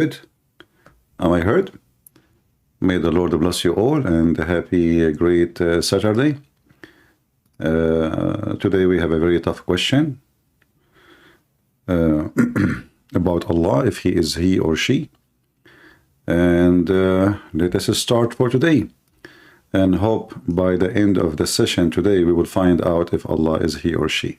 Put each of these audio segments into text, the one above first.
Good. Am I heard? May the Lord bless you all and a happy, great Saturday. Today we have a very tough question about Allah, if He is He or She. And let us start for today. And hope by the end of the session today we will find out if Allah is He or She.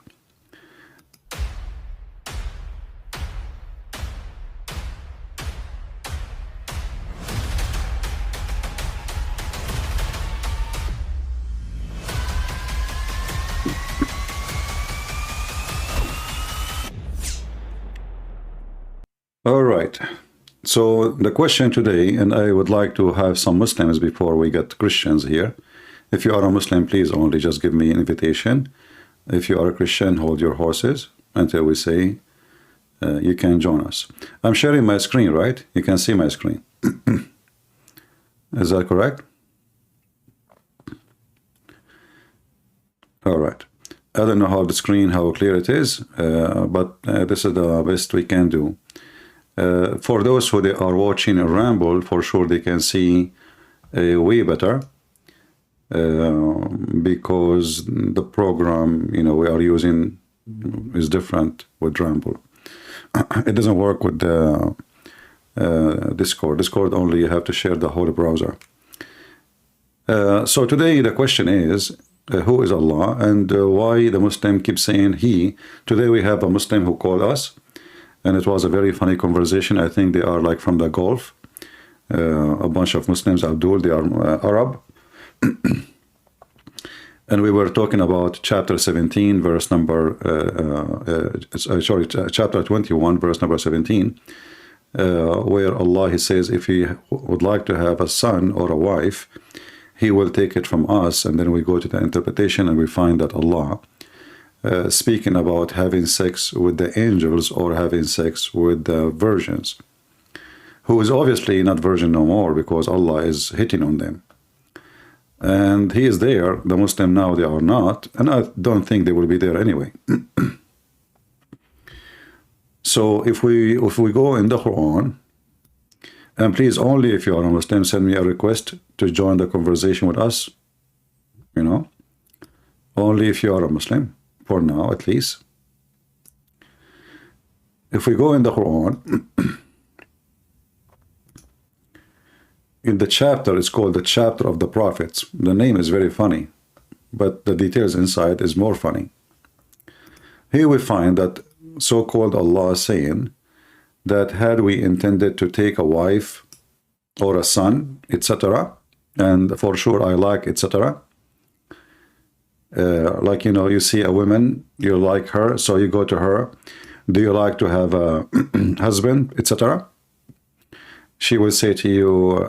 All right, so the question today, and I would like to have some Muslims before we get Christians here. If you are a Muslim, please only just give me an invitation. If you are a Christian, hold your horses until we say you can join us. I'm sharing my screen, right? You can see my screen. Is that correct? All right. I don't know how the screen, how clear it is, but this is the best we can do. For those who they are watching a ramble, for sure they can see way better because the program, you know, we are using is different with ramble. It doesn't work with the Discord. Discord only you have to share the whole browser. So today the question is, who is Allah and why the Muslim keeps saying He? Today we have a Muslim who called us. And it was a very funny conversation. I think they are like from the Gulf. A bunch of Muslims, Abdul, they are Arab. And we were talking about chapter 17, verse number, chapter 21, verse number 17, where Allah, He says, if He would like to have a son or a wife, He will take it from us. And then we go to the interpretation and we find that Allah, speaking about having sex with the angels or having sex with the virgins, who is obviously not virgin no more because Allah is hitting on them. And He is there, the Muslim now they are not, and I don't think they will be there anyway. So if we go in the Quran, and please only if you are a Muslim send me a request to join the conversation with us, you know, only if you are a Muslim. For now, at least. If we go in the Quran, in the chapter, it's called the chapter of the prophets. The name is very funny, but the details inside is more funny. Here we find that so-called Allah saying that had we intended to take a wife or a son, etc., and for sure I like etc., like, you know, you see a woman, you like her, so you go to her. Do you like to have a husband, etc.? She will say to you,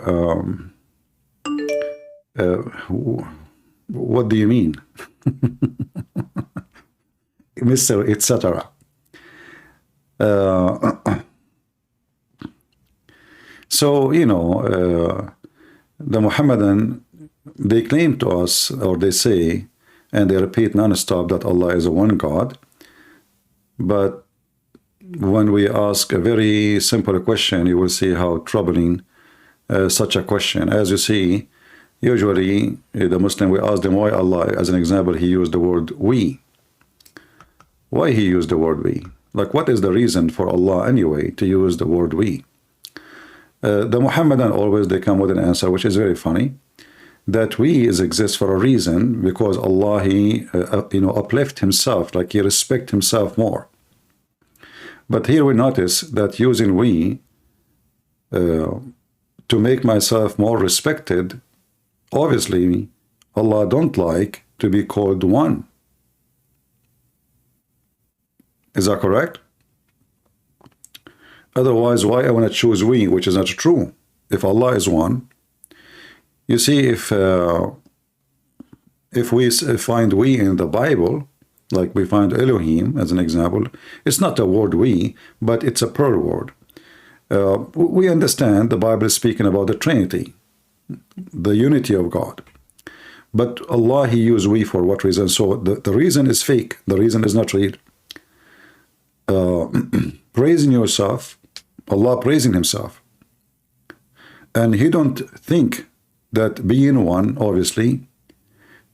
what do you mean? Mr. etc. So, you know, the Muhammadan, they claim to us, or they say, and they repeat non-stop that Allah is a one God. But when we ask a very simple question, you will see how troubling such a question. As you see, usually the Muslim, we ask them why Allah, as an example, He used the word we. Why He used the word we? Like, what is the reason for Allah anyway to use the word we? The Muhammadan always, they come with an answer, which is very funny. That we exist for a reason because Allah, He you know, uplift Himself, like He respect Himself more. But here we notice that using we to make myself more respected, obviously Allah don't like to be called one. Is that correct? Otherwise, why I want to choose we, which is not true? If Allah is one, you see, if we find we in the Bible, like we find Elohim as an example, it's not a word we, but it's a plural word. We understand the Bible is speaking about the Trinity, the unity of God. But Allah, He used we for what reason? So the reason is fake. The reason is not real. Praising yourself, Allah praising Himself. And he don't think that being one, obviously,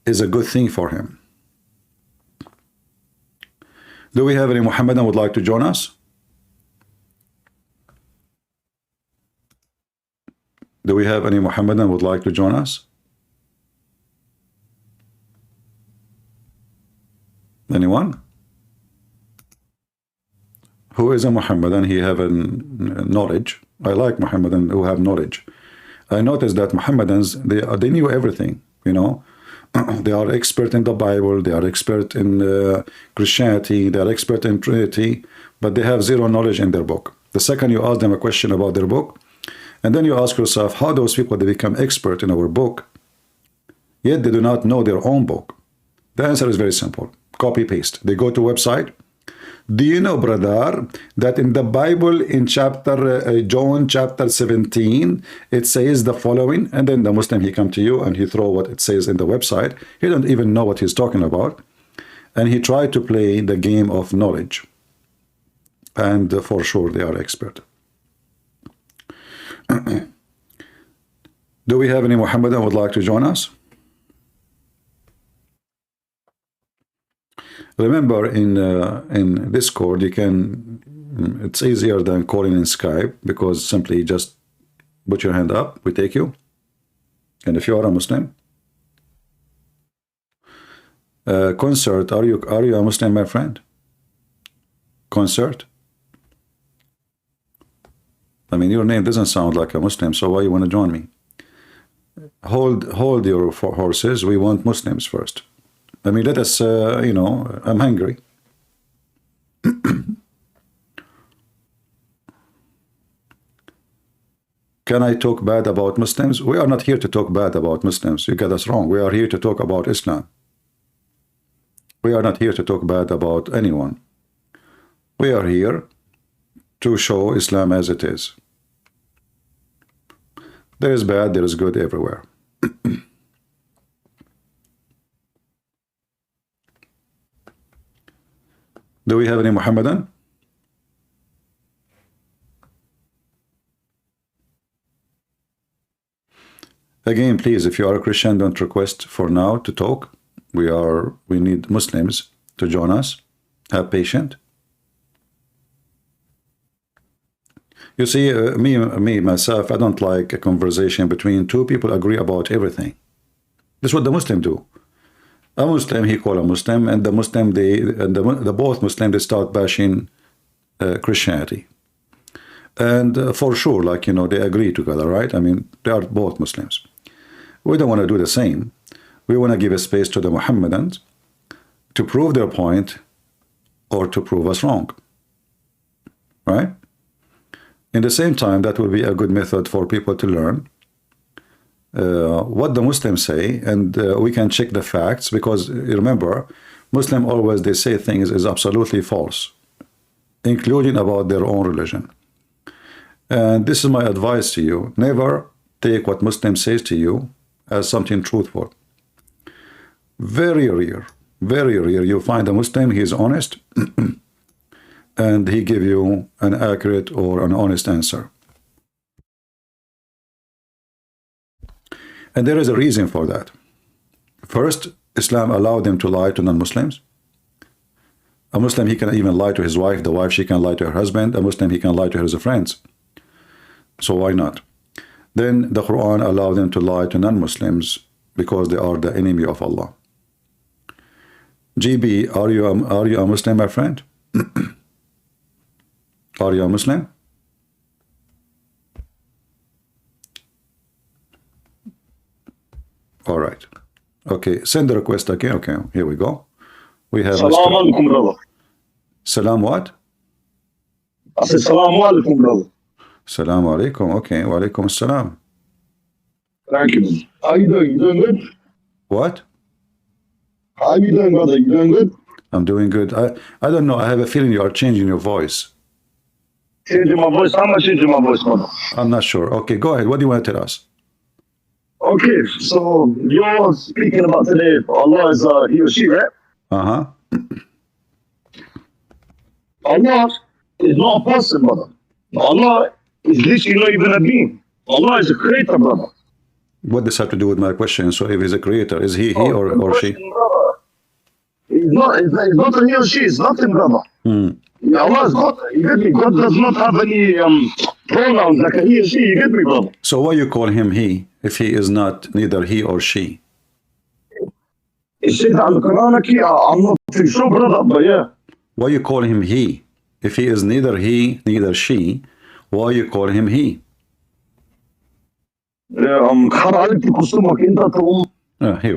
is a good thing for him. Do we have any Mohammedan would like to join us? Do we have any Mohammedan would like to join us? Anyone? Who is a Mohammedan? He have a knowledge. I like Mohammedan who have knowledge. I noticed that Mohammedans, they knew everything, you know. They are expert in the Bible, they are expert in Christianity, they are expert in Trinity, but they have zero knowledge in their book. The second you ask them a question about their book, and then you ask yourself, how those people they become expert in our book, yet they do not know their own book? The answer is very simple. Copy paste. They go to website. Do you know, brother, that in the Bible in chapter John chapter 17 it says the following, and then the Muslim he come to you and he throw what it says in the website. He don't even know what he's talking about, and he tried to play the game of knowledge, and for sure they are expert. Do we have any Mohammedan would like to join us? Remember, in Discord, you can, it's easier than calling in Skype, because simply just put your hand up, we take you. And if you are a Muslim, Concert, are you a Muslim, my friend? Concert? I mean, your name doesn't sound like a Muslim, so why you want to join me? Hold your horses. We want Muslims first. I mean, let us, you know, I'm hungry. Can I talk bad about Muslims? We are not here to talk bad about Muslims. You get us wrong. We are here to talk about Islam. We are not here to talk bad about anyone. We are here to show Islam as it is. There is bad, there is good everywhere. Do we have any Muhammadan? Again, please, if you are a Christian, don't request for now to talk. We need Muslims to join us. Have patience. You see, myself, I don't like a conversation between two people agree about everything. That's what the Muslim do. A Muslim, he call a Muslim, and the Muslim, the both Muslim, they start bashing Christianity. And for sure, like, you know, they agree together, right? I mean, they are both Muslims. We don't want to do the same. We want to give a space to the Mohammedans to prove their point or to prove us wrong, right? In the same time, that will be a good method for people to learn what the Muslims say, and we can check the facts, because remember, Muslim always, they say things is absolutely false, including about their own religion. And this is my advice to you. Never take what Muslim says to you as something truthful. Very rare you find a Muslim, he is honest and he give you an accurate or an honest answer. And there is a reason for that. First, Islam allowed them to lie to non-Muslims. A Muslim, he can even lie to his wife. The wife, she can lie to her husband. A Muslim, he can lie to his friends. So why not? Then the Quran allowed them to lie to non-Muslims because they are the enemy of Allah. GB, are you a Muslim, my friend? Are you a Muslim? All right. Okay, send the request again. Okay, here we go. We have Salam alaikum, brother. Salam what? I said salam alaikum, brother. Salam alaikum. Okay, wa alaikum salam. Thank you. How you doing? You doing good? What? How you doing, brother? You doing good? I'm doing good. I don't know. I have a feeling you are changing your voice. Changing my voice? How am I changing my voice, brother? I'm not sure. Okay, go ahead. What do you want to tell us? Okay, so you're speaking about today, Allah is he or she, right? Uh-huh. Allah is not a person, brother. Allah is literally not even a being. Allah is a creator, brother. What does have to do with my question? So if he's a creator, is he or she? Brother. It's not a he or she, it's nothing, brother. Allah is God, you get me? God does not have any pronouns like a he or she, you get me, brother? So why you call him he if he is not neither he or she? It says on the Quran, I'm not too sure, brother, but yeah. Why you call him he? If he is neither he, neither she, why you call him he? Here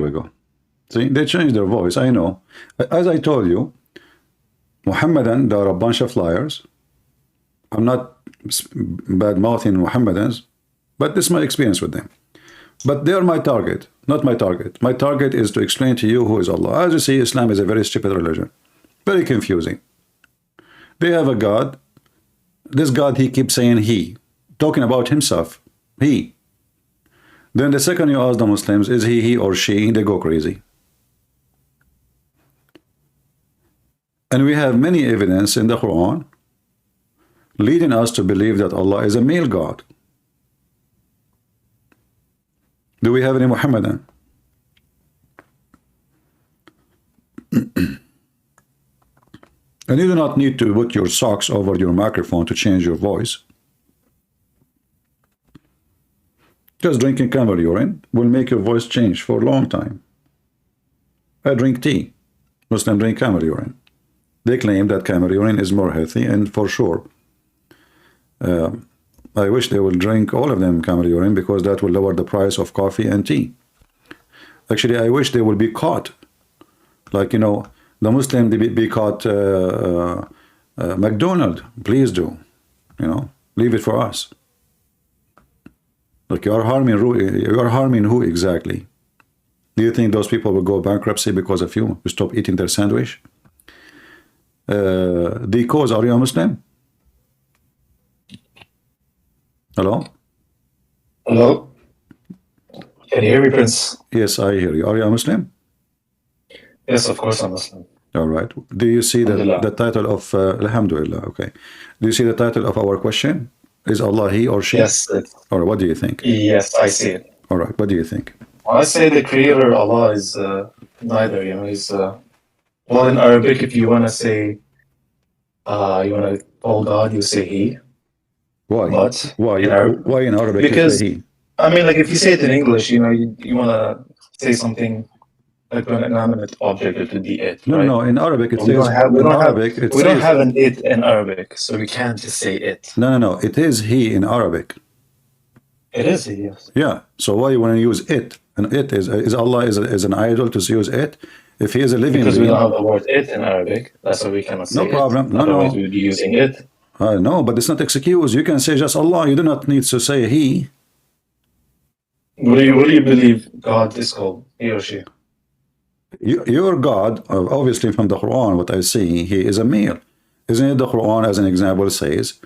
we go. See, they changed their voice, I know. As I told you, Mohammedan, they are a bunch of liars. I'm not bad-mouthing Mohammedans, but this is my experience with them. But they are my target, not my target. My target is to explain to you who is Allah. As you see, Islam is a very stupid religion. Very confusing. They have a God. This God, he keeps saying he, talking about himself. He. Then the second you ask the Muslims, is he or she, they go crazy. And we have many evidence in the Quran leading us to believe that Allah is a male God. Do we have any Muhammadan? And you do not need to put your socks over your microphone to change your voice. Just drinking camel urine will make your voice change for a long time. I drink tea. Muslims drink camel urine. They claim that camel urine is more healthy, and for sure. I wish they will drink all of them camel urine, because that will lower the price of coffee and tea. Actually, I wish they will be caught. Like, you know, the Muslim be caught McDonald. Please do. You know, leave it for us. Like, you are harming who exactly? Do you think those people will go bankruptcy because of you? You stop eating their sandwich? The cause, are you a Muslim? Hello? Hello? Can you hear me, Prince? Yes, I hear you. Are you a Muslim? Yes, of course I'm Muslim. All right. Do you see the title of Alhamdulillah? Okay. Do you see the title of our question? Is Allah he or she? Yes. Or what do you think? Yes, I see it. All right. What do you think? Well, I say the creator Allah is neither. You know, he's well, in Arabic, if you want to say you want to call God, you say he. Why? But why in Arabic because you say he? I mean, like, if you say it in English, you know, you want to say something like an inanimate object, it would be it. No, right? no. In Arabic it We says. don't have an it in Arabic, so we can't just say it. No. It is he in Arabic. It is he, yes. Yeah. So why you want to use it? And it is Allah is an idol to use it? If he is a living because being. we don't have the word it in Arabic, that's why we cannot say no problem. it. No, Otherwise we'd be using it. No, but it's not excuse. You can say just Allah. You do not need to say he. What do you believe God is called? He or she? Your God, obviously from the Quran, what I see, he is a male. Isn't it the Quran, as an example, says,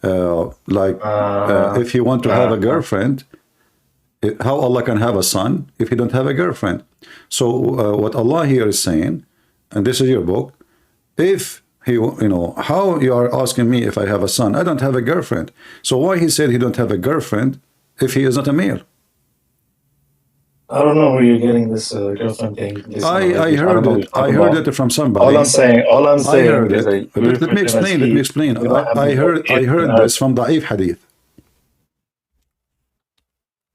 if you want to have a girlfriend, how Allah can have a son if he don't have a girlfriend? So what Allah here is saying, and this is your book, if he, you know, how you are asking me if I have a son? I don't have a girlfriend. So why he said he don't have a girlfriend if he is not a male? I don't know where you're getting this girlfriend thing. I heard it from somebody. All I'm saying is that let me explain. I heard this from Da'if Hadith.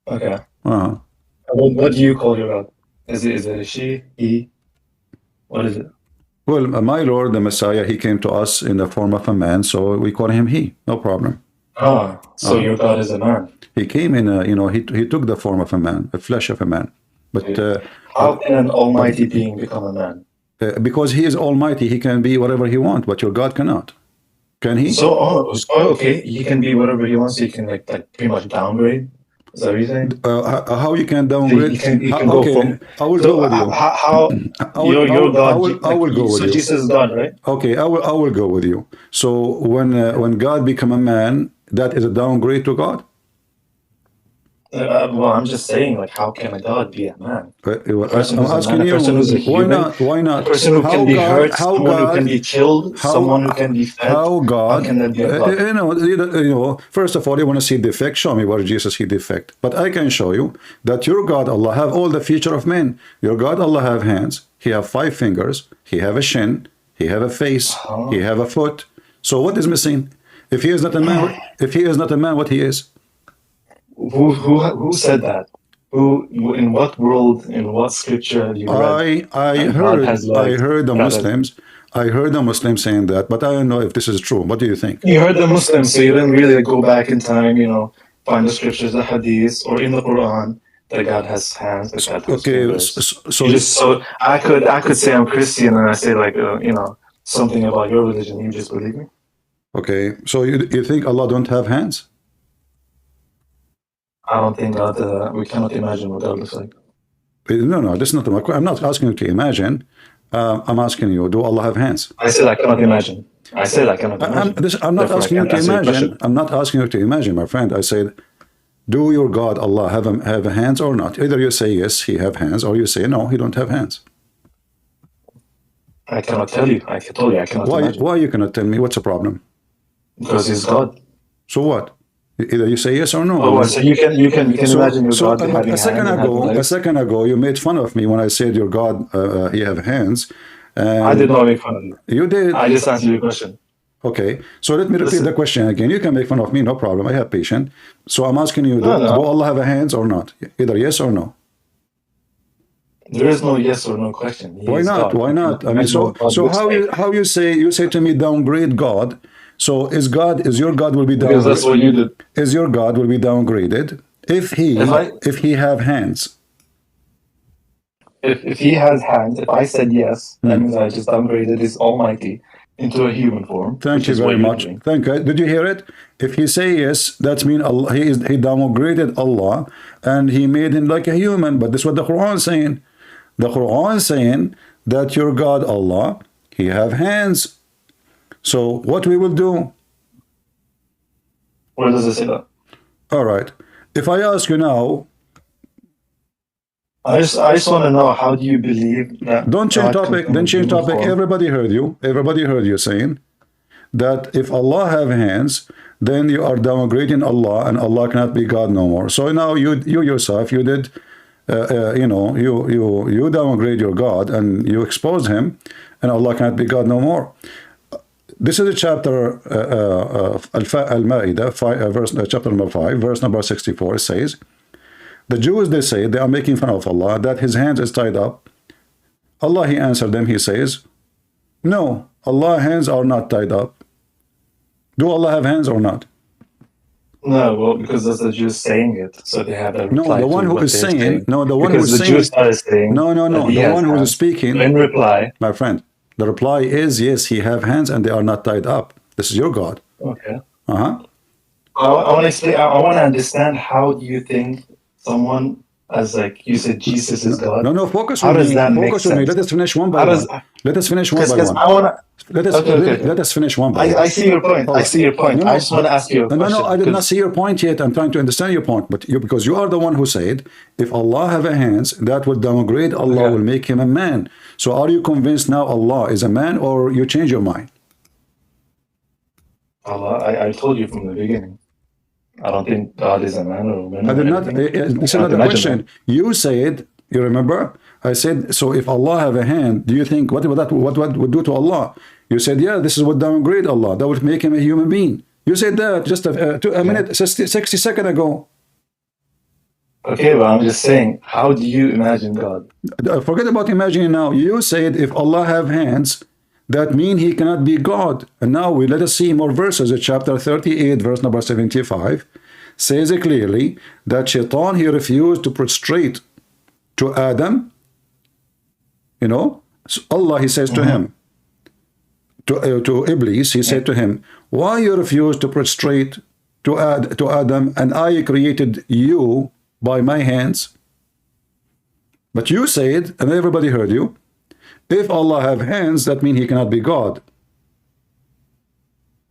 Okay. What do you call your God? Is it a she, he? What is it? Well, my Lord, the Messiah, he came to us in the form of a man, so we call him he. No problem. So your God is a man. He came in, he took the form of a man, the flesh of a man. But how can an almighty being become a man? Because he is almighty, he can be whatever he wants, but your God cannot. Can he? So, okay, he can be whatever he wants. So he can like pretty much downgrade. Is that what you're saying? How you can downgrade? I will go with you. Your God? I will go with you. So Jesus is God, right? Okay, I will go with you. So when God become a man, that is a downgrade to God. Well, I'm just saying, like, how can a God be a man? I'm Person who's a asking man, a you, person who's a why human, not? Why a not? person who can be hurt, How someone who can God, be killed, someone who can be fed. how God, can that be a God? first of all, you want to see defect, show me where Jesus see defect. But I can show you that your God, Allah, have all the feature of men. Your God, Allah, have hands. He have 5 fingers. He have a shin. He have a face. He have a foot. So what is missing? If he is not a man, what he is? Who said that? Who, in what world, in what scripture have you read? I heard the Muslims. I heard the Muslims saying that, but I don't know if this is true. What do you think? You heard the Muslims, so you didn't really go back in time, find the scriptures, the hadiths, or in the Quran that God has hands, that God has fingers. So I could say I'm Christian and I say like something about your religion. You just believe me? Okay, so you think Allah don't have hands? I don't think God. We cannot imagine what God looks like. No, this is not my question. I'm not asking you to imagine. I'm asking you, do Allah have hands? I said I cannot imagine. I said I cannot imagine. I'm not asking you to imagine. I'm not asking you to imagine, my friend. I said, do your God, Allah, have hands or not? Either you say yes, he have hands, or you say no, he don't have hands. I cannot tell you. I told you I cannot imagine. Why you cannot tell me? What's the problem? Because he's God. So what? Either you say yes or no. Oh, so you can imagine your God having hands. A second ago, you made fun of me when I said your God, he have hands. I did not make fun of you. You did. I just answered your question. Okay, so let me repeat the question again. You can make fun of me, no problem. I have patience. So I'm asking you, do Allah have hands or not? Either yes or no. There is no yes or no question. Why not? Why not? I mean, so how you say to me downgrade God? So is your God will be downgraded? Because that's what you did. Is your God will be downgraded if he have hands? If he has hands, if I said yes, that means I just downgraded his Almighty into a human form. Thank you very much. Thank you. Did you hear it? If he say yes, that means he downgraded Allah and he made him like a human. But this is what the Quran is saying. The Quran is saying that your God Allah, he have hands. So what we will do? Where does it say that? All right. If I ask you now, I just want to know, how do you believe that? Don't change topic. Then change topic. Everybody heard you. Everybody heard you saying that if Allah have hands, then you are downgrading Allah, and Allah cannot be God no more. So now you yourself, you did, you downgrade your God and you expose him, and Allah cannot be God no more. This is a chapter Al-Ma'idah, chapter number 5, verse number 64. It says, the Jews, they say, they are making fun of Allah, that his hands is tied up. Allah, he answered them, he says, no, Allah's hands are not tied up. Do Allah have hands or not? No, well, because that's the Jews saying it, so they have a reply. No, the one who is saying, no, the one who is saying, no, the one who is speaking, in reply, my friend, the reply is, yes, he have hands and they are not tied up. This is your God. Okay. I want to explain. I want to understand, how do you think someone, as like you said, Jesus is God? No, focus on me. Focus on me. Let us finish one by one. Let us finish one by one. Let us finish one by one. I see your point. I see your point. I just want to ask you a question. No, I did not see your point yet. I'm trying to understand your point. But because you are the one who said, if Allah have a hands, that would downgrade Allah, will make him a man. So are you convinced now Allah is a man, or you change your mind? Allah, I told you from the beginning. I don't think God is a man or a woman. I did not. This is another question. You said, you remember? I said, so if Allah have a hand, do you think what would do to Allah? You said, yeah, this is what downgrade Allah. That would make him a human being. You said that just a minute, 60 seconds ago. Okay, but I'm just saying, how do you imagine God? Forget about imagining now. You said if Allah have hands, that means he cannot be God. And now let us see more verses. Chapter 38, verse number 75, says it clearly that Shaitan, he refused to prostrate to Adam. So Allah, he says to him, to Iblis, he said to him, why you refuse to prostrate to Adam, and I created you by my hands? But you said, and everybody heard you, if Allah have hands, that means he cannot be God.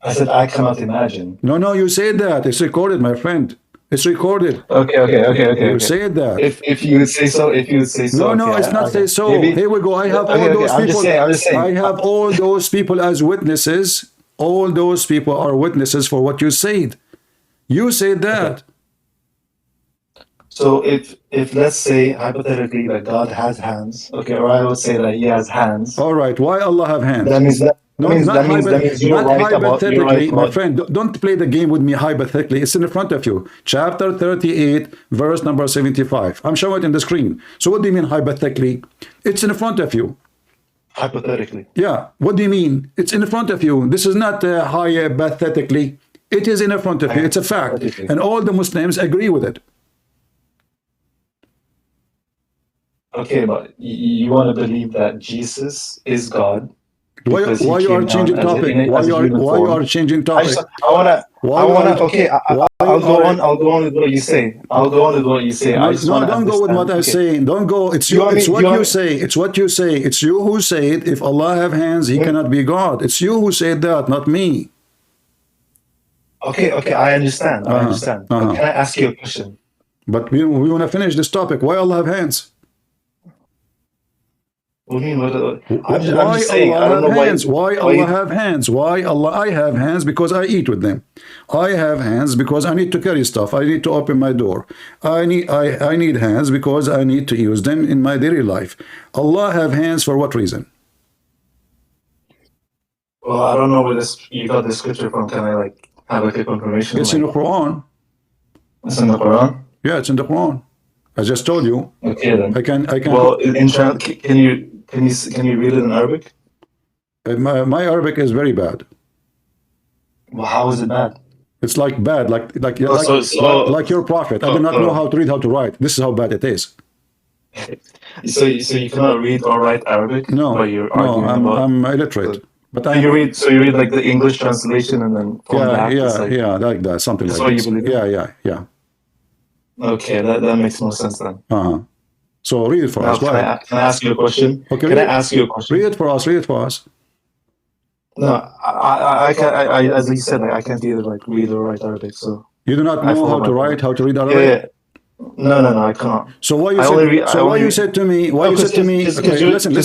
I said, I cannot imagine. No, you said that. It's recorded, my friend. It's recorded. Okay. You said that. If you would say so, No, it's not say so. Maybe, here we go. I have all those people. I'm just saying. I have all those people as witnesses. All those people are witnesses for what you said. You said that. Okay. So if let's say hypothetically that God has hands, okay, or I would say that He has hands. All right. Why Allah have hands? That means that. Not hypothetically, my about, friend. Don't play the game with me hypothetically. It's in front of you. Chapter 38, verse number 75. I'm showing it in the screen. So what do you mean hypothetically? It's in front of you. Hypothetically. Yeah. What do you mean? It's in front of you. This is not hypothetically. It is in front of you. It's a fact. And all the Muslims agree with it. Okay, but you want to believe that Jesus is God. Why you are changing topic? Why you are changing topic? Okay, I'll go on with what you say. I'll go on with what you say. No, don't go with what I say. Don't go. It's you. It's what you say. It's what you say. It's you who say it. If Allah have hands, He cannot be God. It's you who said that, not me. Okay, I understand. Can I ask you a question? But we want to finish this topic. Why Allah have hands? What do you mean? I'm just saying, I don't know why Allah have hands? Why Allah? I have hands because I eat with them. I have hands because I need to carry stuff. I need to open my door. I need hands because I need to use them in my daily life. Allah have hands for what reason? Well, I don't know where you got this scripture from. Can I have a confirmation? It's in the Quran. It's in the Quran? Yeah, it's in the Quran. I just told you. Okay then. I can. Well, can you read it in Arabic? My Arabic is very bad. Well, how is it bad? It's like bad, like your prophet. I do not know how to read, how to write. This is how bad it is. So you cannot read or write Arabic? No, I'm illiterate. But you read like the English translation and then like that, something like that. That's what you believe? Yeah. Okay, that makes more sense then. So read it for us. Can I ask you a question? Okay, can I ask you a question? Read it for us. No, I can't. As you said, I can't either read or write Arabic. So you do not know how to write, how to read Arabic? Yeah. No, I can't. So why you said to me? Because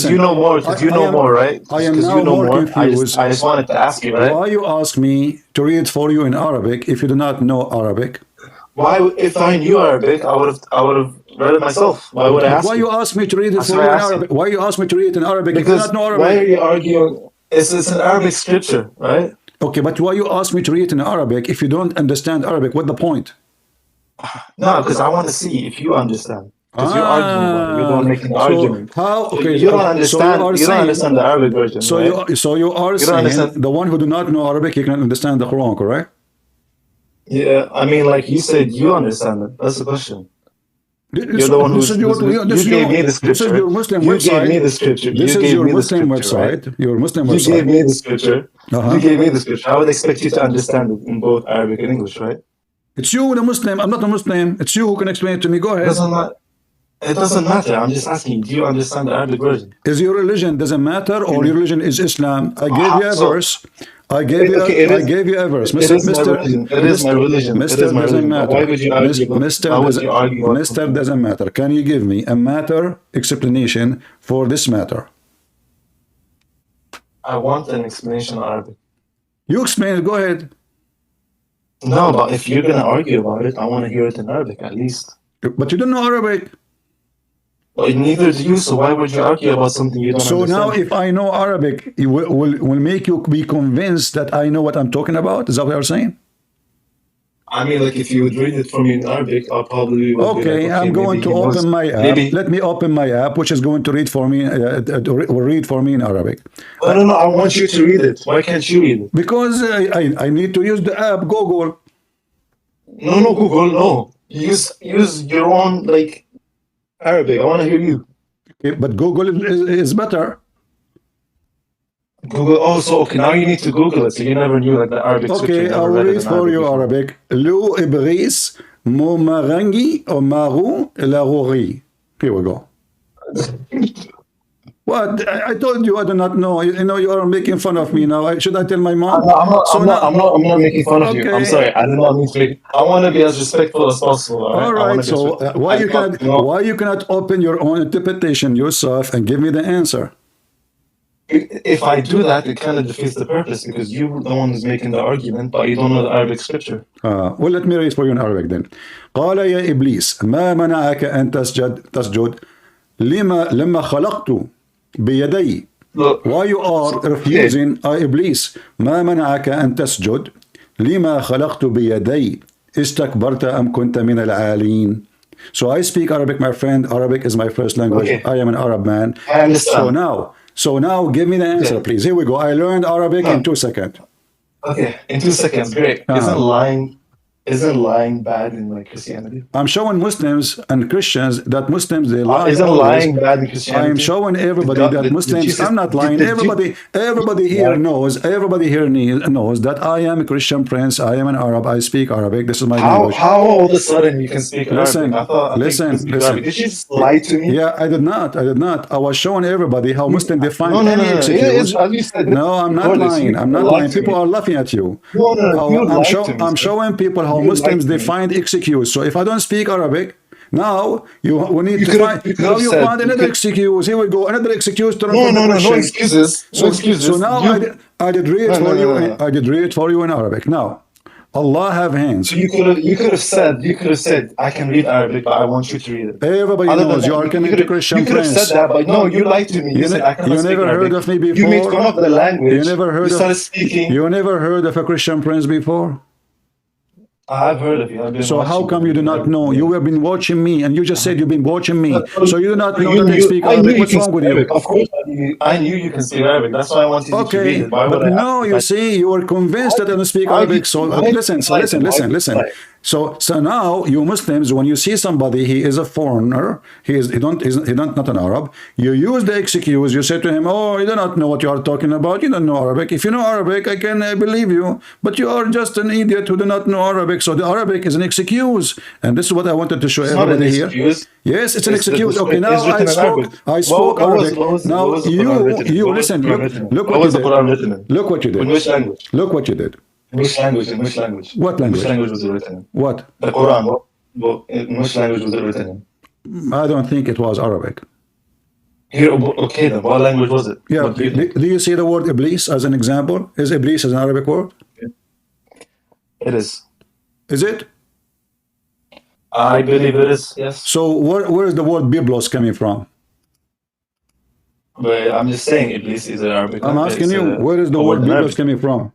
you know more. Because you know more, right? I am now more confused. I just wanted to ask you, right? Why you ask me to read for you in Arabic if you do not know Arabic? Why, if I knew Arabic, I would have read it myself. Why would I ask? Why you ask me to read it for you in Arabic? Why you ask me to read it in Arabic if you do not know Arabic? Why are you arguing? It's an Arabic scripture, right? Okay, but why you ask me to read it in Arabic if you don't understand Arabic? What's the point? No, because I want to see if you understand. Because you're arguing about it. You're not making an argument. How? Okay, you don't understand. You don't understand the Arabic version. So right? you are saying the one who do not know Arabic, he can understand the Quran, correct? Yeah, I mean, like you said, you understand it. That's the question. You're the one who gave me the scripture. This is your Muslim website. You gave me the scripture. This is your Muslim website. Your Muslim website. You gave me the scripture. You gave me the scripture. I would expect you to understand it in both Arabic and English, right? It's you, the Muslim. I'm not a Muslim. It's you who can explain it to me. Go ahead. It doesn't matter. I'm just asking, do you understand the Arabic version? Is your religion doesn't matter, or your religion is Islam? I gave you a verse. I gave you a verse. It is my religion. Mister doesn't matter. Why would you argue? Mister doesn't matter. Can you give me a matter explanation for this matter? I want an explanation in Arabic. You explain it. Go ahead. No, but if you're gonna argue about it, I want to hear it in Arabic at least. But you don't know Arabic. Well, neither do you, so why would you argue about something you don't understand? So now if I know Arabic, it will make you be convinced that I know what I'm talking about? Is that what you're saying? I mean, like, if you would read it for me in Arabic, I'll probably... Okay, I'm going to open my app. Let me open my app, which is going to read for me, read for me in Arabic. No, I want you to read it. Why can't you read it? Because I need to use the app, Google. No, Google, no. Use your own, like, Arabic. I want to hear you. Okay, but Google is better. Google also. Okay, now you need to Google it. So you never knew like the Arabic. Okay, I'll read for you Arabic. Lu ibris mo marangi o maru la rori. Here we go. What? I told you I do not know. You know, you are making fun of me now. Should I tell my mom? I'm not making fun of you. I'm sorry. I did not mean to make. I want to be as respectful as possible. All right. So why you cannot open your own interpretation yourself and give me the answer? If I do that, it kind of defeats the purpose because you're the one who's making the argument, but you don't know the Arabic scripture. Well, let me read for you in Arabic then. قال يا إبليس ما منعك أن تسجد لما خلقت بيدي. Why you are refusing, إبليس ما منعك أن تسجد لما خلقت بيدي استكبرت أم كنت من العالين. So I speak Arabic, my friend. Arabic is my first language. Okay. I am an Arab man. I understand. So now give me the answer, please. Here we go. I learned Arabic in 2 seconds. Okay, in 2 seconds, great. Isn't lying bad in like Christianity? I'm showing Muslims and Christians that Muslims they lie. Isn't lying bad in Christianity? I'm showing everybody that Muslims. I'm not lying. Everybody here knows. Everybody here knows that I am a Christian prince. I am an Arab. I speak Arabic. This is my language. How all of a sudden you can speak Arabic? Listen. Did you just lie to me? Yeah, I did not. I was showing everybody how Muslims define any excuse. No, I'm not lying. I'm not lying. People are laughing at you. I'm showing people how Muslims defined excuse. So if I don't speak Arabic, now you need to find. Now you find another excuse. Here we go, another excuse to no excuses. No excuses. So now I did read for you. I did read for you in Arabic. Now, Allah have hands. So you could have said I can read Arabic, but I want you to read it. Everybody knows you are coming to Christian Prince. You could have said that, but no, you lied to me. You said I cannot speak never Arabic. Heard of me before. You made fun of the language. You never heard started speaking. You never heard of a Christian prince before? I've heard of you. So how come you do not know? You have been watching me, and you just said you've been watching me. So you do not know that I speak Arabic. What's wrong with you? Of course, I knew you can speak Arabic. That's why I wanted you to read it. But no, you see, you were convinced that I don't speak Arabic. So listen. So now you Muslims, when you see somebody, he is a foreigner, he's not an Arab, you use the excuse, you say to him, oh, you do not know what you are talking about, you don't know Arabic. If you know Arabic, I can believe you, but you are just an idiot who do not know Arabic. So the Arabic is an excuse, and this is what I wanted to show everybody here. Yes, it's an excuse. Okay, now I spoke Arabic. Now you listen. Look what you did. Look what you did. In which language? Look what you did. In which language? In which language? What language? Which language was it written in? What? The Quran. In which language was it written in? I don't think it was Arabic. Okay, then what language was it? Yeah. Do you see the word Iblis as an example? Is Iblis an Arabic word? It is. Is it? I believe it is, yes. So where is the word Biblos coming from? But I'm just saying Iblis is an Arabic language. I'm asking you, where is the word Biblos coming from?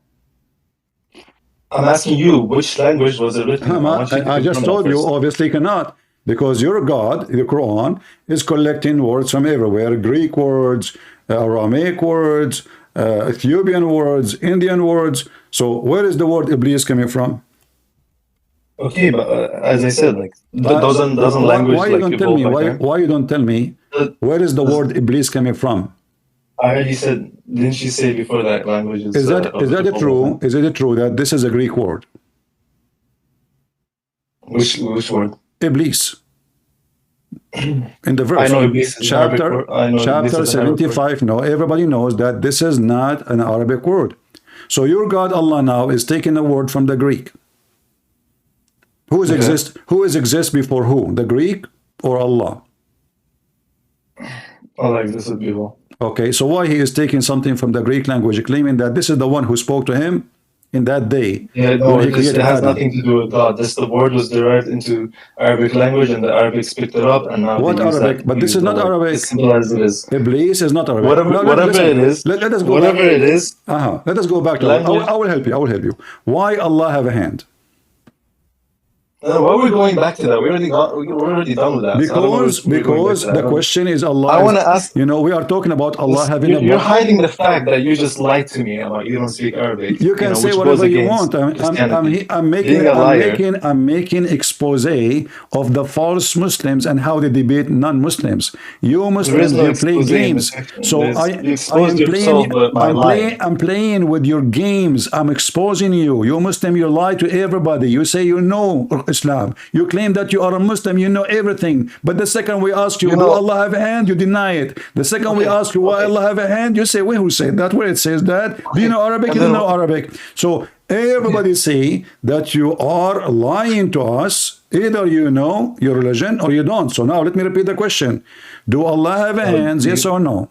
I'm asking you, which language was it written in? I just told you, obviously cannot. Because your God, the Quran, is collecting words from everywhere. Greek words, Aramaic words, Ethiopian words, Indian words. So where is the word Iblis coming from? Okay, but as I said, like doesn't language. Why you don't tell me? Why you don't tell me? Where is the word Iblis coming from? I already said. Didn't you say before that language is? Is that true? Is it true that this is a Greek word? Which word? Iblis. In the verse. I know Iblis is chapter 75. No, everybody knows that this is not an Arabic word. So your God Allah now is taking a word from the Greek. Who exists before who? The Greek or Allah? Allah existed before. Okay, so why he is taking something from the Greek language, claiming that this is the one who spoke to him in that day? Yeah, no, it has nothing to do with God. The word was derived into Arabic language, and the Arabics picked it up, and now what Arabic? But this is not Arabic. As simple as it is. Iblis is not Arabic. Whatever it is. Let us go. Whatever it is. Let us go back to. I will help you. I will help you. Why Allah have a hand? Why are we going back to that? We're already done with that. Because the question is Allah. I want to ask. You know, we are talking about Allah having a. You're hiding the fact that you just lied to me about you don't speak Arabic. You can say whatever you want. I'm making expose of the false Muslims and how they debate non-Muslims. You Muslims, you play games. So I'm playing with your games. I'm exposing you. You Muslim, you lie to everybody. You say you know Islam. You claim that you are a Muslim, you know everything. But the second we ask you, do Allah have a hand? You deny it. The second we ask you, why Allah have a hand? You say, wait, who said that? Where it says that? Do you know Arabic? You don't know Arabic. So everybody say that you are lying to us. Either you know your religion or you don't. So now let me repeat the question. Do Allah have a hands? Yes or no?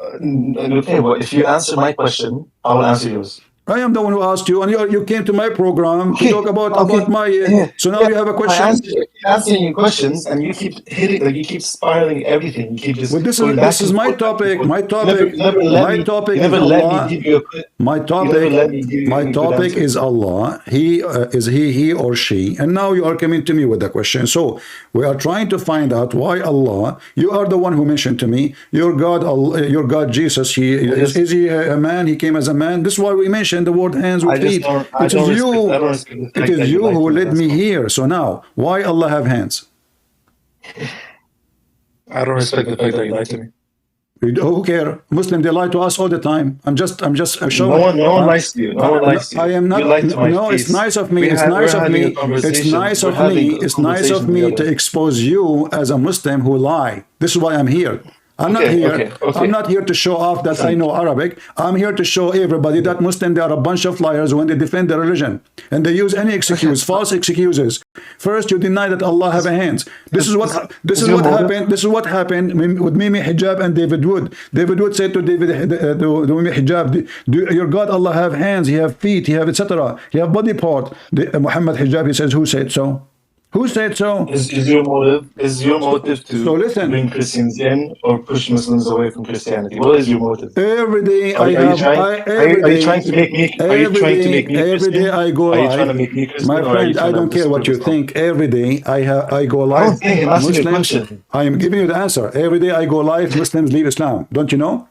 Okay, well, if you answer my question, I will answer yours. I am the one who asked you, and you came to my program to talk about my. So now you have a question. Answering your questions, and you keep hitting, like you keep spiraling everything. You keep just. Well, this is my topic. My topic. My topic is Allah. My topic is Allah. He is he or she, and now you are coming to me with the question. So we are trying to find out why Allah. You are the one who mentioned to me your God. Your God Jesus. Is he a man? He came as a man. This is why we mentioned the word hands with feet. It is you who led me here. So now, why Allah have hands? I don't respect the fact that you lied to me. Who care? Muslim, they lie to us all the time. I'm just showing. No one lies to you. No one lies to you. I am not. No, it's nice of me. It's nice of me. It's nice of me. It's nice of me to expose you as a Muslim who lie. This is why I'm here. I'm not here. I'm not here to show off that I know Arabic. I'm here to show everybody that Muslim, they are a bunch of liars when they defend their religion, and they use any excuse, false excuses. First, you deny that Allah have a hands. This is what happened. This is what happened with Mimi Hijab and David Wood. David Wood said to David Mimi Hijab, "Your God Allah have hands. He have feet. He have etc. He have body part." Muhammad Hijab, he says, "Who said so? Who said so?" Is your motive to bring Christians in or push Muslims away from Christianity? What is your motive? Every day are you trying to make me Christian? Every day I go live. My friend, I don't care what you think. Every day I go live. Muslims, I am giving you the answer. Every day I go live, Muslims leave Islam. Don't you know?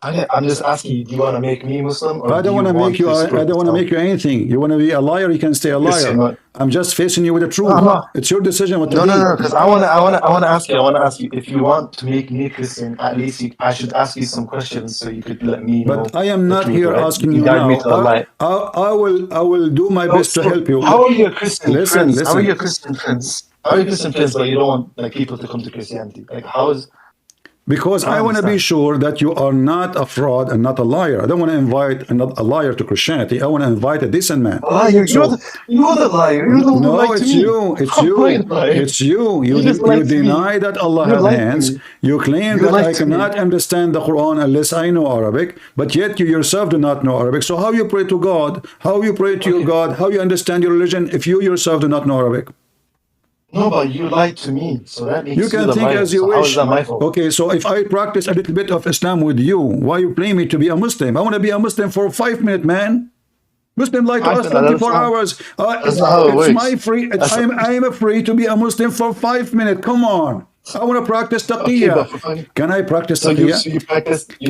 I'm just asking you, do you want to make me Muslim? Or I don't want to make you. I don't want to make you anything. You want to be a liar, you can stay a liar. I'm just facing you with the truth. It's your decision what to do. No, because I want to ask you, if you want to make me Christian, at least I should ask you some questions so you could let me know. But I am not here asking you now. I will do my best to help you. How are your Christian friends? How are your Christian friends? How are your Christian friends, but you don't want like people to come to Christianity? Like how is? Because I want to be sure that you are not a fraud and not a liar. I don't want to invite a liar to Christianity. I want to invite a decent man. Liar, you're the liar. You're the one no, it's you. It's you. It's you. You deny that Allah has hands. You claim that I cannot understand the Quran unless I know Arabic. But yet you yourself do not know Arabic. So how you pray to God? How you pray to your God? How you understand your religion if you yourself do not know Arabic? No, but you lied to me, so that makes you can think as you wish. How is that my fault? Okay, so if I practice a little bit of Islam with you, why you claim me to be a Muslim? I want to be a Muslim for 5 minutes, man. Muslim like us 24 hours. It's my free. I am free to be a Muslim for 5 minutes. Come on. I want to practice taqiyya. Can I practice taqiyya? So you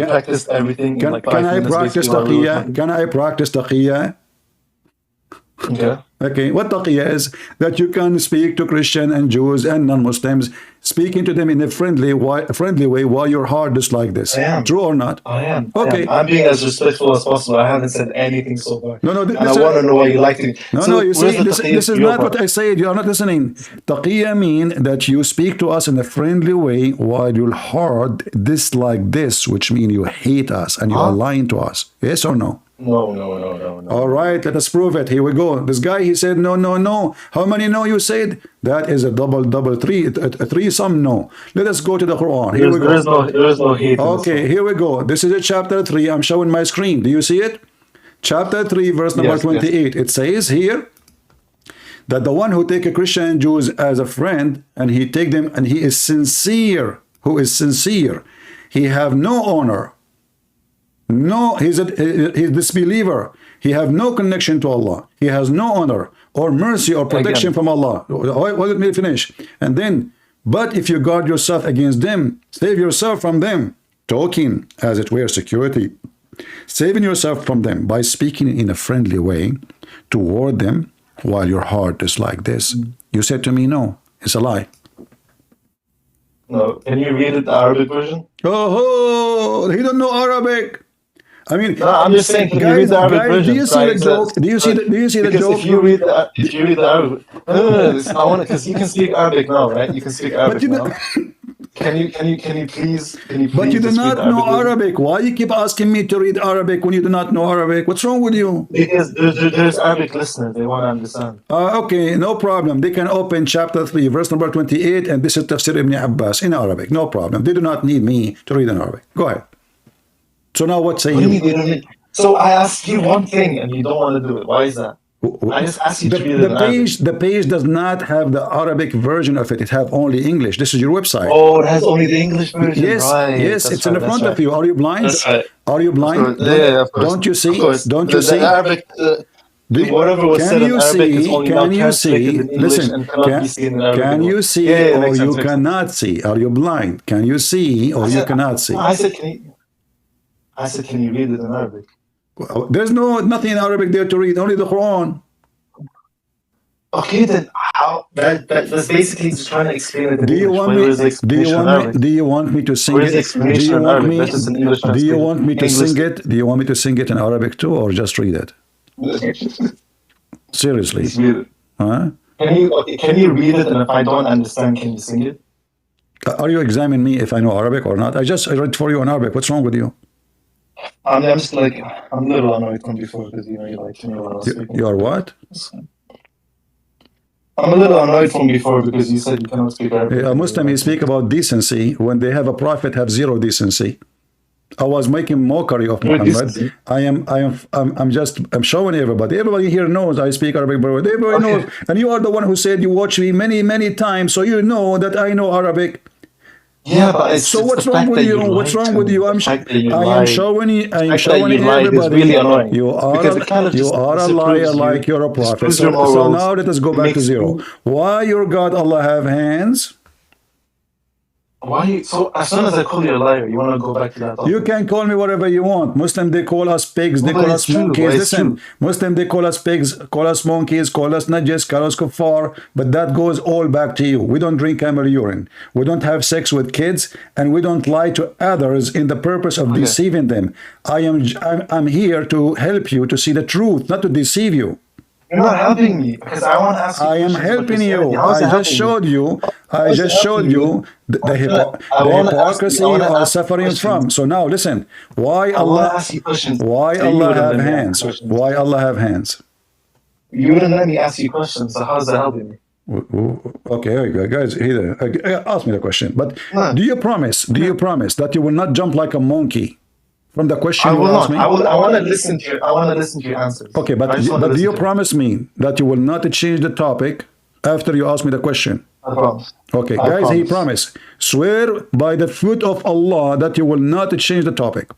practiced everything. Can I practice taqiyya? Can I practice taqiyya? Okay, what taqiyya is that you can speak to Christian and Jews and non-Muslims, speaking to them in a friendly way while your heart is like this. I am. True or not? I am. Okay. I'm being as respectful as possible. I haven't said anything so far. No, and I want to know why you like it. No, you see, this is not what I said. You are not listening. Taqiyya mean that you speak to us in a friendly way while your heart dislike this, which means you hate us and you are lying to us. Yes or no? No. All right, let us prove it. Here we go. This guy, he said, no. How many no you said? That is a double three, a threesome no. Let us go to the Quran. Here we go. There is no hate. Okay, here we go. This is a chapter 3. I'm showing my screen. Do you see it? Chapter 3, verse number 28. It says here that the one who take a Christian and Jews as a friend, and he take them, and he is sincere, who is sincere, he have no honor. No, he's a disbeliever. He have no connection to Allah. He has no honor or mercy or protection from Allah. Let me finish. And then, but if you guard yourself against them, save yourself from them, talking as it were security, saving yourself from them by speaking in a friendly way toward them while your heart is like this. You said to me, no, it's a lie. No, can you read it, the Arabic version? Oh, he don't know Arabic. I mean, no, I'm just saying, can you read the Arabic version? do you see the joke? Do you see the joke? If you read the Arabic, I want because you can speak Arabic now, right? You can speak Arabic now. Can you please? But you do not know Arabic. Why you keep asking me to read Arabic when you do not know Arabic? What's wrong with you? Because there's Arabic listeners. They want to understand. Okay, no problem. They can open chapter 3, verse number 28, and this is Tafsir Ibn Abbas in Arabic. No problem. They do not need me to read in Arabic. Go ahead. So now what say you? So I asked you one thing and you don't want to do it. Why is that? I just asked you to read it in Arabic. The page does not have the Arabic version of it. It have only English. This is your website. Oh, it has only the English version. Yes, right. yes, it's in front of you. Are you blind? That's right. Are you blind? Yeah, of course. Don't you see? Don't you see? Arabic, whatever was said in Arabic is only now translated in English and cannot be seen in Arabic. Can you see or you cannot see? Are you blind? Can you see or you cannot see? I said, can you read it in Arabic? There's nothing in Arabic there to read. Only the Quran. Okay, then how? That's basically just trying to explain it in Do you want me to sing it? Do you want me to sing it? Do you want me to sing it in Arabic too, or just read it? Seriously? Huh? Can you read it, and if I don't understand, can you sing it? Are you examining me if I know Arabic or not? I read for you in Arabic. What's wrong with you? I'm just like, I'm a little annoyed from before because you like to know. You are what? I'm a little annoyed from before because you said you cannot speak Arabic. A Muslim, he speak about decency when they have a prophet have zero decency. I was making mockery of Muhammad. I'm showing everybody. Everybody here knows I speak Arabic, but everybody knows. And you are the one who said you watch me many times, so you know that I know Arabic. Yeah, but so what's wrong with you? What's wrong with you? I am showing everybody. Really annoying. You are a liar like you're a prophet. So now let us go back to zero. Why your God Allah have hands? Why? So as soon as I call you a liar, you want to go back to that topic? You can call me whatever you want. Muslim, they call us pigs, they call us monkeys. Listen, Muslim, they call us pigs, call us monkeys, call us najis, call us kuffar, but that goes all back to you. We don't drink camel urine. We don't have sex with kids, and we don't lie to others in the purpose of deceiving them. I'm here to help you to see the truth, not to deceive you. You're not helping me because I want to ask you. I am helping you. I just showed you the hypocrisy you are suffering from. So now listen. Why Allah have hands? Why Allah have hands? You wouldn't let me ask you questions. So how's that helping me? Okay, guys, ask me the question. But do you promise that you will not jump like a monkey? From the question you asked me? I want to listen to your answers. Okay, but do you promise me that you will not change the topic after you ask me the question? I promise. Okay, guys, he promised. Swear by the foot of Allah that you will not change the topic.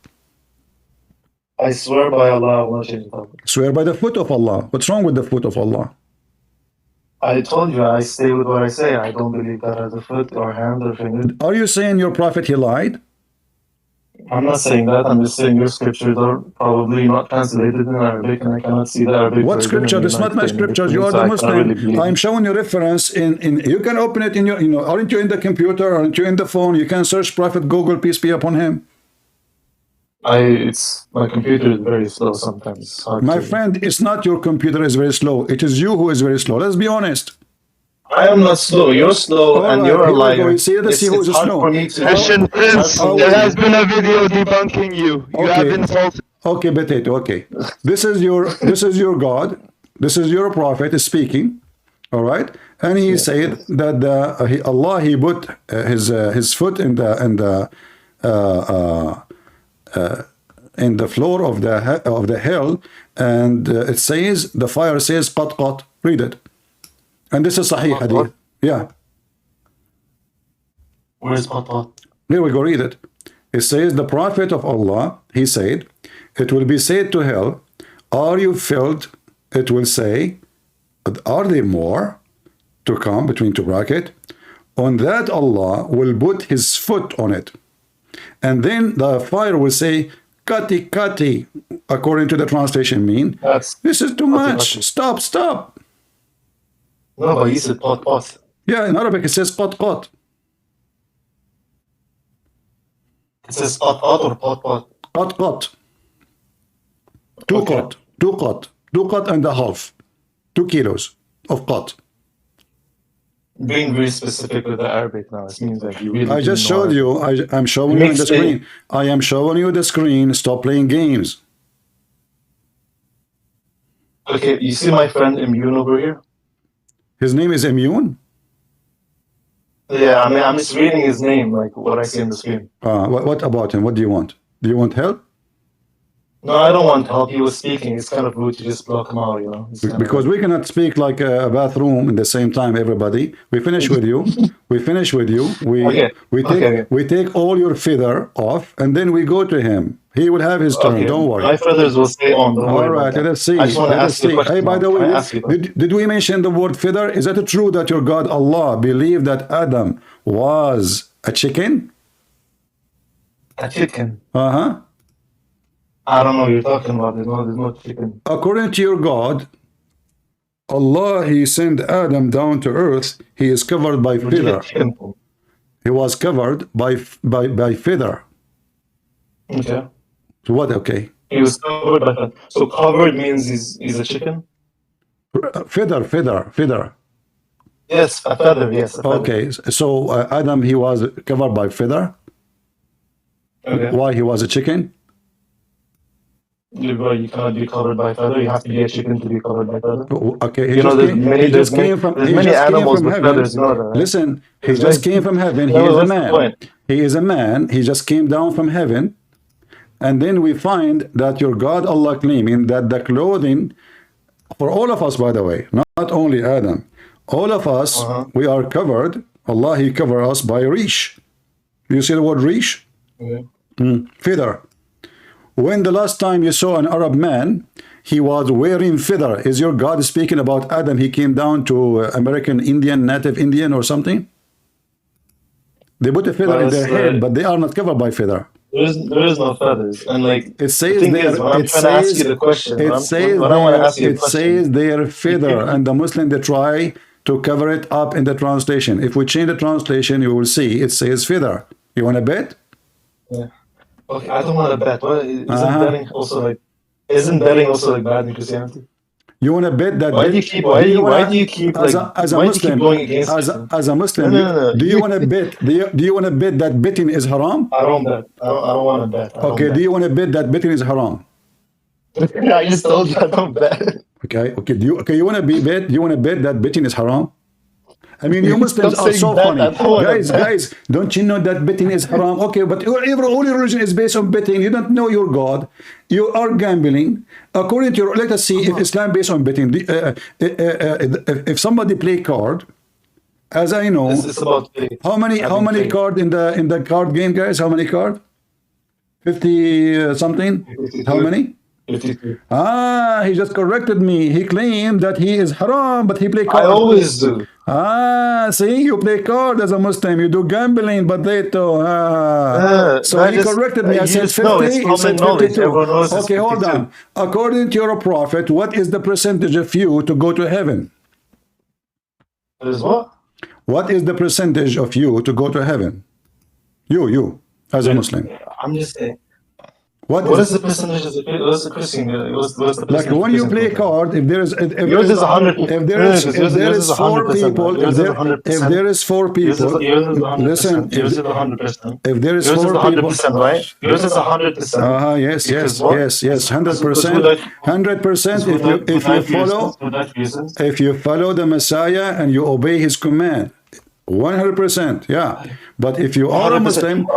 I swear by Allah, I will not change the topic. Swear by the foot of Allah. What's wrong with the foot of Allah? I told you, I stay with what I say. I don't believe that as a foot or hand or finger. Are you saying your prophet, he lied? I'm not saying that. I'm just saying your scriptures are probably not translated in Arabic, and I cannot see the Arabic. What scripture? It's not my scriptures. You are the Muslim. I'm showing you reference in. You can open it in your. Aren't you in the computer? Aren't you in the phone? You can search Prophet Google, peace be upon him. My computer is very slow sometimes. My friend, it's not your computer is very slow. It is you who is very slow. Let's be honest. I am not slow. You're slow, and you're a liar. It's hard for me to. Christian Prince, there has been a video debunking you. You have insulted. Okay, potato. Okay, this is your God. This is your prophet speaking. All right, and he said that Allah he put his foot in the floor of the hell, and it says the fire says qat qat. Read it. And this is Sahih Hadith. Yeah. Where's Qadhi? Here we go, read it. It says, the Prophet of Allah, he said, it will be said to hell, are you filled? It will say, are there more to come, between two brackets? On that Allah will put his foot on it. And then the fire will say, kati kati, according to the translation mean, this is too much. Stop. No, but you said pot pot. Yeah, in Arabic it says pot pot. It says pot pot or pot pot? Pot pot. Two qat, two qat, 2.5 2 kilos of qat. Being very specific with the Arabic now, it means that you really. I just showed you. I'm showing you the screen. I am showing you the screen. Stop playing games. Okay, you see my friend Immune over here? His name is Immune? Yeah, I mean, I'm just reading his name, like what I see on the screen. What about him? What do you want? Do you want help? No, I don't want help. He was speaking. It's kind of rude to just block him out, you know? Because we cannot speak like a bathroom in the same time, everybody. We finish with you. We finish with you. We take all your feather off, and then we go to him. He will have his turn. Don't worry. My feathers will stay on. Don't worry. All right, let us see. I just want to ask you a question. Hey, by the way, did we mention the word feather? Is that true that your God Allah believed that Adam was a chicken? A chicken? Uh-huh. I don't know what you're talking about. There's no chicken. According to your God, Allah, He sent Adam down to earth. He is covered by feather. He was covered by feather. Okay. So what? Okay. He was covered by feather. So covered means he's a chicken? Feather. Yes, a feather. Yes. A feather. Okay. So Adam, he was covered by feather. Okay. Why he was a chicken? You cannot be covered by feather. You have to be a chicken to be covered by feather. Okay, he just came from heaven. Listen, he just came from heaven. He is a man. He is a man. He just came down from heaven. And then we find that your God Allah claiming that the clothing for all of us, by the way, not only Adam, all of us, we are covered. Allah, He covered us by rish. You see the word rish? Feather. When the last time you saw an Arab man, he was wearing feather. Is your God speaking about Adam? He came down to American Indian, native Indian or something? They put a feather in their head, but they are not covered by feather. There is no feathers. And like, it says they're feather, and the Muslim, they try to cover it up in the translation. If we change the translation, you will see it says feather. You want to bet? Yeah. Okay, I don't want to bet. Isn't betting also like bad in Christianity? You want to bet that? Why do you keep as a Muslim going against as a Muslim? Do you want to bet? Do you want to bet that betting is haram? I don't bet. I don't want to bet. Okay. Do you want to bet that betting is haram? I just told you I don't bet. Okay. You want to bet? You want to bet that betting is haram? I mean, you Muslims are so funny. Guys, don't you know that betting is haram? Okay, but all your religion is based on betting. You don't know your God. You are gambling. According to your, let us see if Islam based on betting. If somebody play card, as I know, it's about how many card in the card game, guys? How many card? 50 something. 52. How many? 52. He just corrected me. He claimed that he is haram, but he play card. I always do. See, you play card as a Muslim. You do gambling, but they do. So he corrected me. I said 50. He said 52. Okay, hold on. According to your prophet, what is the percentage of you to go to heaven? Is what? What is the percentage of you to go to heaven? You, as a Muslim. I'm just saying. What is the percentage of the Christian? What's the like when you play card, if there is yours is 100%. If there is four people, if there is four people, listen. If there is four people, right? Yours is 100%. Yes, 100%. 100%. If you follow the Messiah and you obey His command, 100%. Yeah. But if you are a Muslim,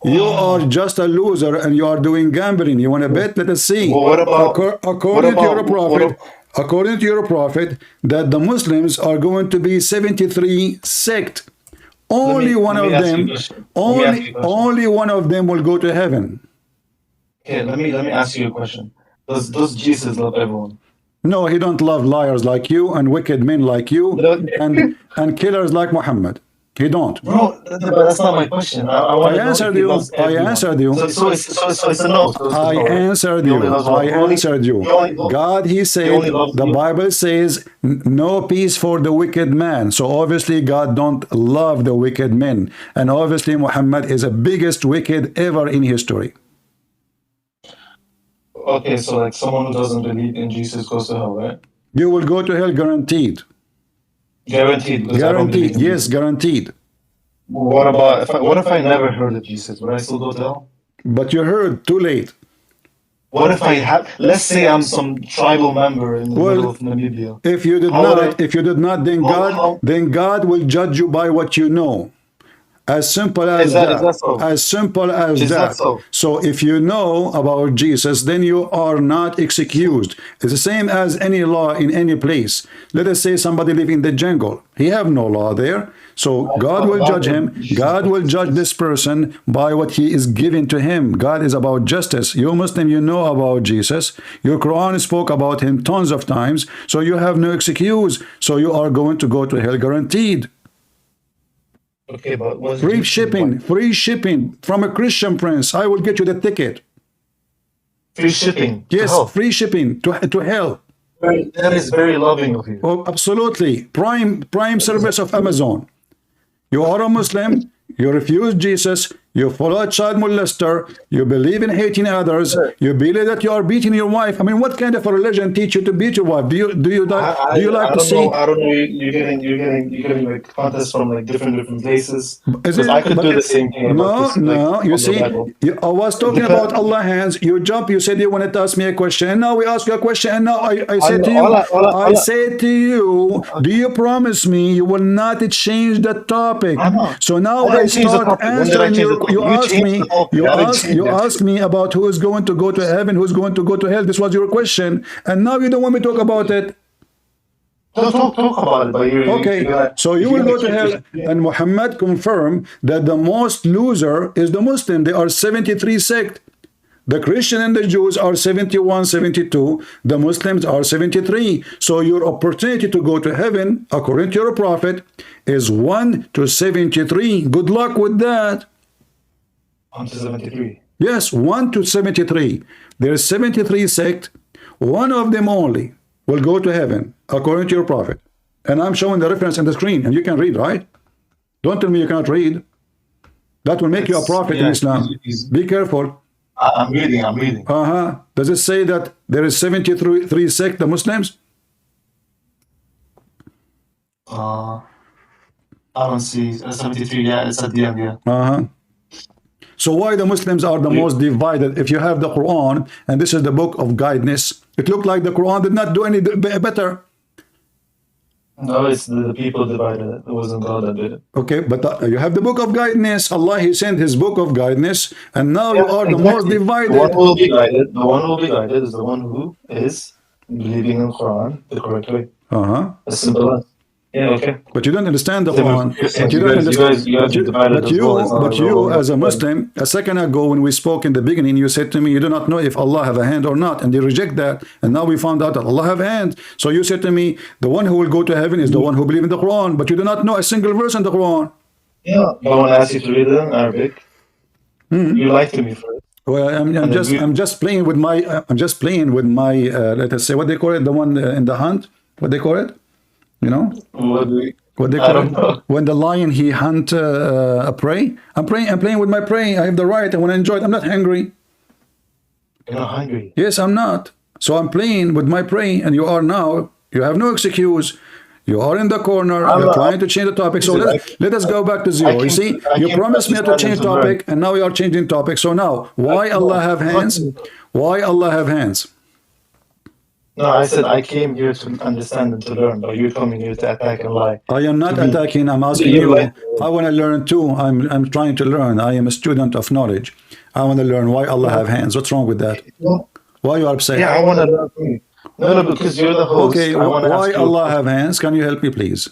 you are just a loser and you are doing gambling. You want to bet? Let us see. According to your prophet, that the Muslims are going to be 73 sect. Only one of them will go to heaven. Okay, let me ask you a question. Does Jesus love everyone? No, He don't love liars like you and wicked men like you and killers like Mohammed. He don't. Bro, that's not my question. I answered you. So it's a no. I answered you. God, He said, the Bible says, no peace for the wicked man. So obviously God don't love the wicked men. And obviously Muhammad is the biggest wicked ever in history. okay, so like someone who doesn't believe in Jesus goes to hell, right? You will go to hell guaranteed. Guaranteed, because I don't believe Guaranteed, in yes, Jesus. guaranteed. What about what if I never heard of Jesus? Would I still go to hell? But you heard too late. What if I have? Let's say I'm some tribal member in the middle Well, of Namibia. if you did How would not, I? if you did not, then God will judge you by what you know. As simple as Is that so? As simple as Is that that. so? So if you know about Jesus, then you are not excused. It's the same as any law in any place. Let us say somebody live in the jungle. He have no law there. So God will judge him. God will judge this person by what he is given to him. God is about justice. You Muslim, you know about Jesus. Your Quran spoke about him tons of times. So you have no excuse. So you are going to go to hell guaranteed. Okay, but was Free shipping from a Christian prince. I will get you the ticket. free shipping? Yes, To hell. free shipping to hell. That is very loving of you. Oh, absolutely. Prime service of Amazon. You are a Muslim, you refuse Jesus, you follow a child molester, you believe in hating others, you believe that you are beating your wife. I mean, what kind of a religion teach you to beat your wife? Do you like to see? I don't know. You're getting like contests from like different places. Is Because it? I could do the same thing. No, About this, no. like, You from the see, Bible. I was talking about Allah hands. You jump. You said you wanted to ask me a question, and now we ask you a question, and now I say to you, I say to you, do you promise me you will not change the topic? So now I start answering you. You ask me about who is going to go to heaven, who's going to go to hell. This was your question, and now you don't want me to talk about it. Talk about it, but Okay, so you will go to hell, and Muhammad confirmed that the most loser is the Muslim. They are 73 sect. The Christian and the Jews are 71, 72. The Muslims are 73. So your opportunity to go to heaven, according to your prophet, is 1 to 73. Good luck with that. 1 to 73. Yes, 1 to 73. There's 73 sect. One of them only will go to heaven, according to your prophet. And I'm showing the reference on the screen, and you can read, right? Don't tell me you cannot read. That will make you a prophet in Islam. Be careful. I'm reading. Does it say that there is 73 sect, the Muslims? I don't see 73. Yeah, it's at the end. Yeah. So why the Muslims are the most divided? If you have the Quran, and this is the book of guidance, it looked like the Quran did not do any better. No, it's the people divided. It wasn't God that did it. Okay, but you have the book of guidance. Allah, He sent His book of guidance, and now you are the most divided. The one who will be guided. The one who will be guided is the one who is believing in the Quran the correct way. As simple as. Yeah, okay. But you don't understand the Quran. But you, as a Muslim, a second ago when we spoke in the beginning, you said to me, you do not know if Allah have a hand or not, and you reject that. And now we found out that Allah have a hand. So you said to me, the one who will go to heaven is the one who believes in the Quran, but you do not know a single verse in the Quran. Yeah, but when I asked you to read it in Arabic, you lied to me first. Well, I'm just playing with my let us say, what they call it, the one in the hunt, what they call it. You know what they call it? When the lion he hunt a prey. I'm playing with my prey. I have the right. I want to enjoy it. I'm not hungry. You're not hungry. Yes, I'm not. So I'm playing with my prey, and you are now. You have no excuse. You are in the corner. You're trying to change the topic. So let us go back to zero. You see, you promised me to change topic, and now you are changing topic. So now, why Allah have hands? Why Allah have hands? No, I said I came here to understand and to learn, but you're coming here to attack and lie. I am not attacking. I'm asking you. I want to learn too. I'm trying to learn. I am a student of knowledge. I want to learn why Allah have hands. What's wrong with that? Why you are upset? Yeah, I want to learn from you. No, because you're the host. Okay, why Allah have hands? Can you help me, please?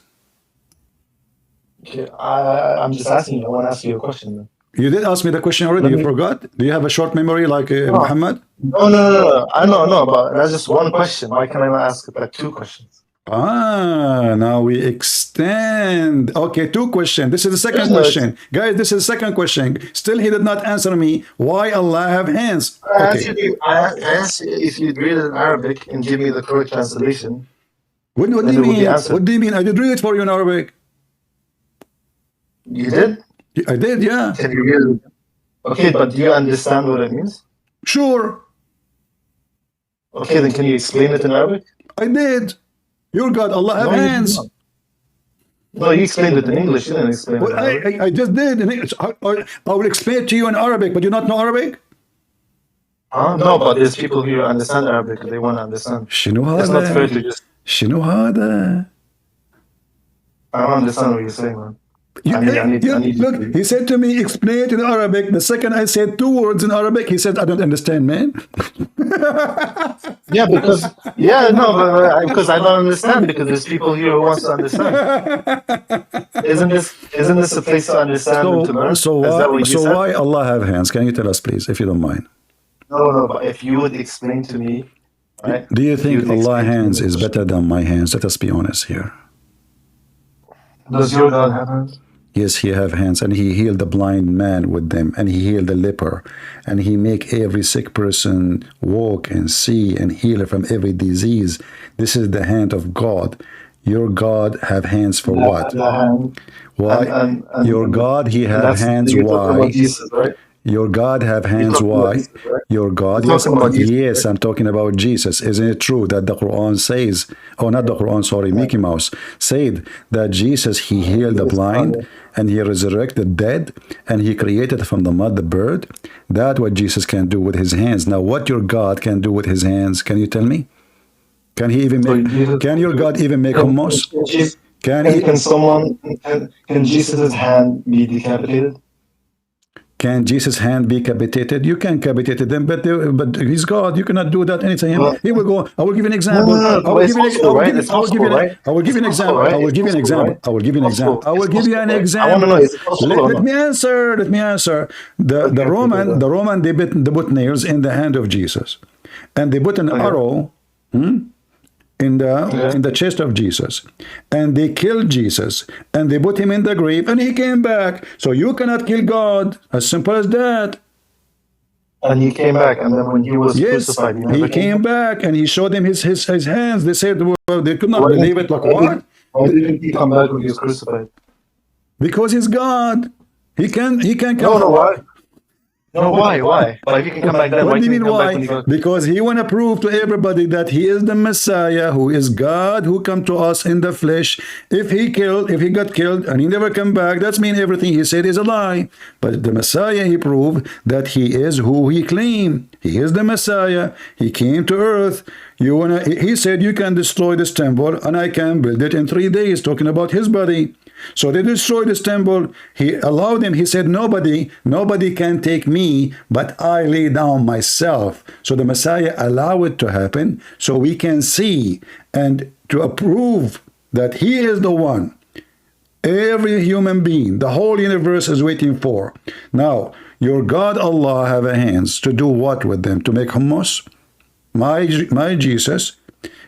Okay, I'm just asking you. I want to ask you a question then. You did ask me the question already. You forgot? Do you have a short memory like Muhammad? No. I know, but that's just one question. Why can I not ask like two questions? Now we extend. Okay, two questions. This is the second question. Guys, this is the second question. Still, he did not answer me. Why Allah have hands? Okay. I asked you if you'd read it in Arabic and give me the correct translation. What do you mean? What do you mean? I did read it for you in Arabic. You did? I did, yeah. Can you read it? Okay, but do you understand what it means? Sure. Okay, then can you explain it in Arabic? I did. Your God, Allah have hands. No, you explained it in English. You didn't explain it in Arabic. I just did. I will explain it to you in Arabic, but you not know Arabic? No, but there's people who understand Arabic. They want to understand. It's not fair to just... I don't understand what you're saying, man. Look, he said to me, explain it in Arabic. The second I said 2 words in Arabic, he said, I don't understand, man. Because I don't understand, because there's people here who wants to understand. Isn't this a place to understand and to learn? So why Allah have hands? Can you tell us, please, if you don't mind? No, but if you would explain to me, right? Do you think Allah's hands is better than my hands? Let us be honest here. Does your God have hands? Yes, he have hands, and he healed the blind man with them, and he healed the leper, and he make every sick person walk and see and heal from every disease. This is the hand of God. Your God have hands for what? Why? Your God, he have hands. Why? Jesus, right? Your God have hands. Why? Your God, yes, I'm talking about Jesus. Isn't it true that the Quran says, oh, not the Quran, sorry, Mickey Mouse, said that Jesus, he healed the blind, and he resurrected the dead, and he created from the mud the bird? That's what Jesus can do with his hands. Now, what your God can do with his hands, can you tell me? Can he even make, can your God even make hummus? Can Jesus' hand be decapitated? Can Jesus' hand be decapitated? You can decapitate them, but he's God. You cannot do that anytime. He will go. I will give you an example. I will give you an example. I will give you an example. I will give you an example. I will give you an example. Let me answer. Let me answer. The Roman, they put nails in the hand of Jesus, and they put an arrow in the chest of Jesus, and they killed Jesus, and they put him in the grave, and he came back. So you cannot kill God. As simple as that. And he came back, and then when he was crucified, he came back, and he showed them his hands. They said, well, they could not believe it. Like, what? Why didn't he come back when he was crucified? Because he's God. He can come. No, why? No, why? But if you can come back then, what do you mean why? Because he want to prove to everybody that he is the Messiah, who is God, who come to us in the flesh. If he got killed and he never come back, that means everything he said is a lie. But the Messiah, he proved that he is who he claimed. He is the Messiah. He came to earth. He said, you can destroy this temple and I can build it in 3 days, talking about his body. So they destroyed this temple. He allowed them. He said, nobody can take me, but I lay down myself. So the Messiah allowed it to happen so we can see and to approve that he is the one every human being, the whole universe is waiting for. Now, your God Allah have a hands to do what with them? To make hummus? My Jesus,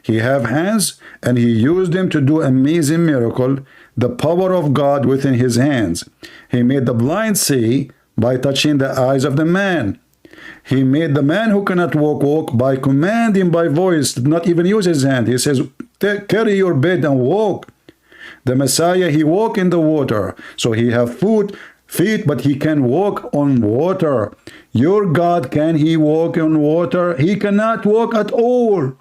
he have hands, and he used them to do amazing miracle, the power of God within his hands. He made the blind see by touching the eyes of the man. He made the man who cannot walk by commanding by voice, did not even use his hand. He says, carry your bed and walk. The Messiah, he walk in the water. So he have feet, but he can walk on water. Your God, can he walk on water? He cannot walk at all.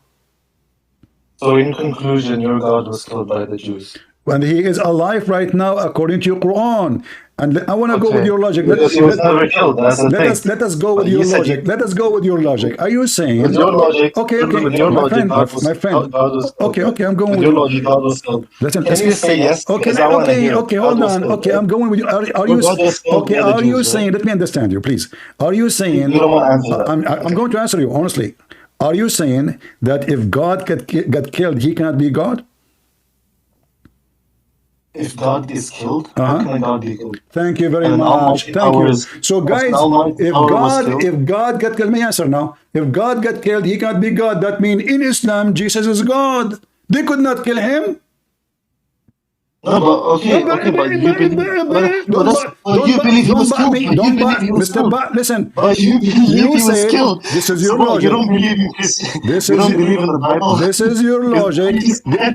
So in conclusion, your God was killed by the Jews. And he is alive right now according to your Quran. And I want to go with your logic. Because he was never killed. That's the thing. Let us go with your logic. Let us go with your logic. Are you saying? With your logic. Okay. With your logic, my friend. Okay. I'm going with your logic. God was killed. Listen, can you say yes? Okay. Hold on. Okay, I'm going with you. Are you saying? Let me understand you, please. Are you saying? You don't want to answer that. I'm going to answer you honestly. Are you saying that if God got killed, he cannot be God? If God is killed, how can God be killed? Thank you very much. Thank you. So guys, if God got killed, let me answer now. If God got killed, he can't be God. That means in Islam, Jesus is God. They could not kill him. No, but okay, but you believe he was killed. Listen, you believe he was killed. This is your logic. You don't believe in Christian. You don't believe in the Bible. This is your logic.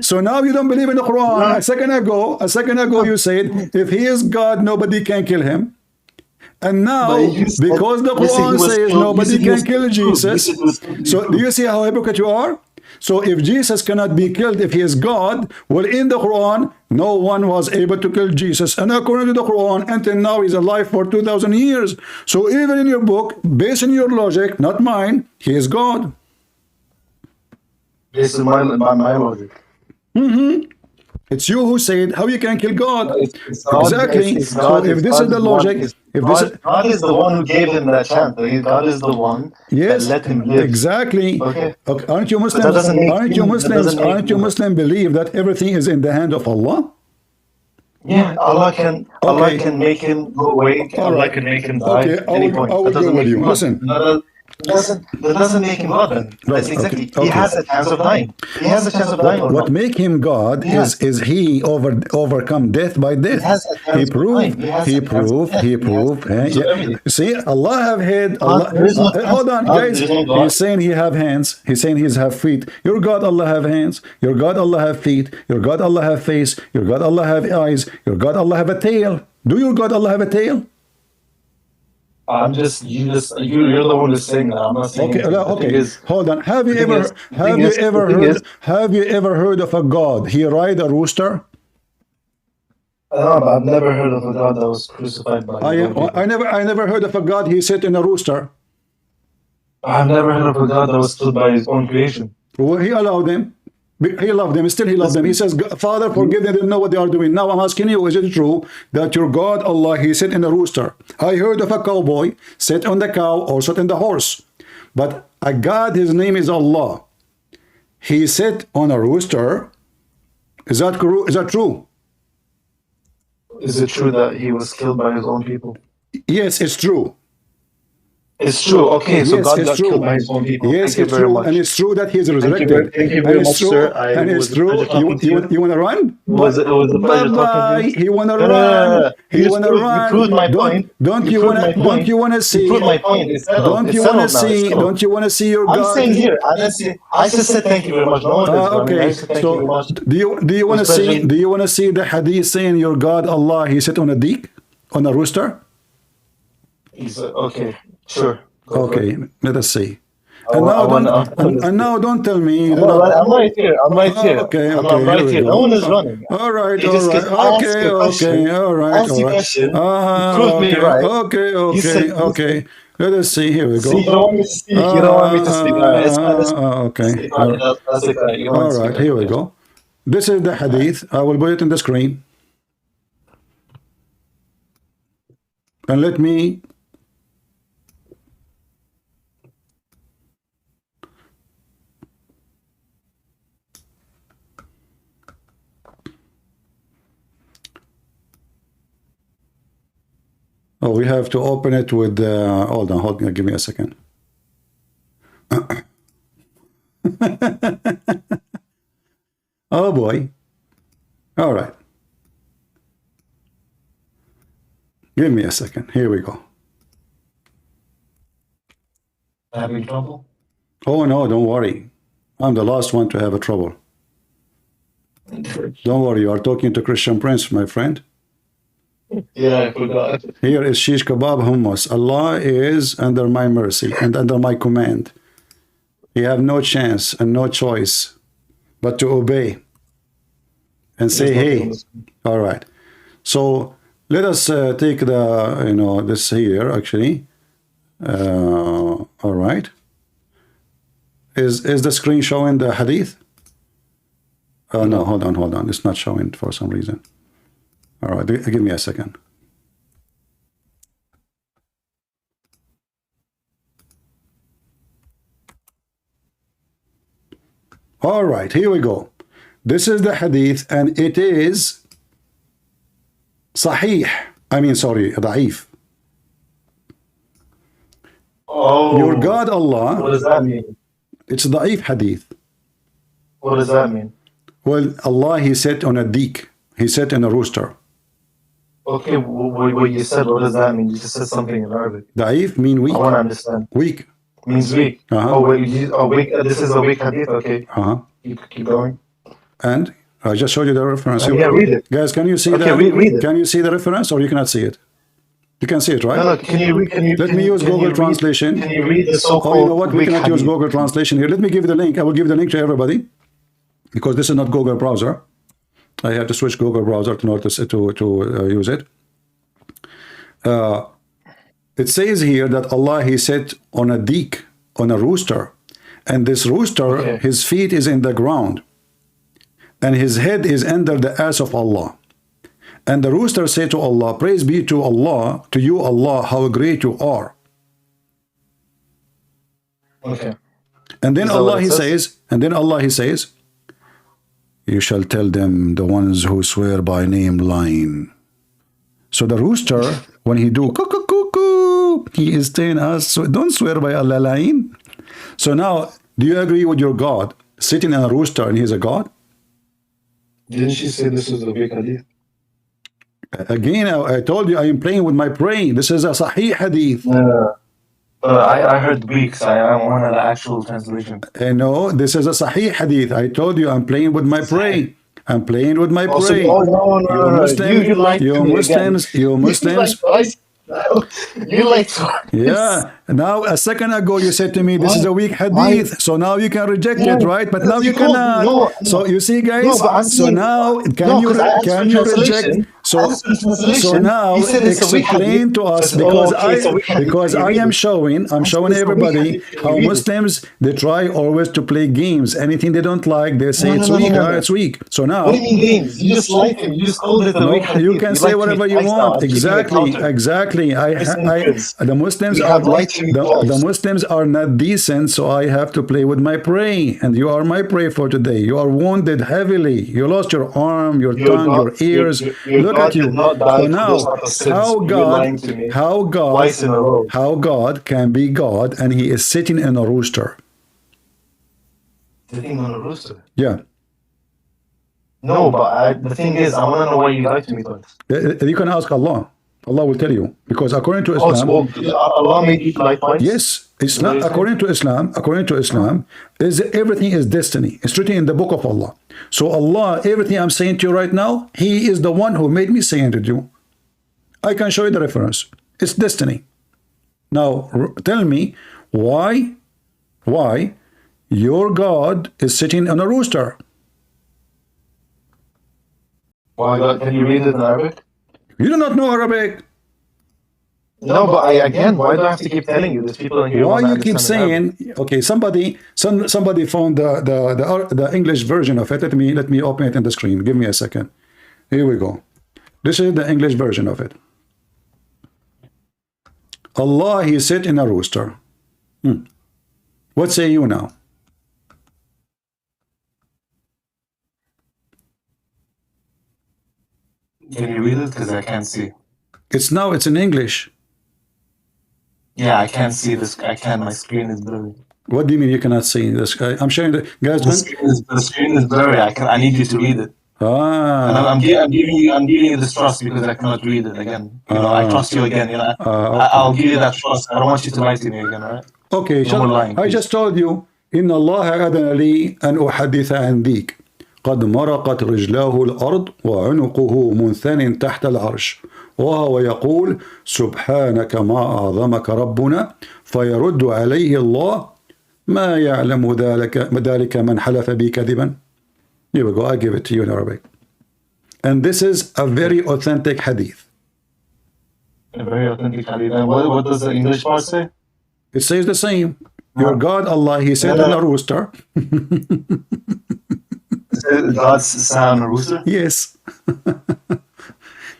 So now you don't believe in the Quran. A second ago, you said if he is God, nobody can kill him. And now, because the Quran says nobody can kill Jesus, so do you see how hypocrite you are? So if Jesus cannot be killed if he is God, well, in the Quran, no one was able to kill Jesus. And according to the Quran, until now, he's alive for 2,000 years. So even in your book, based on your logic, not mine, he is God. Based on my logic. It's you who said how you can kill God. It's God, Exactly. it's God, so if this is the logic, God is the one who gave him that chance. God is the one that let him live. Exactly. Okay. Aren't you Muslims? Aren't you Muslim believe that everything is in the hand of Allah? Yeah, Allah can make him go away. Allah can make him die at any point. I will go with you. Listen. That doesn't make him God then. That's exactly. He has a chance of dying. He has a chance of dying. What make him God is he overcome death by death. He proved. See, Allah have head. Hold on, guys. He's saying he have hands. He's saying he have feet. Your God, Allah have hands. Your God, Allah have feet. Your God, Allah have face. Your God, Allah have eyes. Your God, Allah have a tail. Do your God, Allah have a tail? You're the one who's saying that. I'm not saying okay. Hold on. Have you ever heard of a God? He ride a rooster? No, but I've never heard of a God that was crucified by I never heard of a God he sit in a rooster. I've never heard of a God that was stood by his own creation. Well, he allowed them. He loved them. Still he loved them. He says, Father, forgive them. They don't know what they are doing. Now I'm asking you, is it true that your God, Allah, he sit in a rooster? I heard of a cowboy sit on the cow or sit on the horse. But a God, his name is Allah. He sit on a rooster. Is that true? Is that true? Is it true that he was killed by his own people? Yes, it's true. It's true. Okay, so God got killed by his own people. Yes, it's true. And it's true that he is resurrected. Thank you very much, sir. And it's true. You want to run? It was a pleasure talking to you. He want to run. He want to run. You proved my point. Don't you want to see? You proved my point. Don't you want to see? Don't you want to see your God? I'm saying here. I just said thank you very much. No one is okay. So do you want to see? Do you want to see the hadith saying your God Allah he sit on a deek, on a rooster? Okay. Sure. Okay, let us see. And now don't tell me. I'm right here. I'm right here. Okay, I'm right here. No one is running. All right. Okay. All right. Prove me right. Okay. Let us see. Here we go. See, you don't want me to speak. You don't want me to speak. Okay. All right. Here we go. This is the hadith. I will put it on the screen. And let me. Oh, we have to open it with, hold on, give me a second. Oh boy. All right. Give me a second. Here we go. Having trouble? Oh no, don't worry. I'm the last one to have a trouble. Don't worry, you are talking to Christian Prince, my friend. Yeah, I forgot. Here is shish kebab hummus. Allah is under my mercy and under my command. You have no chance and no choice but to obey and say, hey. All right. So let us take the, this here actually. All right. Is the screen showing the hadith? Oh, no, hold on. It's not showing for some reason. All right, give me a second. All right, here we go. This is the hadith, and it is sahih. Da'if. Oh. Your God, Allah. What does that mean? It's da'if hadith. What does that mean? Well, Allah, he sat on a deek. He sat in a rooster. Okay, what you said, what does that mean? You just said something in Arabic. Da'if mean weak. I want to understand. Weak. Means weak. Oh, wait, this is a weak hadith? Okay. Keep going. And I just showed you the reference. Yeah, read it. Guys, can you see that? Read it. Can you see the reference or you cannot see it? You can see it, right? No, can you read? Let me use Google Translation. Can you read the so-called? Oh, you know what? We weak cannot use hadith? Google Translation here. Let me give you the link. I will give the link to everybody because this is not Google browser. I have to switch Google browser in order to use it. It says here that Allah, he sat on a deek, on a rooster, and this rooster, his feet is in the ground, and his head is under the ass of Allah. And the rooster said to Allah, praise be to Allah, to you Allah, how great you are. Okay. And then Allah he says, you shall tell them the ones who swear by name lying. So the rooster, when he do cuckoo cuckoo, he is telling us, so don't swear by Allah lying. So now, do you agree with your God sitting in a rooster and he's a God? Didn't she say this was a weak hadith? Again, I told you I am playing with my brain. This is a Sahih hadith. I heard weak, so I wanted the actual translation. No, this is a Sahih hadith. I told you I'm playing with my brain. I'm playing with my brain. You Muslims. You like yeah. Now a second ago you said to me this is a weak hadith, so now you can reject it, right? But now you cannot. So you see, guys. So now can you reject? So now explain to us because I'm showing everybody how Muslims, they try always to play games. Anything they don't like, they say it's weak. It's weak. So now. What do you mean games? You just like him. You just called it a weak hadith. You can say whatever you want. Exactly. The Muslims are not decent, so I have to play with my prey, and you are my prey for today. You are wounded heavily. You lost your arm, your tongue, your ears. Look at you. So now, how God can be God, and he is sitting in a rooster? Sitting on a rooster? Yeah. No, but the thing is, I want to know why you lied to me twice. You can ask Allah. Allah will tell you, because according to Islam, Allah made you lie twice? Yes, Islam. According to Islam, is everything is destiny. It's written in the book of Allah. So Allah, everything I'm saying to you right now, He is the one who made me say it to you. I can show you the reference. It's destiny. Now tell me why your God is sitting on a rooster. Why God? Can you read it in Arabic? You do not know Arabic. No, but again, why do I have to keep telling you? There's people in here. Why you keep saying? Okay, somebody found the English version of it. Let me open it in the screen. Give me a second. Here we go. This is the English version of it. Allah, he sit in a rooster. What say you now? Can you read it? Because I can't see. It's in English. Yeah, I can't see this. I can't. My screen is blurry. What do you mean you cannot see this? I'm showing the guys. The screen is blurry. I need you to read it. And I'm giving you this trust because I cannot read it again. I trust you again. Okay. I'll give you that trust. I don't want you to lie to me again, right? Okay. No more lying, I just told you. إن الله أذن لي أن أحدث عن ذيك قد مرقت رجلاه الأرض وعنقه منثن تحت العرش وهو يقول سبحانك ما أعظمك ربنا فيرد عليه الله ما يعلم ذلك من حلف بي كذبا. Here we go. I give it to you in Arabic. And this is a very authentic hadith. A very authentic hadith. And what does the English part say? It says the same. Your God, Allah, he said in a rooster. God's son, a rooster? Yes.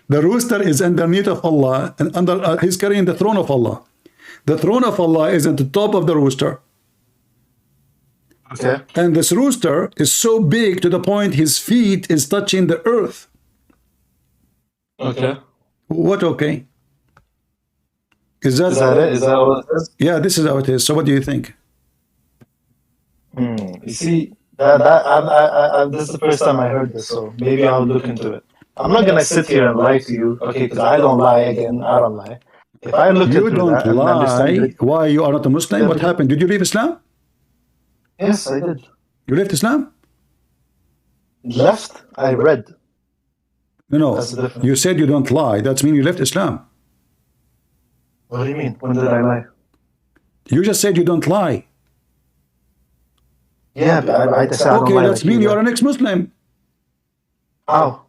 The rooster is underneath of Allah, and he's carrying the throne of Allah. The throne of Allah is at the top of the rooster. Okay. And this rooster is so big to the point his feet is touching the earth. Okay. What okay? Is that it? Is that what it is? Yeah, this is how it is. So what do you think? You see, this is the first time I heard this, so maybe I'll look into it. I'm not going to sit here and lie to you, okay, because I don't lie again. I don't lie. If I look you into don't that lie. Why you are not a Muslim? What happened? Did you leave Islam? Yes, I did. You left Islam? Left? I read. No. You said you don't lie. That means you left Islam. What do you mean? When did I lie? You just said you don't lie. Yeah, but I said I don't Okay, lie. that's mean you're an ex-Muslim. How?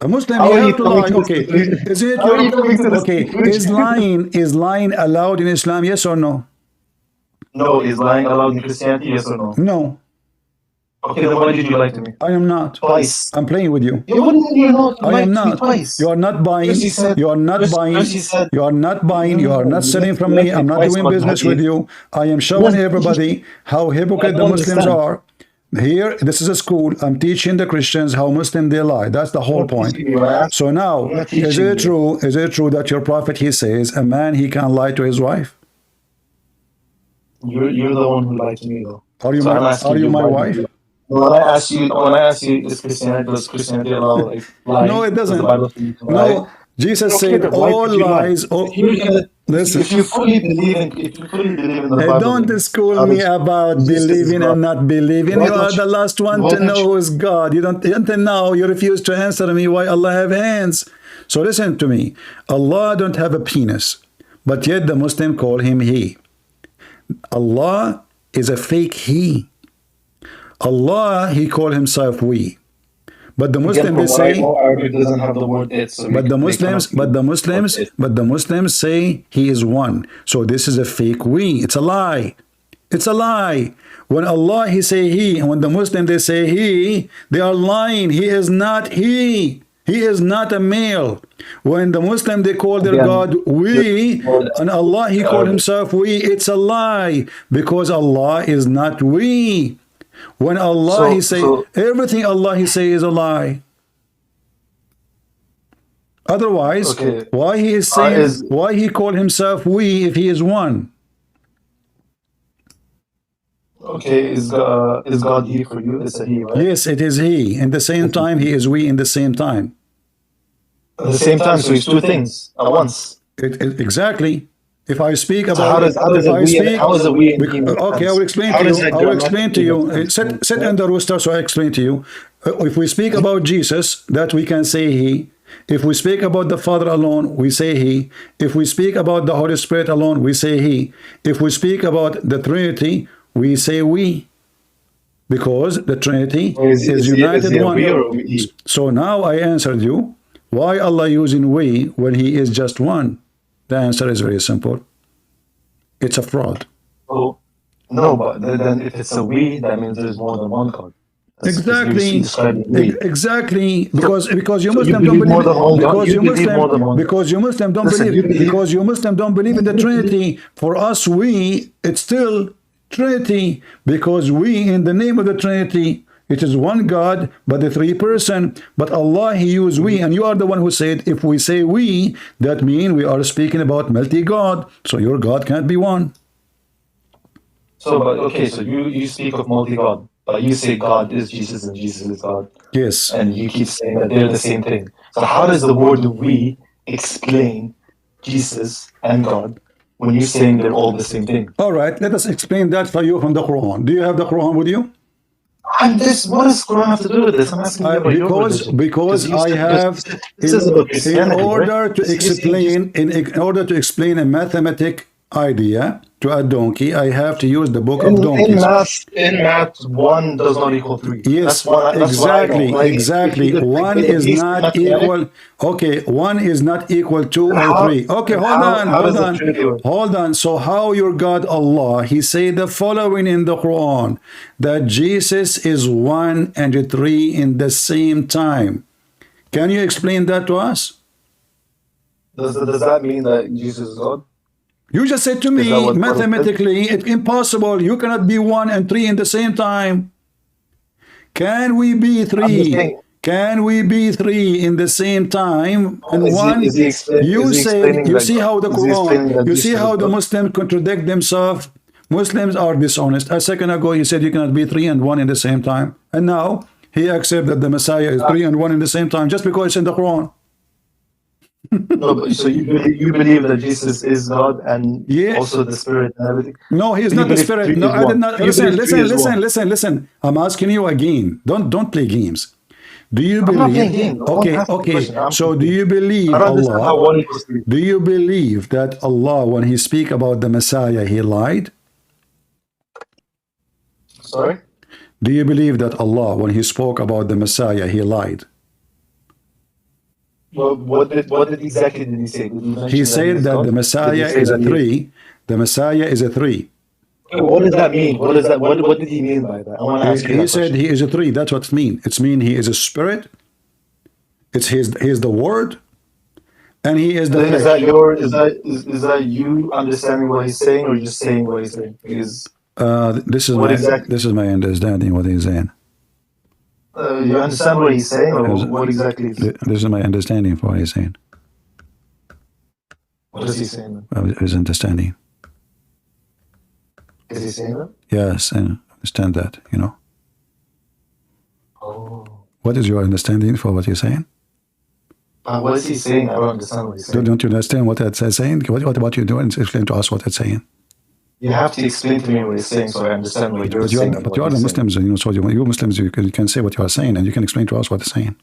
A Muslim, How you are you have to lie. coming to Okay, this is it How are you coming to your, this okay? conclusion? Is lying allowed in Islam? Yes or no? No, is lying allowed in Christianity? Yes or no? No, Okay, then why did you lie to me? I am not. Twice. I'm playing with you. You wouldn't you're not. You I am lied to me not. twice. You are not buying. First you said- You are not first- buying. first you said- You are not buying. You are No, not you selling left- from you me. left I'm me not twice doing about business Hadi. with you. I am showing Yes. everybody how hypocrite I the don't Muslims understand. are. Here, this is a school. I'm teaching the Christians how Muslim they lie. That's the whole point. So now, I'm not is teaching it you. true? Is it true that your prophet he says a man he can lie to his wife? You're the one who lied to me though. Are you So I'm my asking Are you my why did wife? you- When I ask you, does Christianity allow like lying? No, it Does the doesn't. Bible say you can lie? No, Jesus Okay, said but why all did you lie? lies. Oh, If you're gonna- listen. if you fully believe in the Bible, Don't then school how me does- about Jesus is believing God. and not believing. Why You don't are you- the last one why to don't know you- who is God. You don't until now you refuse to answer me why Allah have hands. So listen to me. Allah don't have a penis, but yet the Muslim call him he. Allah is a fake he. Allah he call himself we. But the Muslim they say Arabic doesn't have the word it. So but the Muslims, but the Muslims say he is one. So this is a fake we. It's a lie. It's a lie. When Allah he say he, and when the Muslim they say he, they are lying. He is not he. He is not a male. When the Muslim they call their God we, and Allah he call himself we, it's a lie because Allah is not we. When Allah he say everything Allah he say is a lie. Otherwise, why he is saying why he call himself we if he is one? Okay, is God he for you? It's a he, right? Yes, it is he. In the same time, he is we in the same time. At the same time, so he's two things at once. Exactly. If I speak about, how is it we? Okay, I will explain to you. I will explain to you. Sit in the rooster, so I explain to you. If we speak about Jesus, that we can say he. If we speak about the Father alone, we say he. If we speak about the Holy Spirit alone, we say he. If we speak about the Trinity, we say we. Because the Trinity is united one. So now I answered you. Why Allah using we when he is just one? The answer is very simple. It's a fraud. Oh, no, but then if it's a we, that means there's more than one God. Exactly. Exactly. Because you So Muslim you don't believe believe. Because you Muslim don't believe. Because you Muslim don't believe in the Trinity. For us, we, it's still Trinity. Because we, in the name of the Trinity, it is one God, but the three person. But Allah, he used we, and you are the one who said, if we say we, that means we are speaking about multi-God. So your God can't be one. So, but okay, so you speak of multi-God, but you say God is Jesus and Jesus is God. Yes. And you keep saying that they're the same thing. So how does the word we explain Jesus and God when you're saying they're all the same thing? All right, let us explain that for you from the Quran. Do you have the Quran with you? What does Quran have to do with this? I'm asking you about your religion. Because I have, in order to explain a mathematic idea to a donkey, I have to use the book of donkeys. In math, 1 does not equal 3. Yes, exactly. One is not equal. Okay, 1 is not equal 2 or 3. Okay, hold on. So how your God Allah, he said the following in the Quran, that Jesus is 1 and 3 in the same time. Can you explain that to us? Does that mean that Jesus is God? You just said to me, mathematically, it's impossible. You cannot be 1 and 3 in the same time. Can we be 3? Can we be 3 in the same time? And 1, you said, you see how the Quran, you see how the Muslims contradict themselves. Muslims are dishonest. A second ago, he said you cannot be 3 and 1 in the same time. And now, he accepts that the Messiah is 3 and 1 in the same time, just because it's in the Quran. No, but so you believe that Jesus is God and also the Spirit and everything? No, he is not the Spirit. No, I did not. Listen. I'm asking you again. Don't play games. Do you I'm not playing believe? game. Okay. So do you believe Allah? Do you believe that Allah, when He speak about the Messiah, He lied? Sorry? Do you believe that Allah, when He spoke about the Messiah, He lied? Well, what exactly did He say? He said that the Messiah is a three. The Messiah is a three. What does that mean? What did He mean by that? I want to ask you that He said He is a three. That's what it means. It means He is a spirit. He is the Word, and He is the. Then is that you understanding what He's saying, or just saying what He's saying? This is my understanding what He's saying. You understand what He's saying, or what exactly? This is my understanding for what He's saying. What is He saying? His understanding. Is He saying that? Yes, and understand that. Oh. What is your understanding for what you're saying? What is He saying? I don't understand what He's saying. Don't you understand what it's saying? What about you doing? Explain to us what it's saying. You have to explain to me what He's saying so I understand what you're saying. But you are the Muslims, so you Muslims, you can say what you are saying, and you can explain to us what it's saying.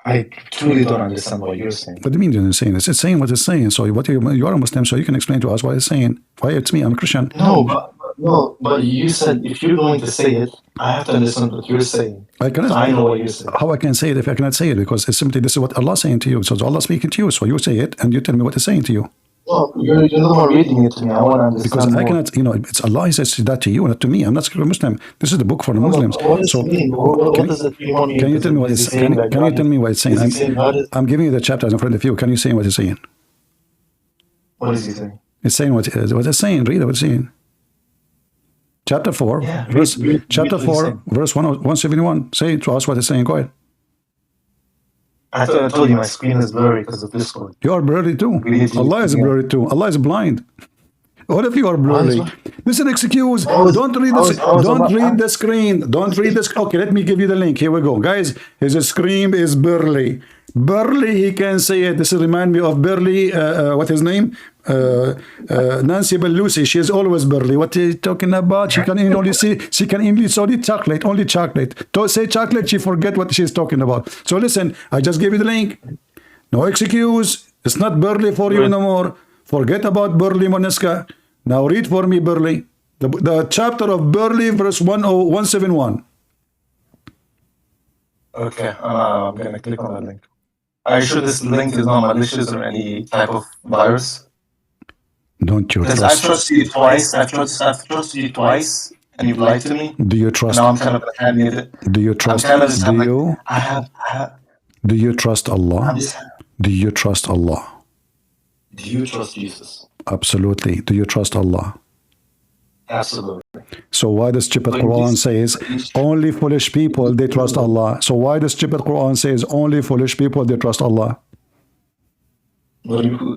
I truly don't understand what you're saying. What do you mean you're saying? It's saying what it's saying. So you are a Muslim, so you can explain to us what it's saying. Why it's me? I'm a Christian. No, but you said if you're going to say it, I have to understand what you're saying. I know what you're saying. How I can say it if I cannot say it? Because it's simply this is what Allah is saying to you. So Allah speaking to you. So you say it, and you tell me what it's saying to you. No, you're the one reading it to me. I want to understand. Because I cannot, it's Allah who says that to you, not to me. I'm not a Muslim. This is the book for the Muslims. What does it mean? What does it mean? Can you tell me what it's saying? Can you tell me what it's saying? I'm giving you the chapters in front of you. Can you say what it's saying? What is He saying? It's saying what it's saying. Read what it's saying. Chapter 4, verse 171. Say to us what it's saying. Go ahead. I thought I told you my screen is blurry because of Discord. You are blurry too. Allah is blurry too. Allah is blind. What if you are blurry? This is an excuse. Don't read this. Don't read the screen. Don't read this. Okay, let me give you the link. Here we go, guys. His screen is Burley. Burley, he can say it. This remind me of Burley. What his name? Nancy Pelosi. She is always Burley. What are you talking about? She can only see. She can only chocolate. Only chocolate. Don't say chocolate. She forget what she's talking about. So listen. I just gave you the link. No excuse. It's not Burley for you no more. Forget about Burley Moneska. Now read for me Burley. The chapter of Burley, verse 171. Okay, I'm going to click on that link. Are you sure this link is not malicious or any type of virus? Don't you trust? Because I've trusted you twice. I've trusted you twice, and you've lied to me. Do you trust? Now I'm kind of handing it. Do you trust? I'm kind of just do like, you? I have. Do you trust Allah? Do you trust Allah? Do you trust Jesus? Absolutely. Do you trust Allah? Absolutely. So why the stupid Quran says only foolish people they trust Allah? So why the stupid Quran says only foolish people they trust Allah? What? The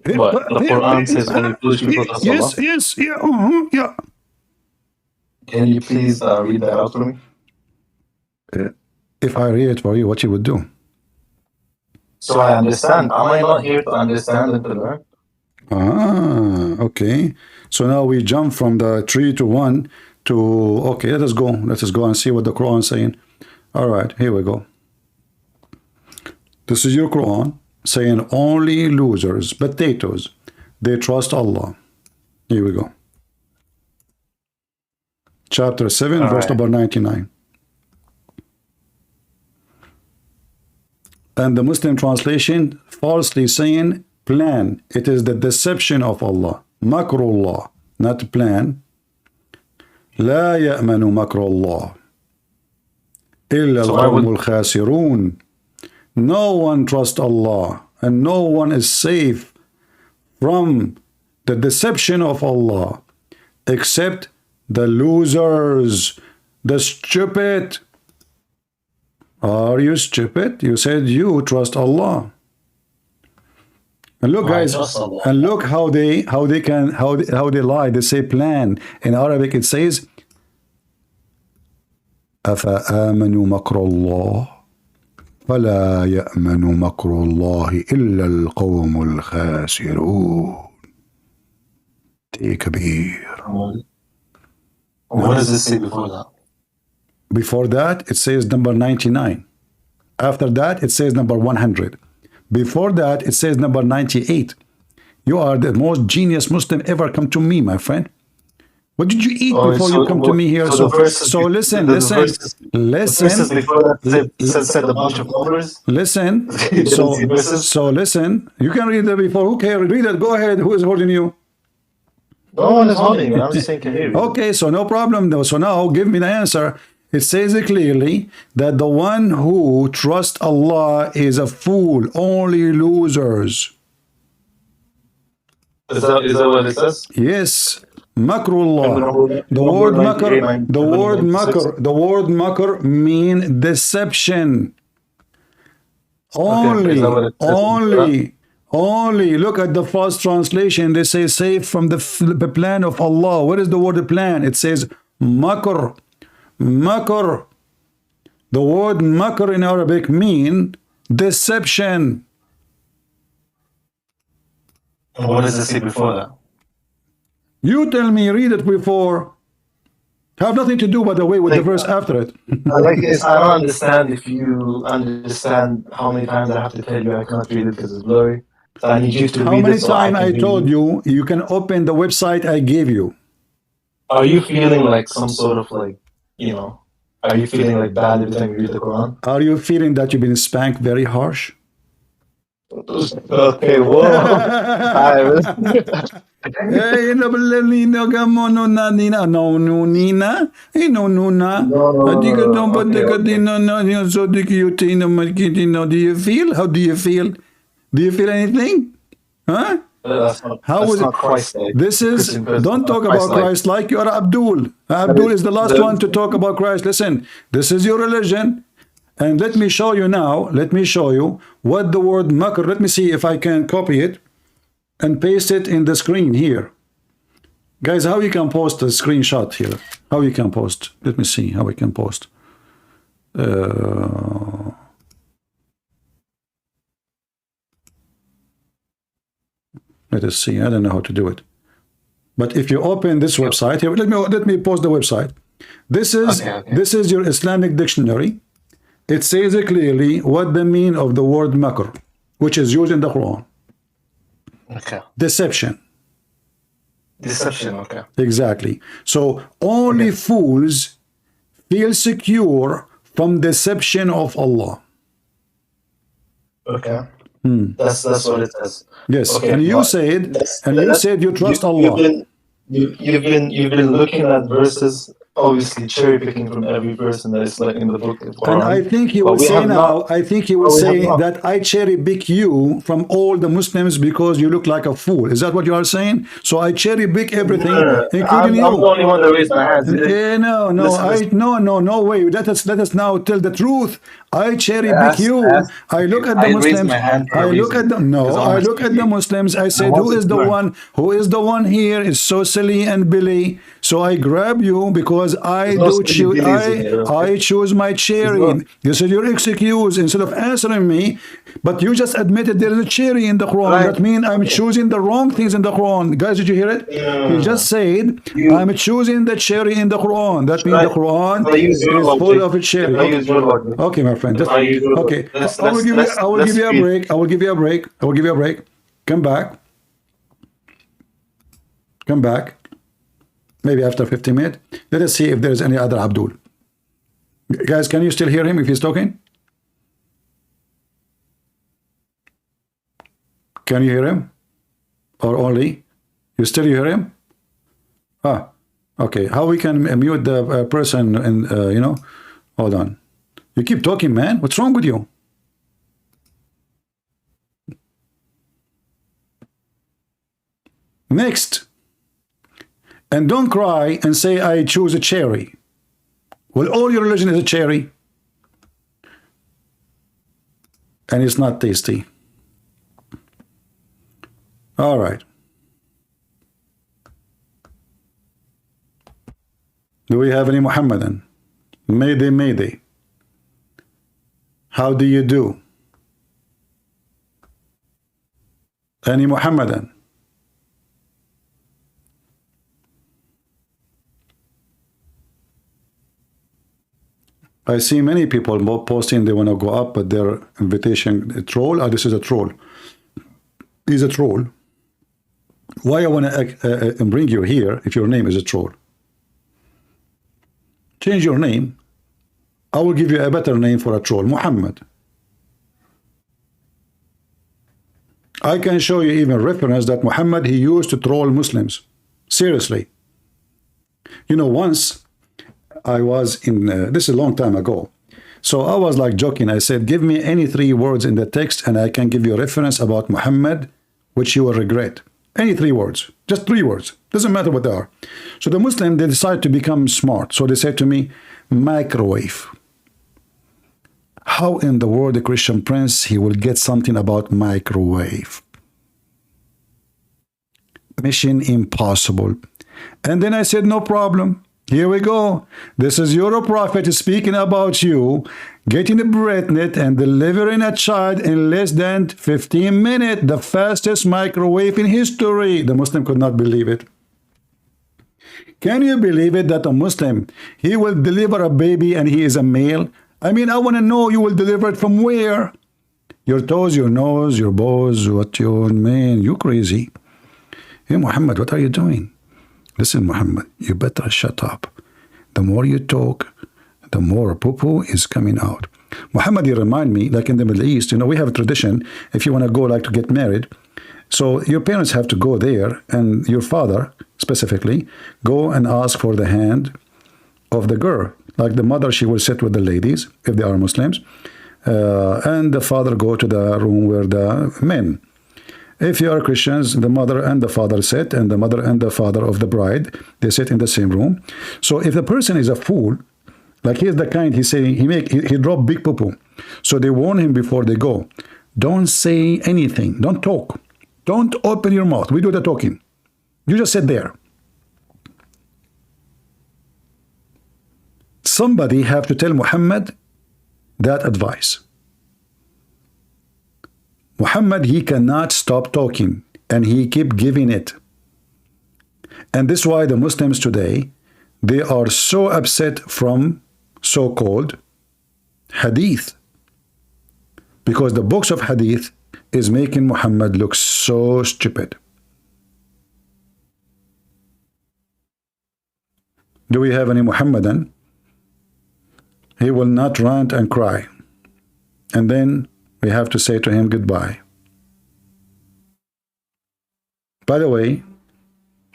Quran says only foolish people trust Allah? Yes, yeah. Can you please read that out for me? If I read it for you, what you would do? So I understand. Am I not here to understand and to learn? Okay. So now we jump from the 3 to 1 to, okay, let us go and see what the Quran is saying. All right, here we go. This is your Quran saying only losers, potatoes, they trust Allah. Here we go. Chapter 7, verse number 99. And the Muslim translation falsely saying plan. It is the deception of Allah. Makrullah, not plan. لا يأمن مكر الله إلا القوم الخاسرون. No one trusts Allah, and no one is safe from the deception of Allah except the losers, the stupid. Are you stupid? You said you trust Allah. And look, guys, and look how they lie. They say plan. In Arabic, it says أفآمنوا مكر الله فلا يأمن مكر الله إلا القوم الخاسرون. كبير. What does it say before that? Before that, it says number 99. After that, it says number 100. Before that, it says number 98. You are the most genius Muslim ever come to me, my friend. What did you eat before you come to me here? So listen. Said a bunch of numbers. Listen. So listen. You can read that before. Who cares? Read it. Go ahead. Who is holding you? No one is holding me. I'm just saying, can you read? Okay, so no problem. So now give me the answer. It says it clearly that the one who trusts Allah is a fool. Only losers. Is that what it says? Yes. Makrullah. The word makr mean deception. Only look at the false translation. They say safe from the plan of Allah. What is the word plan? It says makr. Makr. The word makr in Arabic mean deception. And what does it say before that? You tell me, read it before. Have nothing to do, by the way, with the verse after it. I don't understand if you understand how many times I have to tell you I cannot read it because it's blurry. So I need you to read it. How many times I told you, you can open the website I gave you. Are you feeling like some sort of like, are you feeling like bad every time you read the Quran? Are you feeling that you've been spanked very harsh? Okay, whoa. Hey, no, do you feel? How do you feel? Do you feel anything? Huh? How was it? Christ-like. This is, don't talk about Christ like you are Abdul. Abdul is the last one to talk about Christ. Listen, this is your religion. And let me show you now, let me show you what the word makr, let me see if I can copy it and paste it in the screen here. Guys, how you can post a screenshot here? How you can post? Let me see how we can post. Let us see. I don't know how to do it. But if you open this website here, let me post the website. This is this is your Islamic dictionary. It says clearly what the meaning of the word makr, which is used in the Quran. Okay. Deception. Deception, okay. Exactly. So only fools feel secure from deception of Allah. Okay. That's what it says. Yes. Okay, and you said you trust Allah. You've been looking at verses, obviously cherry picking from every verse that is like in the book. And I think he will say now, I think he will say that I cherry pick you from all the Muslims because you look like a fool. Is that what you are saying? So I cherry pick everything, including you. I'm the only one that raised my hand. No way. Let us now tell the truth. I cherry pick you. I look at the Muslims. I look at them. No, I look at the Muslims. I said, who is the one? Who is the one here? Is so silly and Billy. So I grab you because I choose my cherry. You said you're excuse instead of answering me, but you just admitted there is a cherry in the Quran. Right. That means I'm choosing the wrong things in the Quran. Guys, did you hear it? He just said I'm choosing the cherry in the Quran. That means the Quran is full of a cherry. Okay, my friend. Okay. I will give you a break. I will give you a break. Come back. Maybe after 15 minutes. Let us see if there is any other Abdul. Guys, can you still hear him if he's talking? Can you hear him? Or only? You still hear him? Ah, okay. How we can mute the person and, hold on. You keep talking, man. What's wrong with you? Next. And don't cry and say, I choose a cherry. Well, all your religion is a cherry. And it's not tasty. All right. Do we have any Muhammadan? Mayday, mayday. How do you do? Any Muhammadan? I see many people posting they want to go up, but their invitation a troll. This is a troll. He's a troll. Why I want to bring you here if your name is a troll? Change your name. I will give you a better name for a troll, Mohammed. I can show you even reference that Muhammad, he used to troll Muslims. Seriously. You know, once I was in, this is a long time ago. So I was like joking. I said, give me any 3 words in the text and I can give you a reference about Muhammad, which you will regret. Any 3 words, just 3 words. Doesn't matter what they are. So the Muslim, they decide to become smart. So they say to me, microwave. How in the world a Christian prince, he will get something about microwave? Mission impossible. And then I said, no problem. Here we go. This is your prophet speaking about you getting pregnant and delivering a child in less than 15 minutes, the fastest microwave in history. The Muslim could not believe it. Can you believe it that a Muslim, he will deliver a baby and he is a male? I mean, I want to know, you will deliver it from where? Your toes, your nose, your balls, what you mean? You crazy. Hey, Muhammad, what are you doing? Listen, Muhammad, you better shut up. The more you talk, the more poo-poo is coming out. Muhammad, you remind me, like in the Middle East, you know, we have a tradition, if you want to go like to get married, so your parents have to go there, and your father, specifically, go and ask for the hand of the girl. Like the mother, she will sit with the ladies, if they are Muslims, and the father go to the room where the men. If you are Christians, the mother and the father sit, and the mother and the father of the bride, they sit in the same room. So if the person is a fool, like he's the kind, he's saying, he drop big poo-poo. So they warn him before they go, don't say anything, don't talk, don't open your mouth, we do the talking. You just sit there. Somebody have to tell Muhammad that advice. Muhammad, he cannot stop talking, and he keep giving it. And this is why the Muslims today, they are so upset from so-called hadith, because the books of hadith is making Muhammad look so stupid. Do we have any Muhammadan? He will not rant and cry, and then we have to say to him goodbye. By the way,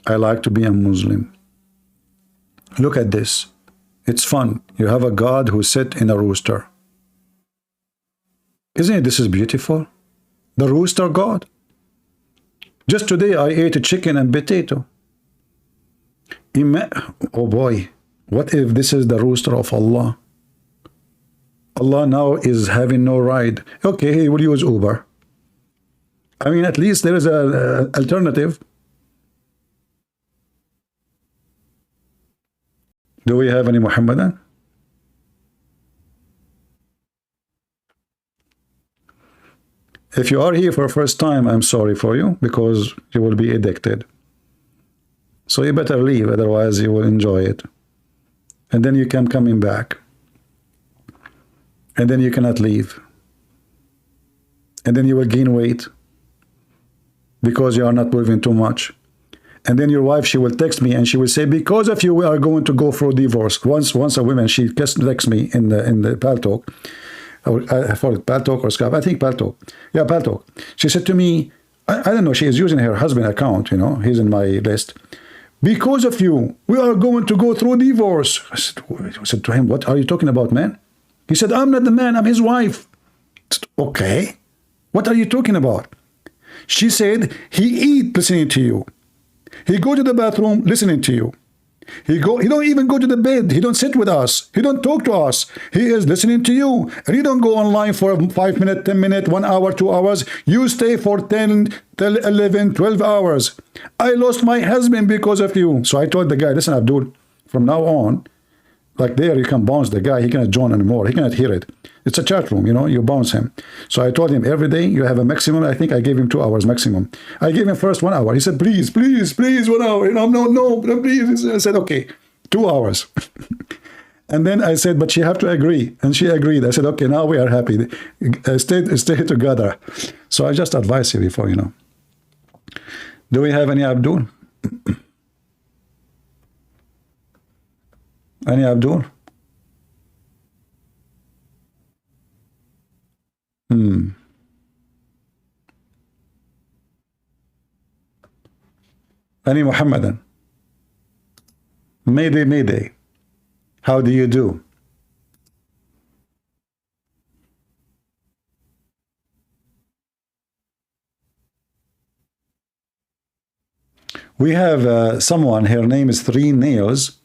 I like to be a Muslim. Look at this. It's fun. You have a God who sits in a rooster. Isn't it? This is beautiful. The rooster God. Just today I ate a chicken and potato. Oh boy, what if this is the rooster of Allah? Allah now is having no ride. Okay, he will use Uber. I mean, at least there is an alternative. Do we have any Muhammadan? If you are here for the first time, I'm sorry for you, because you will be addicted. So you better leave, otherwise you will enjoy it. And then you can coming back. And then you cannot leave. And then you will gain weight because you are not moving too much. And then your wife, she will text me and she will say, because of you, we are going to go for divorce. Once a woman, she texts me in the Paltalk, or I thought it Paltalk or Skype, I think Paltalk. Yeah, Paltalk. She said to me, I don't know, she is using her husband account, you know, he's in my list. Because of you, we are going to go through divorce. I said to him, what are you talking about, man? He said, I'm not the man, I'm his wife. I said, okay, what are you talking about? She said, he eat listening to you. He go to the bathroom listening to you. He don't even go to the bed. He don't sit with us. He don't talk to us. He is listening to you. And you don't go online for 5 minutes, 10 minutes, 1 hour, 2 hours. You stay for 10, 11, 12 hours. I lost my husband because of you. So I told the guy, listen, Abdul, from now on, like there, you can bounce the guy. He cannot join anymore. He cannot hear it. It's a chat room, you know, you bounce him. So I told him every day you have a maximum. I think I gave him 2 hours maximum. I gave him first 1 hour. He said, please, please, please, 1 hour. You know, no, please. I said, okay, 2 hours. And then I said, but she have to agree. And she agreed. I said, okay, now we are happy. Stay together. So I just advise you before, you know. Do we have any Abdul? Any Abdul? Any Muhammadan? Mayday, Mayday. How do you do? We have someone, her name is Three Nails,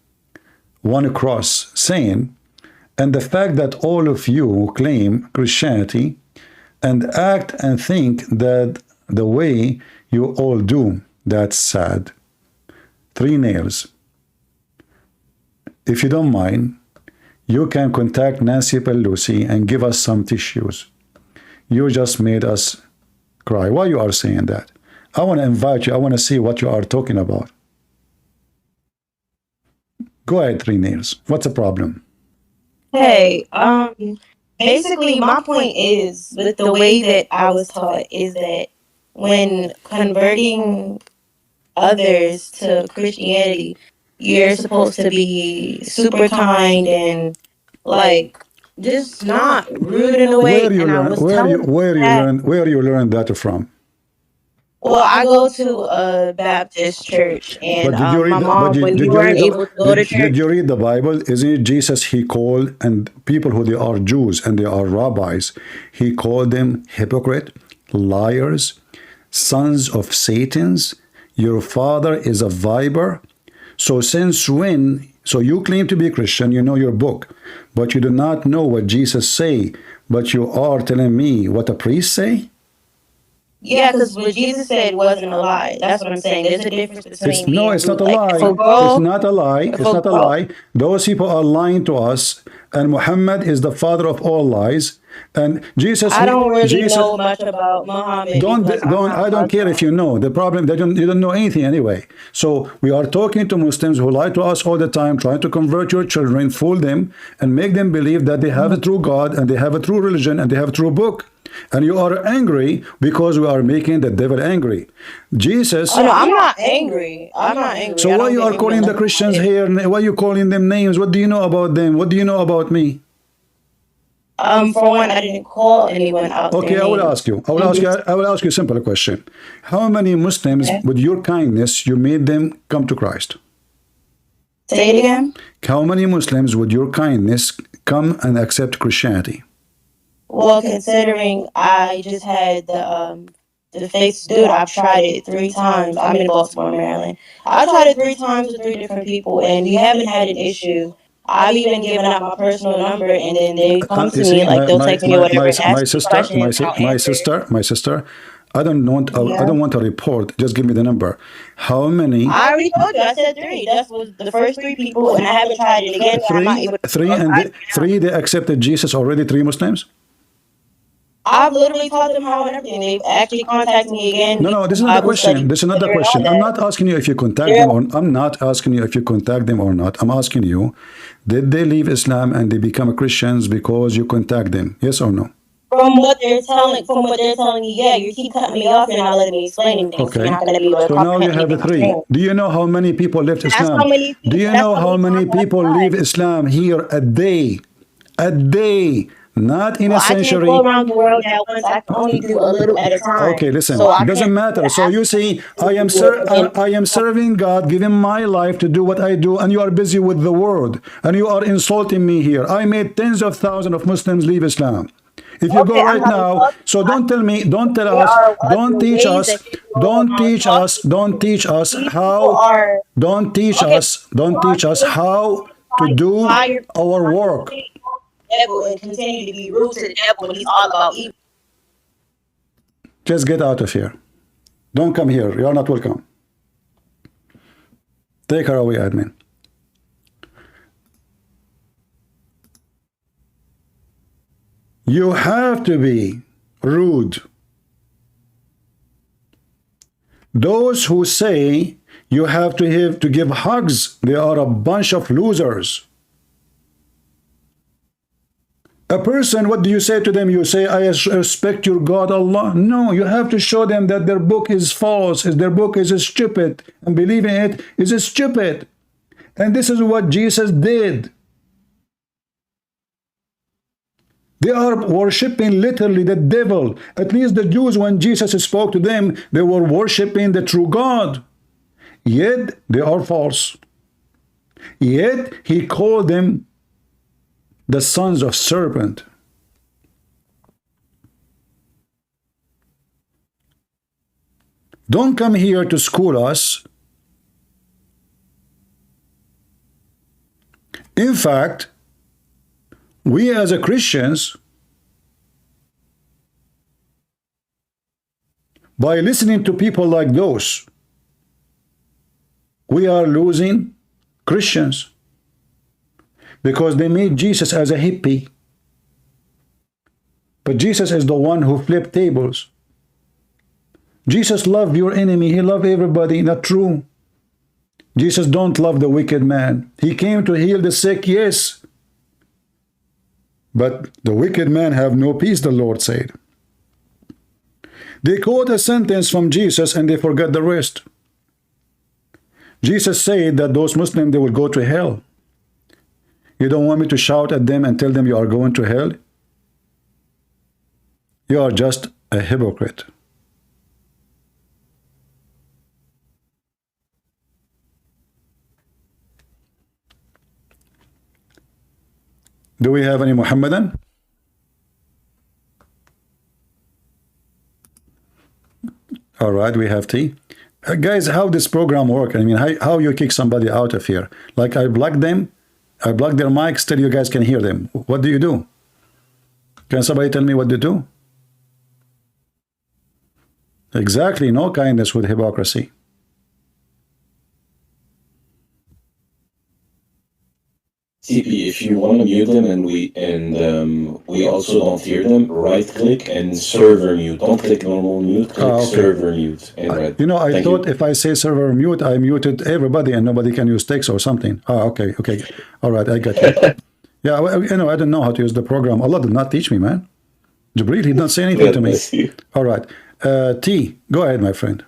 One Cross, saying, and the fact that all of you claim Christianity and act and think that the way you all do, that's sad. Three Nails. If you don't mind, you can contact Nancy Pelosi and give us some tissues. You just made us cry. Why you are saying that? I want to invite you. I want to see what you are talking about. Go ahead, Three Nails. What's the problem? Hey, basically my point is with the way that I was taught is that when converting others to Christianity, you're supposed to be super kind and like just not rude in a way. And I was telling where you learned that from? Well, I go to a Baptist church, and But did you read my mom, when we weren't able to go to church. Did you read the Bible? Isn't it Jesus he called, and people who they are Jews and they are rabbis, he called them hypocrite, liars, sons of Satans. Your father is a viper. So since when, so you claim to be Christian, you know your book, but you do not know what Jesus say, but you are telling me what a priest say? Yeah, because what Jesus said wasn't a lie. That's what I'm saying. There's a difference between no, it's not a lie. It's not a lie. It's not a lie. Those people are lying to us, and Muhammad is the father of all lies. And Jesus, I don't really know much about Muhammad. I don't care if you know. The problem, you don't know anything anyway. So we are talking to Muslims who lie to us all the time, trying to convert your children, fool them, and make them believe that they have a true God and they have a true religion and they have a true book. And you are angry because we are making the devil angry. Jesus. Oh, no, I'm not angry. I'm not angry. So why you are calling the Christians here? Why are you calling them names? What do you know about them? What do you know about me? For one, I didn't call anyone out. Okay, I will ask you. I will ask you a simple question. How many Muslims, with your kindness, you made them come to Christ? Say it again. How many Muslims, with your kindness, come and accept Christianity? Well, considering I just had the face to do it, I've tried it 3 times. I'm in Baltimore, Maryland. I tried it 3 times with 3 different people, and we haven't had an issue. I've even given out my personal number, and then they come to me like they'll text me or whatever. My sister. I don't want a report. Just give me the number. How many? I already told you. I said 3. That was the first 3 people, and I haven't tried it again. Three. They accepted Jesus already. 3 Muslims. I've literally taught them how and everything. They've actually contacted me again. No, this is not the question. This is not the question. I'm not asking you if you contact them or I'm not asking you if you contact them or not. I'm asking you, did they leave Islam and they become Christians because you contact them? Yes or no? From what they're telling me, yeah, you keep cutting me off and not letting me explain anything. Okay. So now you have 3. Do you know how many people left Islam? Do you know how many people leave Islam here a day? A day. Not in a century. I can't go around the world at once. I can only do a little at a time. Okay, listen. It doesn't matter. So you see, I am serving God, giving my life to do what I do, and you are busy with the world, and you are insulting me here. I made tens of thousands of Muslims leave Islam. If you go right now, so don't tell me, don't tell us, don't teach us how to do our work. And continue to be rude to the devil when he's all about evil. Just get out of here. Don't come here. You are not welcome. Take her away, admin. You have to be rude. Those who say you have to give hugs, they are a bunch of losers. A person, what do you say to them? You say, I respect your God, Allah. No, you have to show them that their book is false, their book is stupid, and believing it is stupid. And this is what Jesus did. They are worshiping literally the devil. At least the Jews, when Jesus spoke to them, they were worshiping the true God. Yet they are false. Yet he called them the sons of serpent. Don't come here to school us. In fact, we as a Christians, by listening to people like those, we are losing Christians because they made Jesus as a hippie. But Jesus is the one who flipped tables. Jesus loved your enemy. He loved everybody. Not true. Jesus don't love the wicked man. He came to heal the sick, yes. But the wicked man have no peace, the Lord said. They quote a sentence from Jesus and they forget the rest. Jesus said that those Muslims, they will go to hell. You don't want me to shout at them and tell them you are going to hell? You are just a hypocrite. Do we have any Mohammedan? All right, we have T. Guys, how this program work? I mean, how you kick somebody out of here? Like I block them, I block their mics, still you guys can hear them. What do you do? Can somebody tell me what to do? Exactly, no kindness with hypocrisy. TP, if you want to mute them and we also don't hear them, right click and server mute. Don't click normal mute, click okay. server mute. You know, I thought if I say server mute, I muted everybody and nobody can use text or something. Okay. All right, I got you. Yeah, you know, I don't know how to use the program. Allah did not teach me, man. Jibreel, he did not say anything to me. All right. T, go ahead, my friend.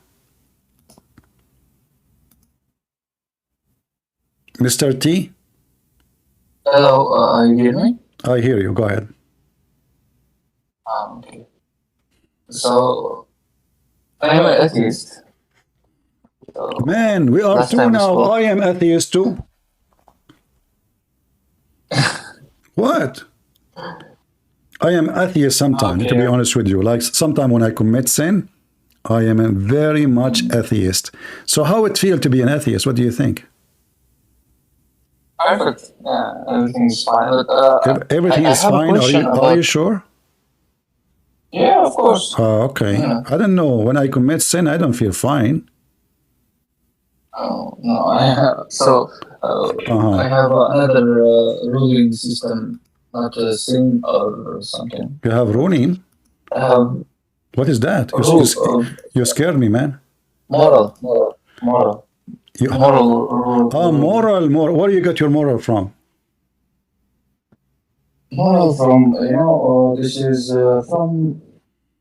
Mr. T? Hello, you hear me? I hear you. Go ahead. Okay. So, I am an atheist. So, man, we are two now. I am atheist too. What? I am atheist sometimes, to be honest with you. Like sometimes when I commit sin, I am a very much atheist. So how it feel to be an atheist? What do you think? Perfect. Yeah, everything is fine. But, everything is fine. Are you sure? Yeah, of course. Okay. Yeah. I don't know. When I commit sin, I don't feel fine. Oh, no. I have another ruling system, not a sin or something. You have ruling? I have. What is that? You scared me, man. Moral. Moral. Where do you get your moral from? Moral from, this is from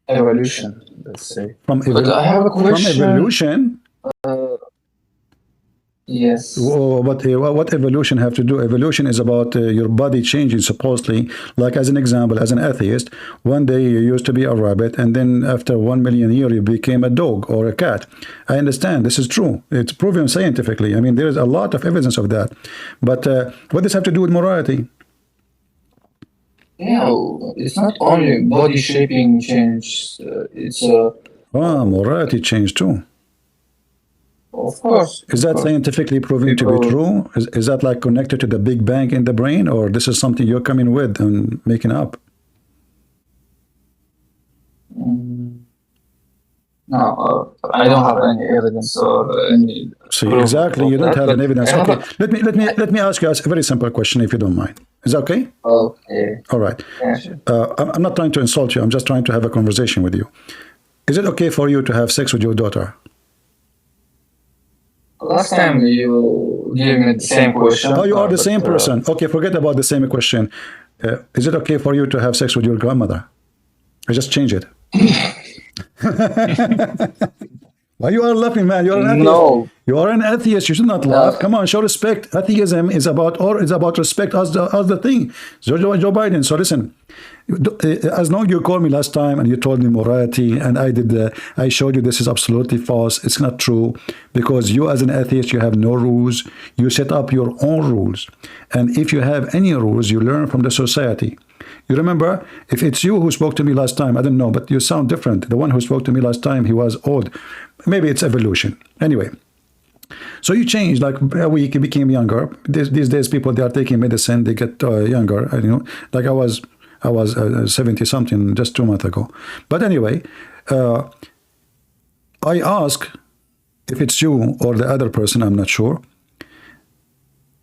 evolution, let's say. But I have a question. From evolution? Yes. But what evolution have to do? Evolution is about your body changing, supposedly. Like as an example, as an atheist, one day you used to be a rabbit, and then after 1 million years you became a dog or a cat. I understand. This is true. It's proven scientifically. I mean, there is a lot of evidence of that. But what does have to do with morality? Yeah, it's not only body shaping change. It's morality change too. Of course. Is that scientifically proven to be true? Is that like connected to the Big Bang in the brain, or this is something you're coming with and making up? No, I don't have any evidence or any. See, exactly, you don't have any evidence. Okay, let me ask you a very simple question, if you don't mind. Is that okay? Okay. All right. Yeah, sure. I'm not trying to insult you. I'm just trying to have a conversation with you. Is it okay for you to have sex with your daughter? Last time you gave me the same question. Oh, you are the same person. Okay, forget about the same question. Is it okay for you to have sex with your grandmother? I just change it. Why you are laughing, man? You're an atheist. No. You are an atheist. You should not laugh. Come on, show respect. Atheism is about respect as the thing. Joe Biden. So listen, as long you called me last time and you told me morality, and I showed you this is absolutely false. It's not true, because you as an atheist, you have no rules. You set up your own rules, and if you have any rules, you learn from the society. You remember, if it's you who spoke to me last time, I don't know, but you sound different. The one who spoke to me last time, he was old. Maybe it's evolution. Anyway, so you changed, like a week, you became younger. These days, people, they are taking medicine, they get younger. You know, like I was 70 something just 2 months ago. But anyway, I ask if it's you or the other person, I'm not sure,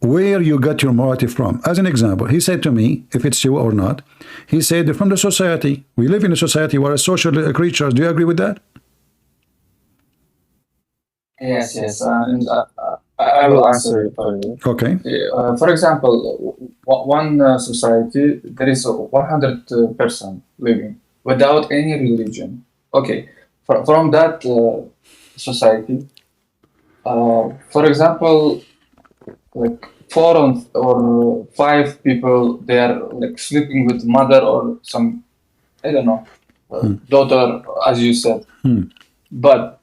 where you got your morality from. As an example, he said to me, if it's you or not, he said from the society. We live in a society, we're a social creatures. Do you agree with that? Yes, and I will answer it for you. Okay. For example, one society, there is 100 person living without any religion. Okay, from that society, for example, like 4 or 5 people, they are like sleeping with mother or some, I don't know, daughter, as you said. But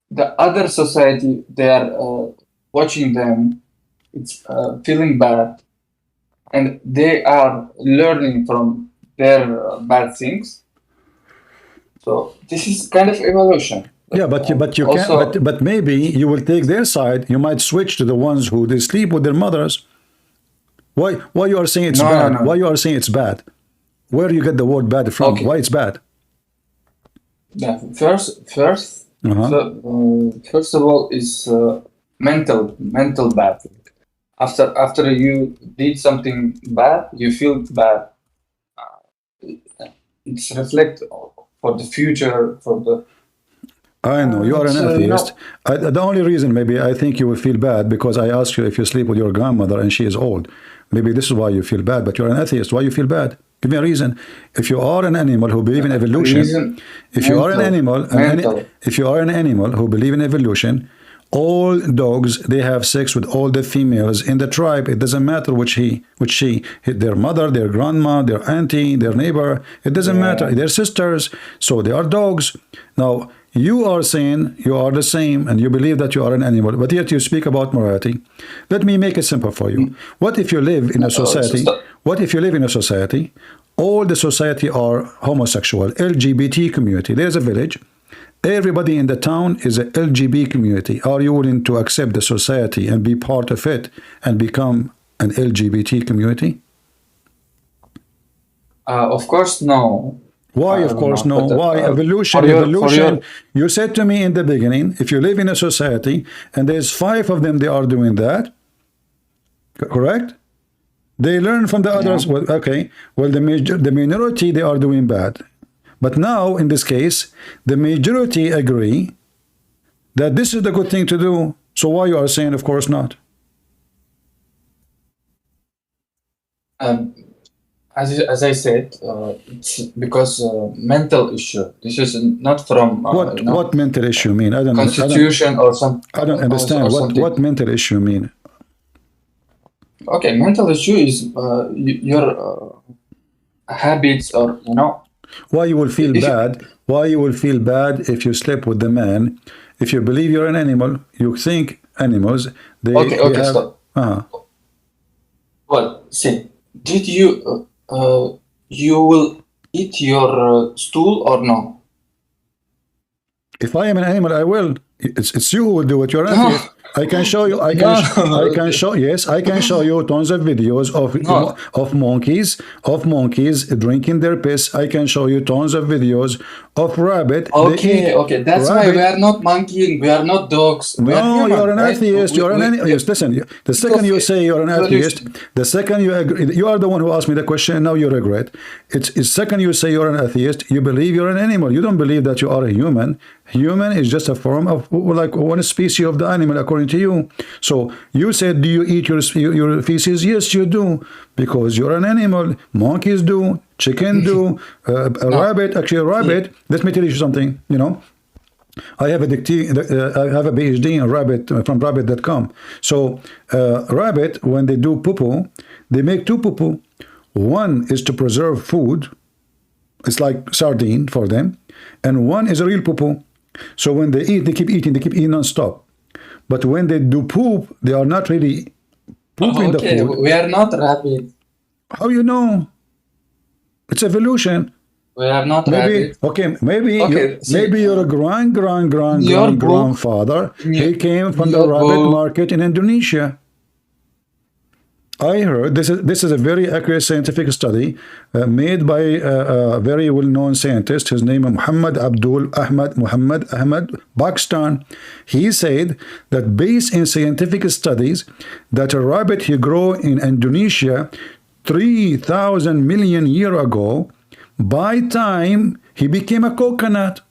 the other society, they are watching them, it's feeling bad, and they are learning from their bad things. So this is kind of evolution. Yeah, but you also, can't. But maybe you will take their side. You might switch to the ones who they sleep with their mothers. Why you are saying it's bad? No. Why you are saying it's bad? Where do you get the word bad from? Okay. Why it's bad? Yeah, first of all is mental bad. After you did something bad, you feel bad. It's reflect for the future, for the. I know you are an atheist. The only reason maybe I think you will feel bad because I asked you if you sleep with your grandmother and she is old. Maybe this is why you feel bad. But you're an atheist. Why you feel bad? Give me a reason. If you are an animal who believe in evolution, if you are an animal who believe in evolution, all dogs, they have sex with all the females in the tribe. It doesn't matter which she, their mother, their grandma, their auntie, their neighbor. It doesn't matter. They're sisters, so they are dogs. Now you are saying you are the same and you believe that you are an animal, but yet you speak about morality. Let me make it simple for you. What if you live in a society? What if you live in a society? All the society are homosexual, LGBT community. There's a village. Everybody in the town is a LGBT community. Are you willing to accept the society and be part of it and become an LGBT community? Of course, no. Why, of course, no? Why? Evolution. You said to me in the beginning, if you live in a society and there's 5 of them, they are doing that. Correct? They learn from the others. Well, okay. Well, the minority, they are doing bad. But now, in this case, the majority agree that this is the good thing to do. So why you are saying, of course not? As I said, it's because mental issue. This is not from what mental issue mean? I don't constitution or some. I don't understand what mental issue mean. Okay, mental issue is your habits, or Why you will feel bad? Why you will feel bad if you sleep with the man? If you believe you're an animal, you think animals. Okay, stop. Well, see, did you you will eat your stool or no? If I am an animal, I will. It's you who will do it. You're an atheist. I can show you. I can show. Yes, I can show you tons of videos of monkeys drinking their piss. I can show you tons of videos of rabbit. Okay. That's why we are not monkeying. We are not dogs. No, you're an atheist. You're an atheist. Listen, the second you say you're an atheist, the second you agree, you are the one who asked me the question, and now you regret. It's second you say you're an atheist, you believe you're an animal. You don't believe that you are a human. Human is just a form of like one species of the animal according according to you. So you said, do you eat your feces? Yes, you do, because you're an animal. Monkeys do, chicken do, a rabbit. Actually, a rabbit. Let me tell you something. You know, I have a PhD in rabbit from rabbit.com. So rabbit, when they do poo-poo, they make two poo-poo. One is to preserve food. It's like sardine for them. And one is a real poo-poo. So when they eat, they keep eating non-stop. But when they do poop, they are not really pooping the food. We are not rabbit. How you know? It's evolution. We are not rabbit. Maybe you're a grandfather. He came from the rabbit market in Indonesia. I heard this is a very accurate scientific study made by a very well-known scientist. His name is Muhammad Abdul Muhammad Ahmed, Pakistan. He said that based in scientific studies that a rabbit he grew in Indonesia 3,000 million years ago, by time he became a coconut.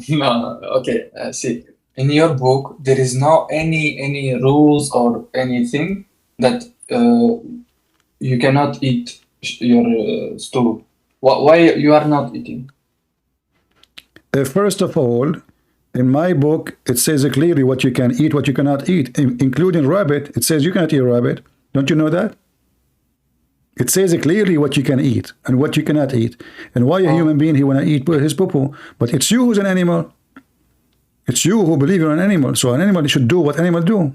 No, okay, see. In your book, there is no any rules or anything that you cannot eat your stool. Why you are not eating? First of all, in my book, it says clearly what you can eat, what you cannot eat, including rabbit. It says you cannot eat rabbit. Don't you know that? It says clearly what you can eat and what you cannot eat. And why a human being he wanna eat his poo-poo? But it's you who's an animal. It's you who believe you're an animal. So an animal should do what animals do.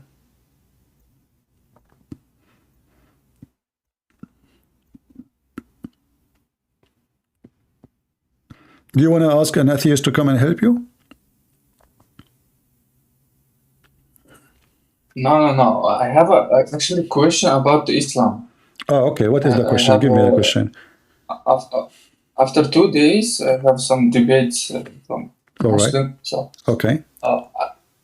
Do you want to ask an atheist to come and help you? No. I have actually question about Islam. Oh, okay. What is the question? Give me the question. After 2 days, I have some debates from Muslim. Right. So, okay.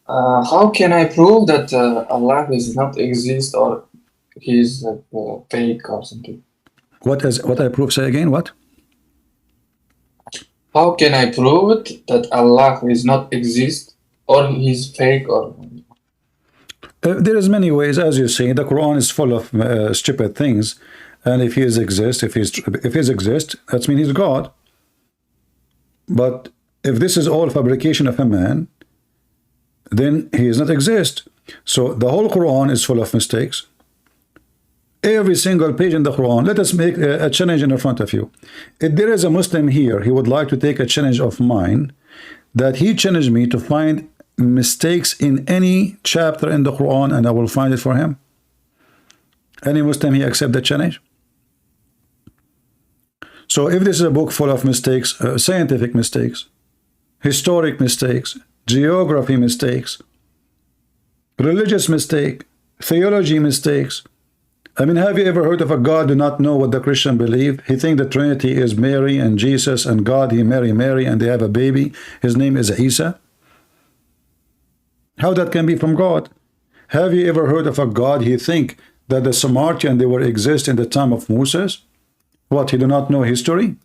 How can I prove that Allah does not exist or He is fake or something? What I prove? Say again. What? How can I prove it that Allah is not exist or He's fake or? There is many ways, as you say. The Quran is full of stupid things, and if He exists, if He exists, that means He's God. But if this is all fabrication of a man, then he does not exist. So the whole Quran is full of mistakes. Every single page in the Quran. Let us make a challenge in front of you. If there is a Muslim here, he would like to take a challenge of mine, that he challenged me to find mistakes in any chapter in the Quran, and I will find it for him. Any Muslim, he accept the challenge? So if this is a book full of mistakes, scientific mistakes, historic mistakes, geography mistakes, religious mistake, theology mistakes. I mean, have you ever heard of a God do not know what the Christian believe? He think the Trinity is Mary and Jesus, and God, he marry Mary and they have a baby. His name is Isa. How that can be from God? Have you ever heard of a God he think that the Samaritan they were exist in the time of Moses? What, he do not know history?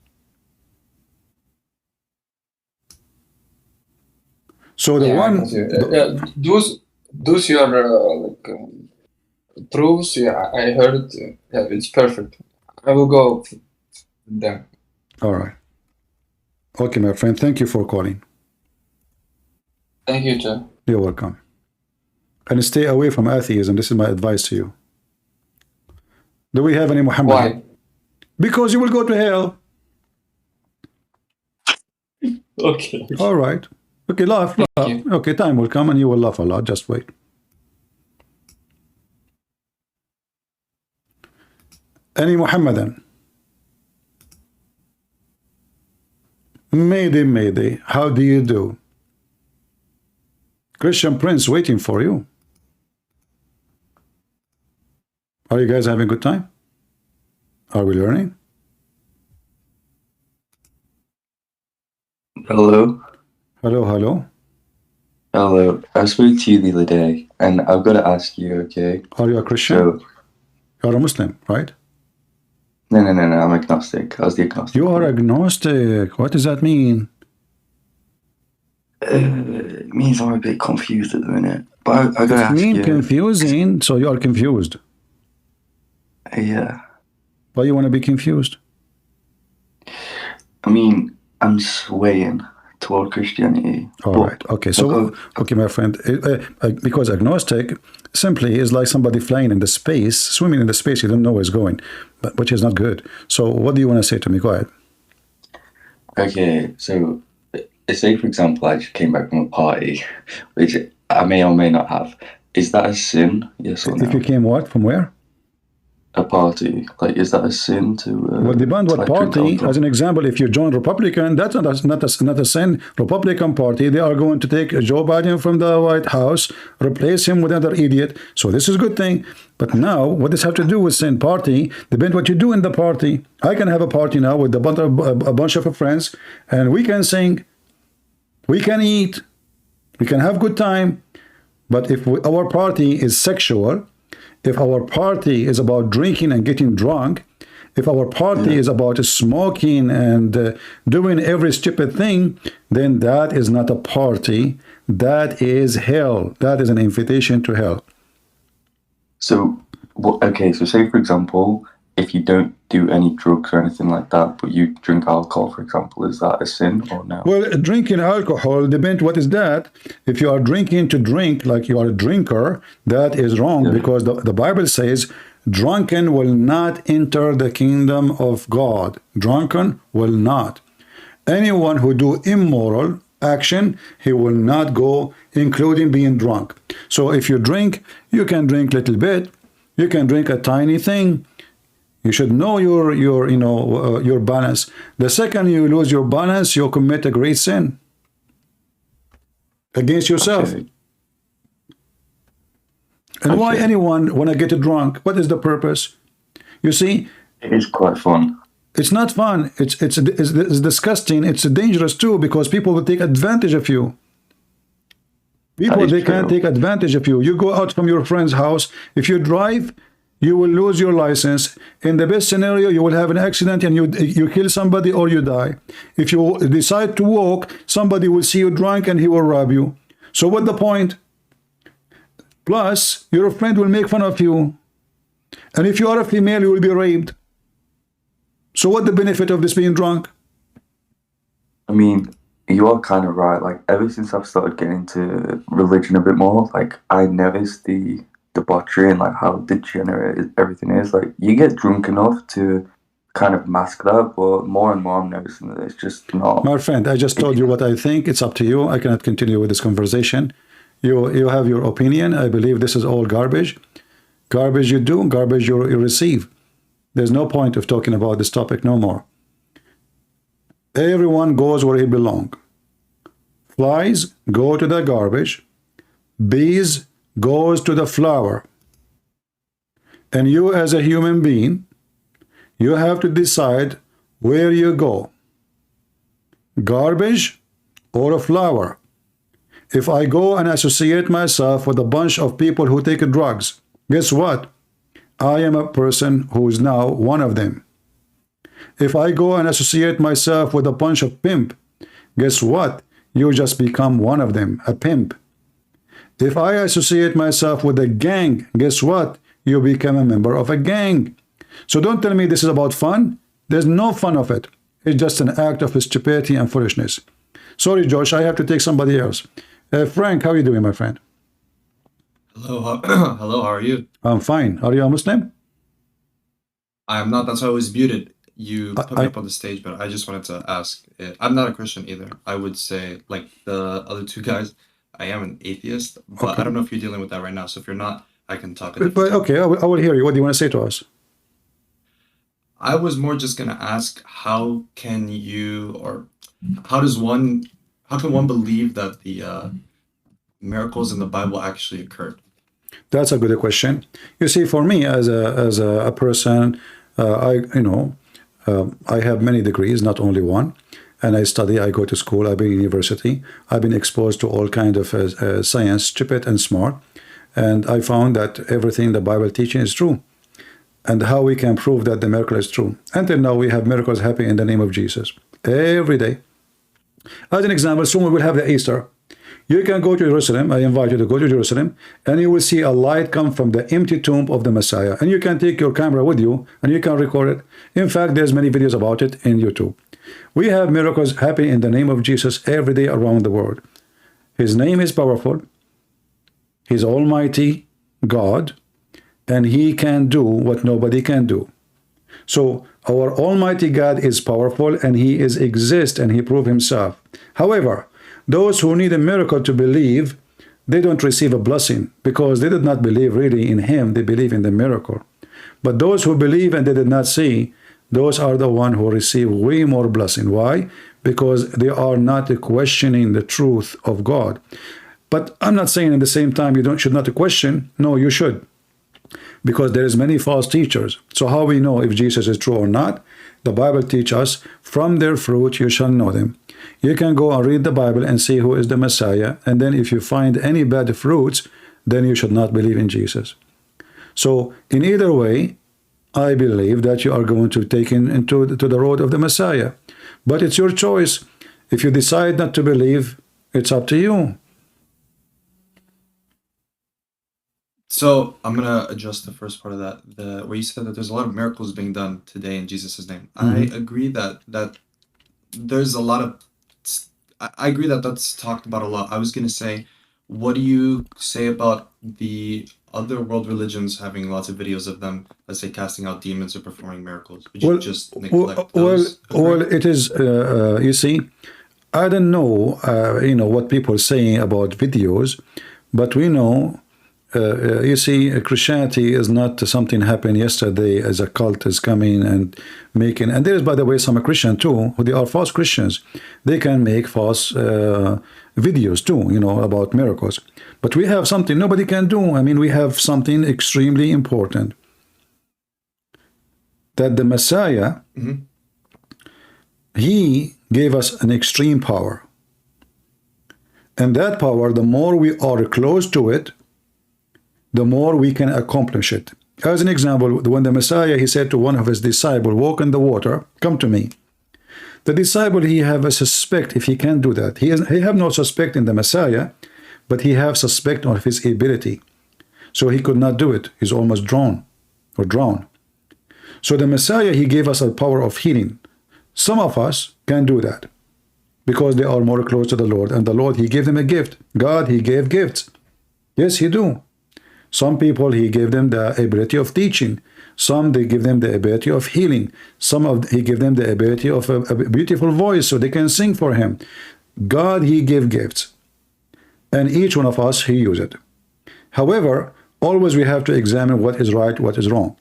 So the those your proofs. Yeah, I heard. Yeah, it's perfect. I will go with them. All right. Okay, my friend. Thank you for calling. Thank you too. You're welcome. And stay away from atheism. This is my advice to you. Do we have any Muhammad? Why? Because you will go to hell. Okay. All right. Okay, laugh. Okay, time will come and you will laugh a lot. Just wait. Any Muhammadan? Mayday. How do you do? Christian Prince waiting for you. Are you guys having a good time? Are we learning? Hello. Hello. I spoke to you the other day, and I've got to ask you, okay? Are you a Christian? So, you're a Muslim, right? No, I'm agnostic. I was the agnostic. You are agnostic. What does that mean? It means I'm a bit confused at the minute. But I gotta ask you. Confusing, so you are confused. Yeah. Why you want to be confused? I mean, I'm swaying toward Christianity. All right. Okay. So, okay, my friend, because agnostic simply is like somebody flying in the space, swimming in the space. You don't know where it's going, but which is not good. So, what do you want to say to me? Go ahead. Okay. So, say for example, I just came back from a party, which I may or may not have. Is that a sin? Yes or no? If you came what? From where? A party. Like, is that a sin to? Well, depends what party. As an example, if you join Republican, that's not a sin. Republican Party, they are going to take Joe Biden from the White House, replace him with another idiot. So this is a good thing. But now, what does have to do with sin? Party depends what you do in the party. I can have a party now with a bunch of friends, and we can sing, we can eat, we can have good time. But if our party is sexual, if our party is about drinking and getting drunk, if our party is about smoking and doing every stupid thing, then that is not a party. That is hell. That is an invitation to hell. So, okay, so say for example, if you don't do any drugs or anything like that, but you drink alcohol, for example, is that a sin or no? Well, drinking alcohol, depends what is that. If you are drinking to drink, like you are a drinker, that is wrong, because the Bible says, drunken will not enter the kingdom of God. Drunken will not. Anyone who do immoral action, he will not go, including being drunk. So if you drink, you can drink a little bit, you can drink a tiny thing. You should know your balance. The second you lose your balance, you commit a great sin against yourself. Okay. And why anyone want to get drunk? What is the purpose? You see, it is quite fun. It's not fun. It's disgusting. It's dangerous too, because people will take advantage of you. People, they can't take advantage of you. You go out from your friend's house. If you drive, you will lose your license. In the best scenario, you will have an accident and you kill somebody or you die. If you decide to walk, somebody will see you drunk and he will rob you. So what's the point? Plus, your friend will make fun of you. And if you are a female, you will be raped. So what's the benefit of this being drunk? I mean, you are kind of right. Like, ever since I've started getting into religion a bit more, like, I noticed the debauchery and like how degenerate everything is. Like, you get drunk enough to kind of mask that, but more and more I'm noticing that it's just not. My friend, I just told you what I think. It's up to you. I cannot continue with this conversation. You have your opinion. I believe this is all garbage. Garbage you do, garbage you receive. There's no point of talking about this topic no more. Everyone goes where he belongs. Flies go to the garbage. Bees goes to the flower. And you as a human being, you have to decide where you go. Garbage or a flower. If I go and associate myself with a bunch of people who take drugs, guess what? I am a person who is now one of them. If I go and associate myself with a bunch of pimp, guess what? You just become one of them, a pimp. If I associate myself with a gang, guess what? You become a member of a gang. So don't tell me this is about fun. There's no fun of it. It's just an act of stupidity and foolishness. Sorry, Josh, I have to take somebody else. Frank, how are you doing, my friend? Hello, hello, how are you? I'm fine. Are you a Muslim? I'm not, that's why I was muted. You put me up on the stage, but I just wanted to ask. I'm not a Christian either. I would say, like the other two guys, I am an atheist, but okay. I don't know if you're dealing with that right now. So if you're not, I can talk. But okay, I will hear you. What do you want to say to us? I was more just going to ask, how can one believe that the miracles in the Bible actually occurred? That's a good question. You see, for me as a person, I have many degrees, not only one, and I study. I go to school. I've been in university. I've been exposed to all kinds of science, stupid and smart, and I found that everything the Bible teaching is true. And how we can prove that the miracle is true? Until now, we have miracles happening in the name of Jesus every day. As an example, soon we will have the Easter. You can go to Jerusalem. I invite you to go to Jerusalem, and you will see a light come from the empty tomb of the Messiah. And you can take your camera with you, and you can record it. In fact, there's many videos about it in YouTube. We have miracles happening in the name of Jesus every day around the world. His name is powerful. He's Almighty God, and He can do what nobody can do. So our Almighty God is powerful, and He exists, and He proved Himself. However, those who need a miracle to believe, they don't receive a blessing because they did not believe really in Him. They believe in the miracle. But those who believe and they did not see, those are the ones who receive way more blessing. Why? Because they are not questioning the truth of God. But I'm not saying at the same time you should not question. No, you should. Because there is many false teachers. So how we know if Jesus is true or not? The Bible teaches us, from their fruit you shall know them. You can go and read the Bible and see who is the Messiah. And then if you find any bad fruits, then you should not believe in Jesus. So in either way, I believe that you are going to take into the road of the Messiah. But it's your choice. If you decide not to believe, it's up to you. So I'm gonna adjust the first part of that. Where you said that there's a lot of miracles being done today in Jesus' name. I agree that there's a lot of. I agree that that's talked about a lot. I was gonna say, what do you say about the other world religions having lots of videos of them, let's say, casting out demons or performing miracles? Would you just neglect those? Well, it is. You see, I don't know. What people say about videos, but we know. You see, Christianity is not something happened yesterday as a cult is coming and making. And there is, by the way, some Christian too, who they are false Christians. They can make false videos too, about miracles. But we have something nobody can do. I mean, we have something extremely important. That the Messiah, He gave us an extreme power. And that power, the more we are close to it, the more we can accomplish it. As an example, when the Messiah, He said to one of His disciples, walk in the water, come to me. The disciple, he have a suspect if he can do that. He have no suspect in the Messiah, but he have suspect of his ability. So he could not do it. He's almost drowned. So the Messiah, He gave us a power of healing. Some of us can do that because they are more close to the Lord. And the Lord, He gave them a gift. God, He gave gifts. Yes, He do. Some people, He gave them the ability of teaching. Some, they give them the ability of healing. He gave them the ability of a beautiful voice so they can sing for Him. God, He gave gifts. And each one of us, He used it. However, always we have to examine what is right, what is wrong.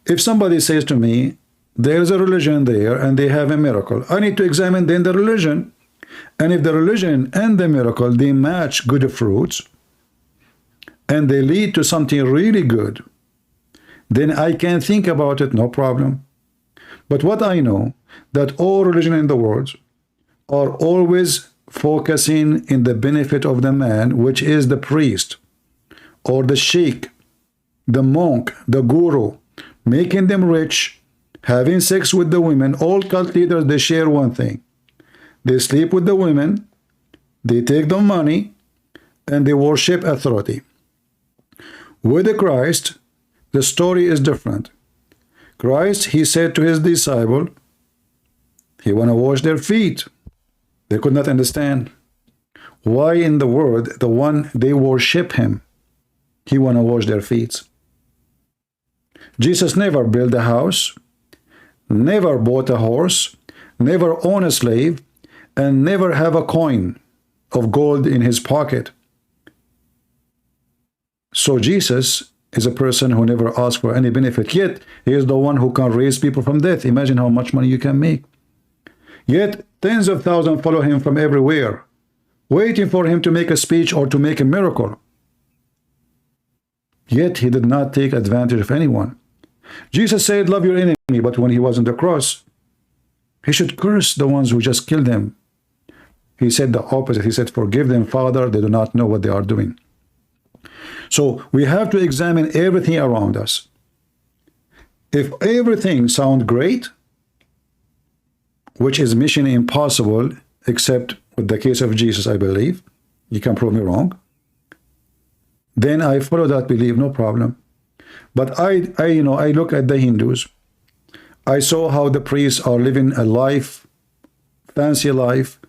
If somebody says to me, there is a religion there and they have a miracle, I need to examine then the religion. And if the religion and the miracle, they match good fruits, and they lead to something really good, then I can think about it, no problem. But what I know, that all religion in the world are always focusing in the benefit of the man, which is the priest, or the sheikh, the monk, the guru, making them rich, having sex with the women. All cult leaders, they share one thing. They sleep with the women, they take the money, and they worship authority. With the Christ, the story is different. Christ, He said to His disciple, He want to wash their feet. They could not understand. Why in the world, the one they worship Him, He want to wash their feet? Jesus never built a house, never bought a horse, never owned a slave, and never have a coin of gold in His pocket. So Jesus is a person who never asks for any benefit, yet He is the one who can raise people from death. Imagine how much money you can make. Yet tens of thousands follow Him from everywhere, waiting for Him to make a speech or to make a miracle. Yet He did not take advantage of anyone. Jesus said, love your enemy, but when He was on the cross, He should curse the ones who just killed Him. He said the opposite. He said, forgive them, Father, they do not know what they are doing. So we have to examine everything around us. If everything sounds great, which is mission impossible, except with the case of Jesus, I believe. You can prove me wrong. Then I follow that belief, no problem. But I look at the Hindus. I saw how the priests are living a life, fancy life,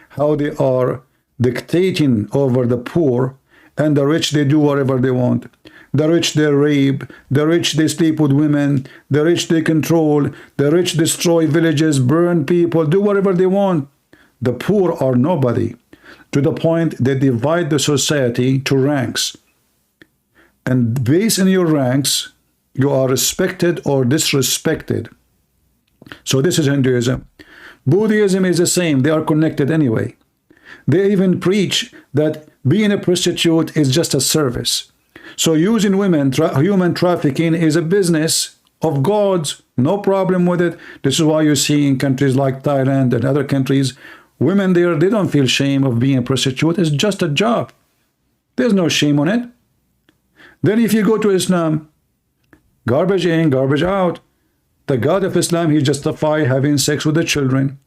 how they are dictating over the poor, and the rich, they do whatever they want. The rich, they rape. The rich, they sleep with women. The rich, they control. The rich destroy villages, burn people, do whatever they want. The poor are nobody, to the point they divide the society to ranks. And based on your ranks, you are respected or disrespected. So this is Hinduism. Buddhism is the same. They are connected anyway. They even preach that being a prostitute is just a service. So using women, human trafficking is a business of gods. No problem with it. This is why you see in countries like Thailand and other countries, women there, they don't feel shame of being a prostitute. It's just a job. There's no shame on it. Then if you go to Islam, garbage in, garbage out. The God of Islam, he justify having sex with the children,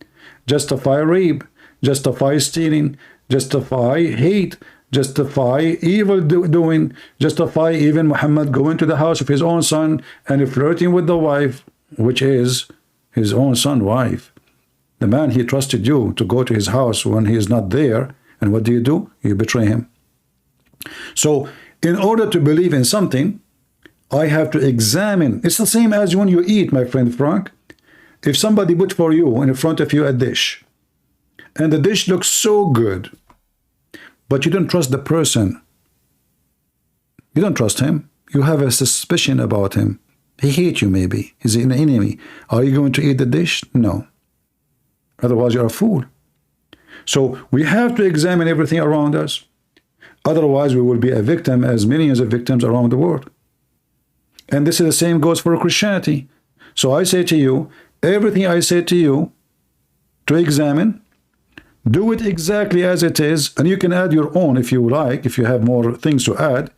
justify rape, justify stealing, justify hate, justify evil doing, justify even Muhammad going to the house of his own son and flirting with the wife, which is his own son's wife. The man he trusted you to go to his house when he is not there, and what do? You betray him. So in order to believe in something, I have to examine. It's the same as when you eat, my friend Frank. If somebody put for you in front of you a dish, and the dish looks so good, but you don't trust the person. You don't trust him. You have a suspicion about him. He hates you maybe. He's an enemy. Are you going to eat the dish? No. Otherwise, you're a fool. So we have to examine everything around us. Otherwise, we will be a victim, as millions of victims around the world. And this is the same goes for Christianity. So I say to you, everything I say to you to examine, do it exactly as it is, and you can add your own if you like, if you have more things to add,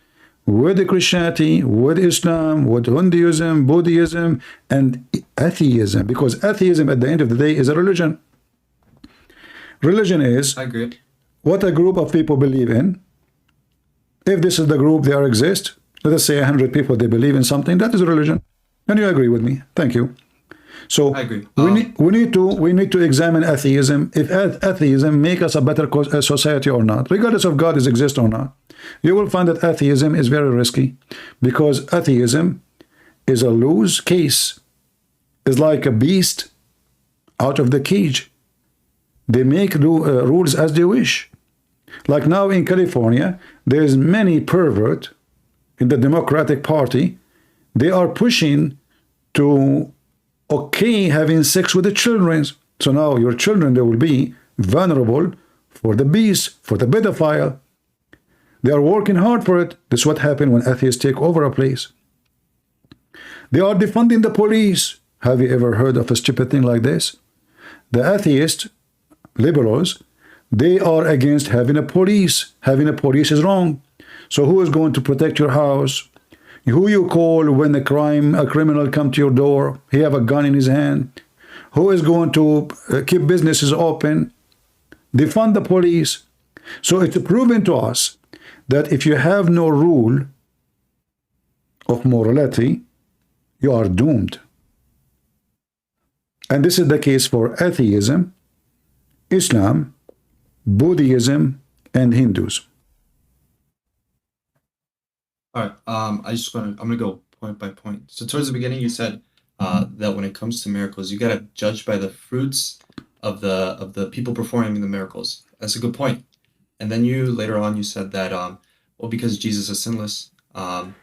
with the Christianity, with Islam, with Hinduism, Buddhism, and atheism, because atheism at the end of the day is a religion. Religion is I agree. What a group of people believe in. If this is the group they are exist, let us say 100 people, they believe in something, that is a religion. And you agree with me. Thank you. So I agree. we need to examine atheism. If atheism make us a better society or not, regardless of God is exist or not, you will find that atheism is very risky, because atheism is a loose case. It's like a beast out of the cage. They make rules as they wish. Like now in California, there's many pervert in the Democratic Party. They are pushing to okay having sex with the children. So now your children, they will be vulnerable for the beast, for the pedophile. They are working hard for it. This is what happened when atheists take over a place. They are defunding the police. Have you ever heard of a stupid thing like this? The atheists, liberals, they are against having a police. Having a police is wrong. So who is going to protect your house? Who you call when a criminal come to your door? He have a gun in his hand. Who is going to keep businesses open? Defund the police. So it's proven to us that if you have no rule of morality, you are doomed. And this is the case for atheism, Islam, Buddhism, and Hinduism. All right. I'm gonna go point by point. So towards the beginning, you said that when it comes to miracles, you gotta judge by the fruits of the people performing the miracles. That's a good point. And then you later on you said that well, because Jesus is sinless and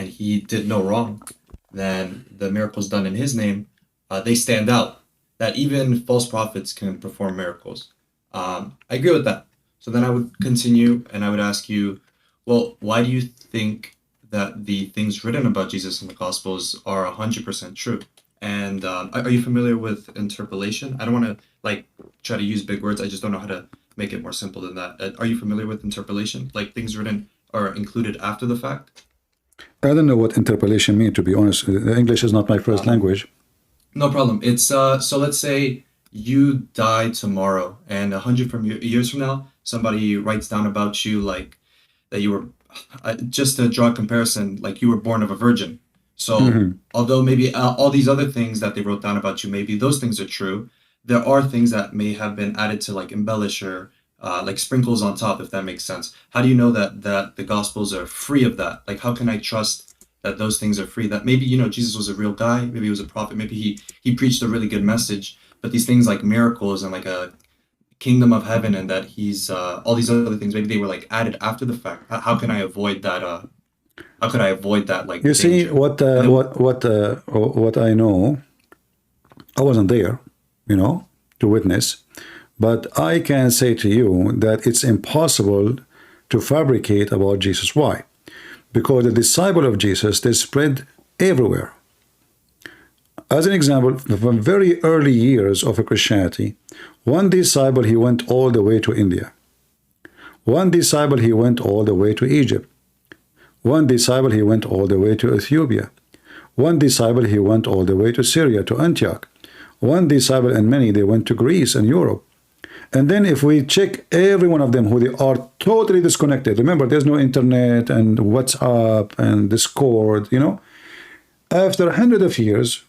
he did no wrong, then the miracles done in his name they stand out. That even false prophets can perform miracles. I agree with that. So then I would continue and I would ask you, well, why do you think that the things written about Jesus in the Gospels are 100% true? And are you familiar with interpolation? I don't want to like try to use big words. I just don't know how to make it more simple than that. Are you familiar with interpolation? Like things written are included after the fact? I don't know what interpolation means, to be honest. English is not my first language. No problem. It's so let's say you die tomorrow, and 100 years from now, somebody writes down about you like that you were, just to draw a comparison, like you were born of a virgin. So although maybe all these other things that they wrote down about you, maybe those things are true, there are things that may have been added to like embellish or like sprinkles on top, if that makes sense. How do you know that the Gospels are free of that? Like, how can I trust that those things are free? That maybe, you know, Jesus was a real guy, maybe he was a prophet, maybe he preached a really good message, but these things like miracles and like a kingdom of heaven and that he's all these other things, maybe they were like added after the fact. How can I avoid that? How could I avoid that? Like, you see, what I know, I wasn't there, you know, to witness, but I can say to you that it's impossible to fabricate about Jesus. Why? Because the disciple of Jesus, they spread everywhere. As an example, from very early years of Christianity, one disciple, he went all the way to India. One disciple, he went all the way to Egypt. One disciple, he went all the way to Ethiopia. One disciple, he went all the way to Syria, to Antioch. One disciple and many, they went to Greece and Europe. And then if we check every one of them, who they are totally disconnected. Remember, there's no internet and WhatsApp and Discord, you know. After hundreds of years,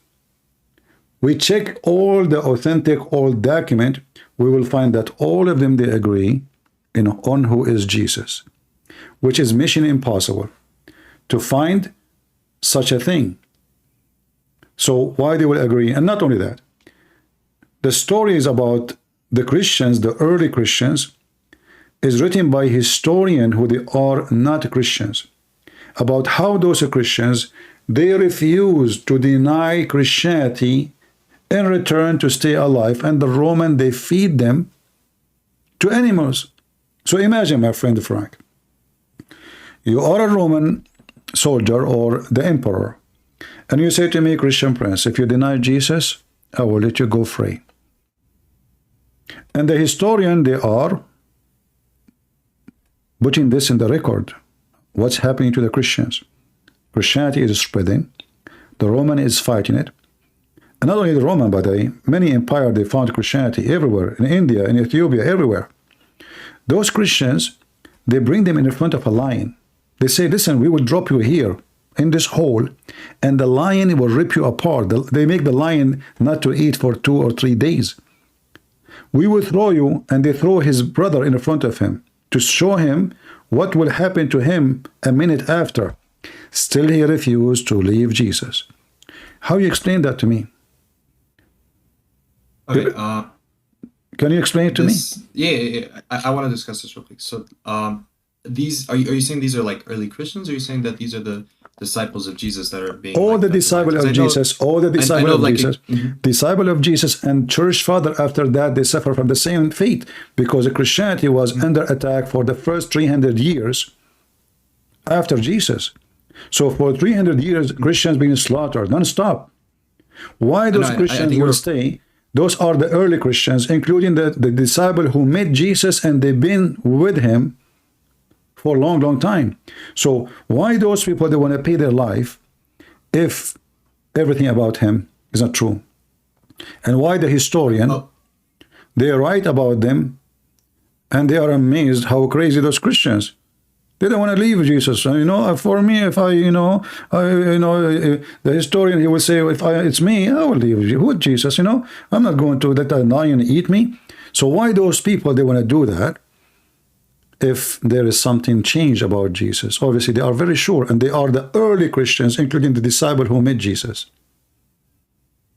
we check all the authentic old document, we will find that all of them, they agree, you know, on who is Jesus, which is mission impossible to find such a thing. So why they will agree? And not only that, the story is about the Christians, the early Christians, is written by historians who they are not Christians, about how those Christians, they refuse to deny Christianity in return to stay alive, and the Roman, they feed them to animals. So imagine, my friend Frank, you are a Roman soldier or the emperor, and you say to me, Christian prince, if you deny Jesus, I will let you go free. And the historian, they are putting this in the record. What's happening to the Christians? Christianity is spreading. The Roman is fighting it. And not only the Roman, but many empires, they found Christianity everywhere, in India, in Ethiopia, everywhere. Those Christians, they bring them in front of a lion. They say, listen, we will drop you here in this hole, and the lion will rip you apart. They make the lion not to eat for 2 or 3 days. We will throw you, and they throw his brother in front of him to show him what will happen to him a minute after. Still he refused to leave Jesus. How you explain that to me? Okay, can you explain it to me? Yeah. I want to discuss this real quick. So, these are you saying these are like early Christians, or are you saying that these are the disciples of Jesus that are being all like, the disciples of Jesus, all the disciples of Jesus, disciple of Jesus and church father, after that they suffer from the same fate, because Christianity was under attack for the first 300 years after Jesus. So for 300 years, Christians being slaughtered non-stop. Why those Christians will stay? Those are the early Christians, including the disciple who met Jesus and they've been with him for a long, long time. So why those people, they want to pay their life if everything about him is not true? And why the historian, they write about them and they are amazed how crazy those Christians. They don't want to leave Jesus. You know, for me, if the historian, he will say, if it's me, I will leave you with Jesus. You know, I'm not going to let a lion eat me. So why those people, they want to do that if there is something changed about Jesus? Obviously, they are very sure, and they are the early Christians, including the disciple who met Jesus.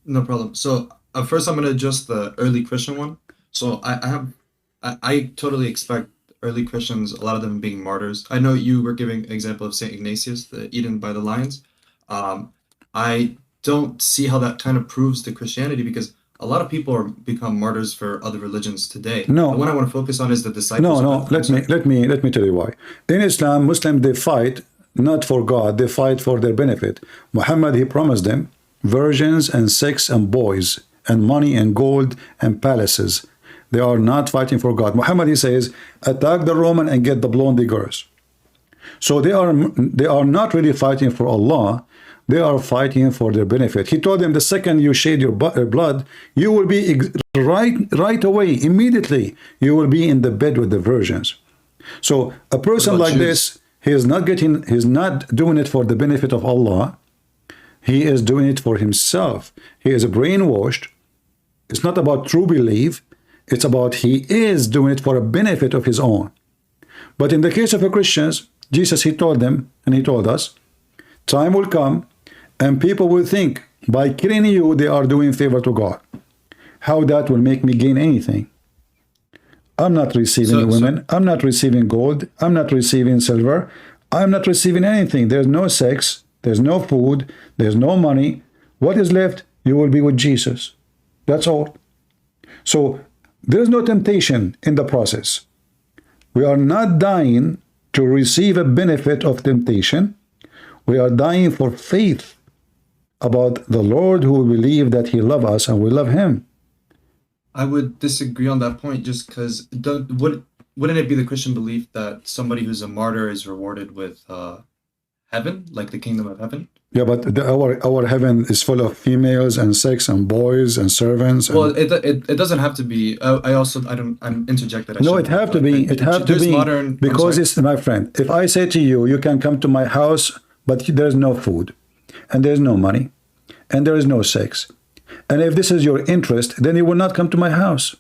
No problem. So first, I'm going to adjust the early Christian one. So I totally expect early Christians, a lot of them being martyrs. I know you were giving an example of St. Ignatius, the eaten by the lions. I don't see how that kind of proves the Christianity, because a lot of people are become martyrs for other religions today. No, the one I want to focus on is the disciples. No. Let me tell you why. In Islam, Muslims, they fight not for God, they fight for their benefit. Muhammad, he promised them virgins and sex and boys and money and gold and palaces. They are not fighting for God. Muhammad, he says, attack the Roman and get the blondie girls. So they are not really fighting for Allah. They are fighting for their benefit. He told them, the second you shed your blood, you will be right away, immediately, you will be in the bed with the virgins. So a person like this, he's not doing it for the benefit of Allah. He is doing it for himself. He is brainwashed. It's not about true belief. It's about he is doing it for a benefit of his own. But in the case of the Christians, Jesus, he told them, and he told us, time will come and people will think by killing you, they are doing favor to God. How that will make me gain anything? I'm not receiving women. I'm not receiving gold. I'm not receiving silver. I'm not receiving anything. There's no sex. There's no food. There's no money. What is left? You will be with Jesus. That's all. So there is no temptation in the process. We are not dying to receive a benefit of temptation. We are dying for faith about the Lord, who believe that he loves us and we love him. I would disagree on that point, just because wouldn't it be the Christian belief that somebody who's a martyr is rewarded with heaven, like the kingdom of heaven? Yeah, but our heaven is full of females and sex and boys and servants. And well, it doesn't have to be. I'm interjected. No, it have to be. It have to be modern, because it's, my friend. If I say to you, you can come to my house, but there's no food, and there's no money, and there is no sex, and if this is your interest, then you will not come to my house.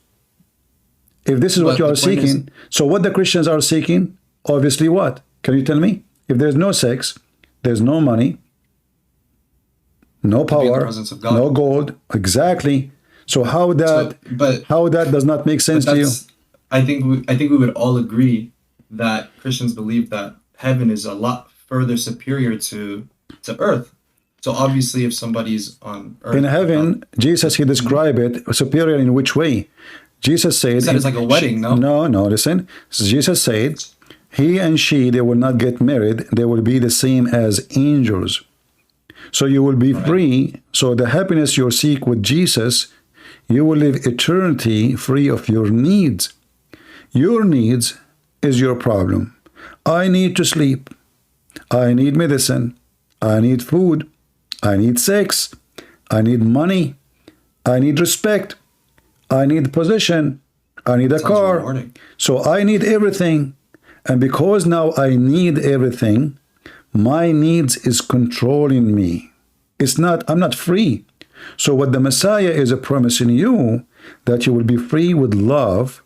If this is what you are seeking, so what the Christians are seeking, obviously what? Can you tell me? If there's no sex, there's no money, no power, no gold, exactly. So how that does not make sense to you? I think we would all agree that Christians believe that heaven is a lot further superior to earth. So obviously, if somebody's on earth, in heaven, Jesus, he described it superior in which way? Jesus said it's like a wedding. No, listen. Jesus said, he and she, they will not get married. They will be the same as angels. So you will be free. So the happiness you seek with Jesus, you will live eternity free of your needs. Your needs is your problem. I need to sleep. I need medicine. I need food. I need sex. I need money. I need respect. I need position. I need a car. Rewarding. So I need everything. And because now I need everything, my needs is controlling me. I'm not free. So what the Messiah is promising you, that you will be free with love,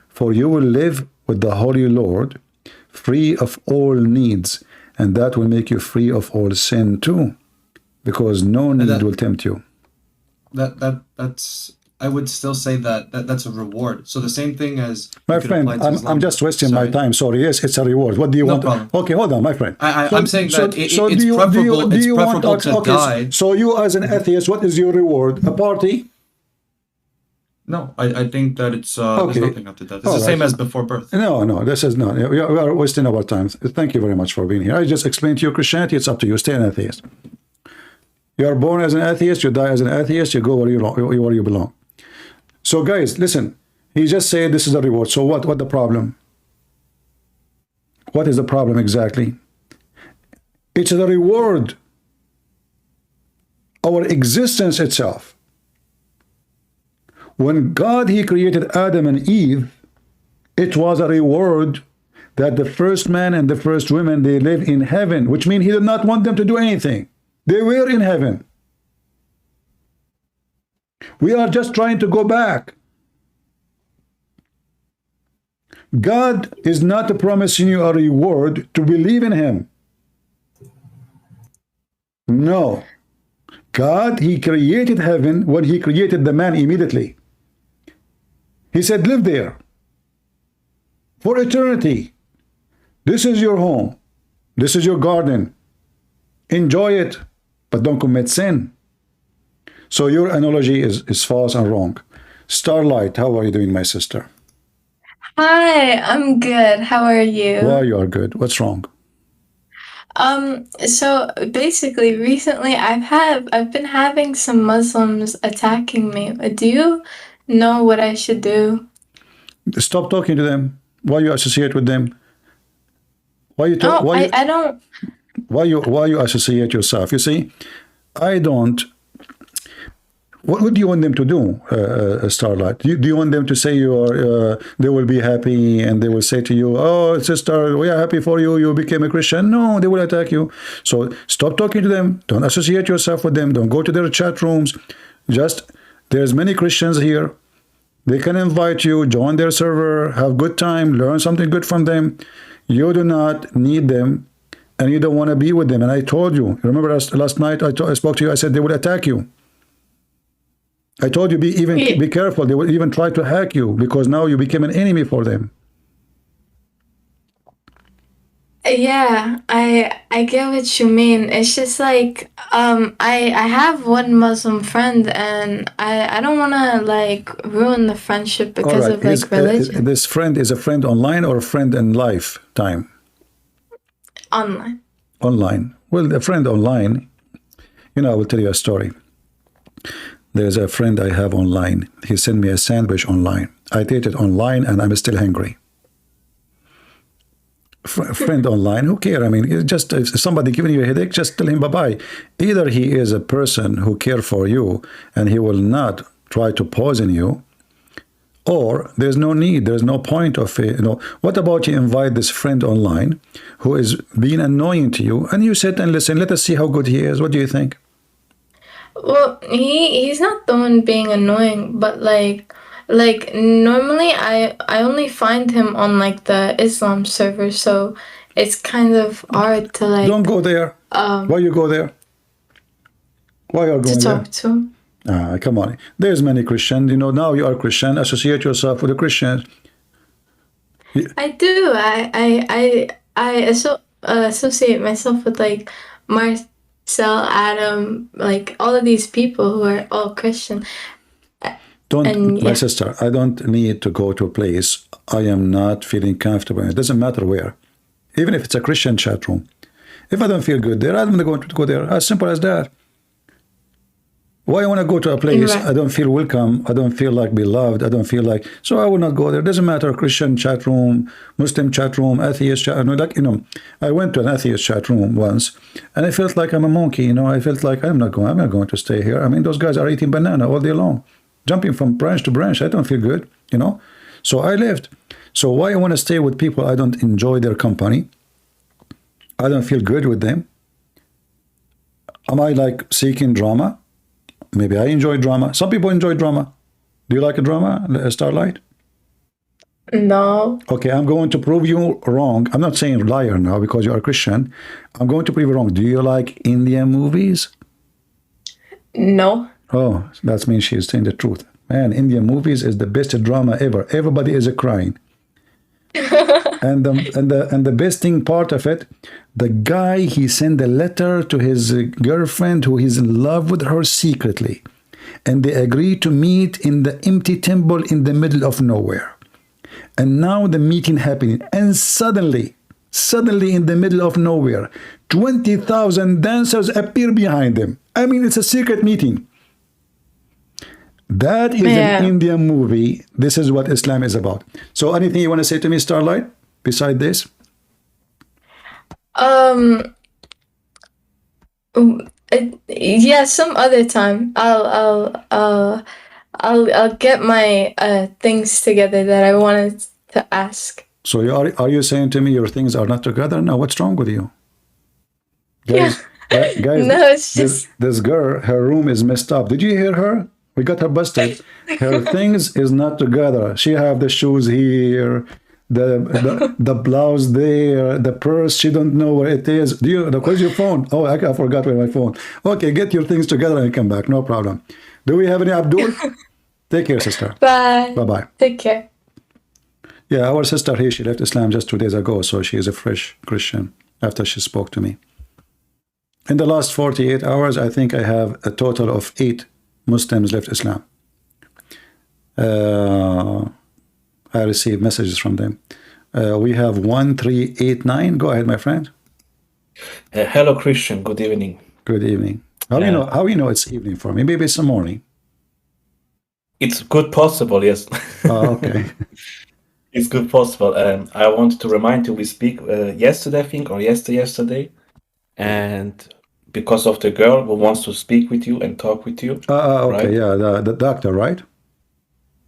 for you will live with the Holy Lord, free of all needs. And that will make you free of all sin too, because no need will tempt you. That's I would still say that's a reward. So the same thing as my friend, I'm just wasting my time. Sorry. Yes, it's a reward. What do you want? Problem. Okay, hold on, my friend. I'm saying that it's preferable to die. So you, as an atheist, what is your reward? A party? No, I think that it's there's nothing up to that. It's the same as before birth. No, this is not. We are wasting our time. Thank you very much for being here. I just explained to you Christianity. It's up to you. Stay an atheist. You are born as an atheist. You die as an atheist. You go where you belong. So guys, listen. He just said this is a reward. So what the problem? What is the problem exactly? It's a reward. Our existence itself. When God, he created Adam and Eve, it was a reward that the first man and the first woman, they live in heaven, which means he did not want them to do anything. They were in heaven. We are just trying to go back. God is not promising you a reward to believe in him. No. God, he created heaven when he created the man immediately. He said, live there for eternity. This is your home. This is your garden. Enjoy it, but don't commit sin. So your analogy is false and wrong. Starlight, how are you doing, my sister? Hi, I'm good. How are you? Why you are good? What's wrong? So basically recently I've been having some Muslims attacking me. Do you know what I should do? Stop talking to them. Why you associate with them? Why you talk? I don't. Why you associate yourself? You see, I don't. What do you want them to do, Starlight? Do you want them to say they will be happy and they will say to you, oh, sister, we are happy for you, you became a Christian? No, they will attack you. So stop talking to them. Don't associate yourself with them. Don't go to their chat rooms. Just, there's many Christians here. They can invite you, join their server, have good time, learn something good from them. You do not need them, and you don't want to be with them. And I told you, remember last night I spoke to you, I said they would attack you. I told you, be careful. They will even try to hack you because now you became an enemy for them. Yeah, I get what you mean. It's just like I have one Muslim friend and I don't want to like ruin the friendship because of like religion. This friend is a friend online or a friend in lifetime? Online. Online. Well, a friend online, you know, I will tell you a story. There's a friend I have online. He sent me a sandwich online. I ate it online and I'm still hungry. Friend online, who cares? I mean, just if somebody giving you a headache, just tell him bye-bye. Either he is a person who cares for you and he will not try to poison you, or there's no need, there's no point of it. You know, what about you invite this friend online who is being annoying to you and you sit and listen, let us see how good he is. What do you think? Well, he's not the one being annoying, but like normally I only find him on like the Islam server, so it's kind of hard to like. Don't go there. Why you go there? Why are you going to talk to him? Come on. There's many Christians. You know, now you are Christian. Associate yourself with the Christians. I do. I associate myself with like Adam, like all of these people who are all Christian. My sister, I don't need to go to a place I am not feeling comfortable in. It doesn't matter where. Even if it's a Christian chat room. If I don't feel good there, I'm going to go there. As simple as that. Why I want to go to a place I don't feel welcome, I don't feel like beloved, I don't feel like, so I will not go there. It doesn't matter, Christian chat room, Muslim chat room, atheist chat room. Like, you know, I went to an atheist chat room once and I felt like I'm a monkey, you know. I felt like I'm not going to stay here. I mean, those guys are eating banana all day long, jumping from branch to branch. I don't feel good, you know. So I left. So why I want to stay with people I don't enjoy their company? I don't feel good with them. Am I like seeking drama? Maybe I enjoy drama. Some people enjoy drama. Do you like a drama, Starlight? No. Okay, I'm going to prove you wrong. I'm not saying liar now because you are a Christian. I'm going to prove you wrong. Do you like Indian movies? No. Oh, that means she's saying the truth. Man, Indian movies is the best drama ever. Everybody is crying. and the best thing part of it, the guy, he sent a letter to his girlfriend who is in love with her secretly, and they agreed to meet in the empty temple in the middle of nowhere. And now the meeting happening, and suddenly in the middle of nowhere, 20,000 dancers appear behind them. I mean, it's a secret meeting. That is an Indian movie. This is what Islam is about. So anything you want to say to me, Starlight, beside this? Yeah, some other time. I'll get my things together that I wanted to ask. So are you saying to me your things are not together? No, what's wrong with you? Guys, guys, no, it's just this girl, her room is messed up. Did you hear her? We got her busted. Her things is not together. She have the shoes here, the blouse there, the purse. She don't know where it is. Where's your phone? Oh, I forgot where my phone. Okay, get your things together and come back. No problem. Do we have any Abdul? Take care, sister. Bye. Bye-bye. Take care. Yeah, our sister here, she left Islam just 2 days ago, so she is a fresh Christian after she spoke to me. In the last 48 hours, I think I have a total of 8 Muslims left Islam. I received messages from them. We have 1389. Go ahead, my friend. Hello, Christian. Good evening. Good evening. How you know it's evening for me? Maybe it's the morning. It's good possible, yes. Oh, okay. It's good possible. I wanted to remind you, we speak yesterday, I think, or yesterday, and because of the girl who wants to speak with you and talk with you. Okay, right? yeah, the doctor, right?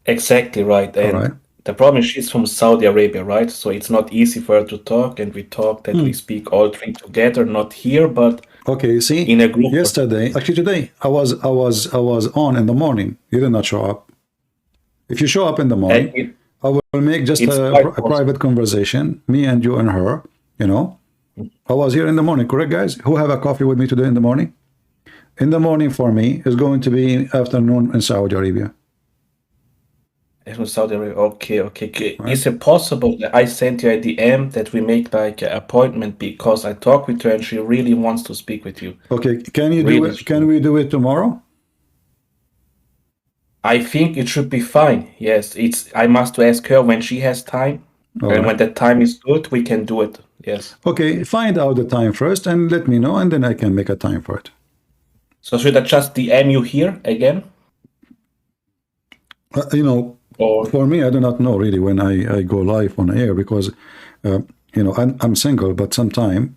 Exactly right. And right. the problem is she's from Saudi Arabia, right? So it's not easy for her to talk, and we talk that we speak all three together, not here, but okay. You see, in a group. Yesterday, actually today, I was on in the morning. You did not show up. If you show up in the morning, I will make just a private conversation, me and you and her. You know, I was here in the morning, correct, guys? Who have a coffee with me today in the morning? In the morning for me is going to be afternoon in Saudi Arabia. Saudi Arabia. Okay. Right. Is it possible that I sent you a DM that we make like an appointment because I talked with her and she really wants to speak with you? Okay, can you do it? Can we do it tomorrow? I think it should be fine. Yes, I must ask her when she has time, and when the time is good, we can do it. Yes. Okay, find out the time first and let me know, and then I can make a time for it. So should I just DM you here again? You know. For me, I do not know really when I go live on air because, you know, I'm single, but sometime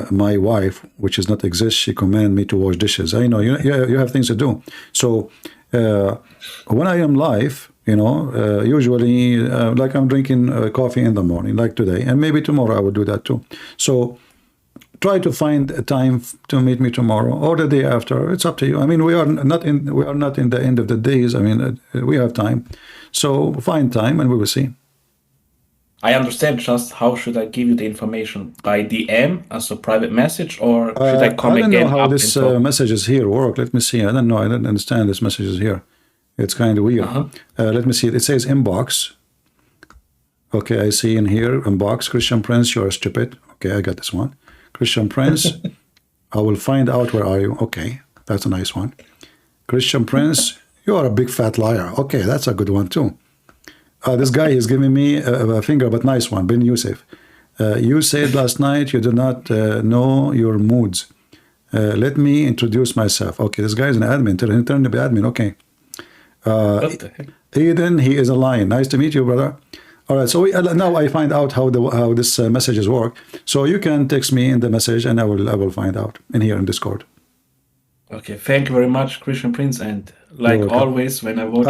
my wife, which does not exist, she command me to wash dishes. I know you have things to do. So when I am live, you know, usually like I'm drinking coffee in the morning, like today, and maybe tomorrow I will do that too. So try to find a time to meet me tomorrow or the day after. It's up to you. I mean, we are not in the end of the days. I mean, we have time. So find time and we will see. I understand. Just how should I give you the information? By DM as a private message, or should I come again? I don't know how this messages here work. Let me see. I don't know. I don't understand this messages here. It's kind of weird. Let me see. It says inbox. Okay, I see in here inbox. Christian Prince, you're stupid. Okay, I got this one. Christian Prince, I will find out where are you. Okay, that's a nice one. Christian Prince, you are a big fat liar. Okay, that's a good one too. This guy is giving me a finger, but nice one. Ben Youssef. You said last night you do not know your moods. Let me introduce myself. Okay, this guy is an admin. Turn to be admin. Okay. Eden, he is a lion. Nice to meet you, brother. All right, so now I find out how this messages work. So you can text me in the message, and I will find out in here in Discord. Okay, thank you very much, Christian Prince. And like always, when I watch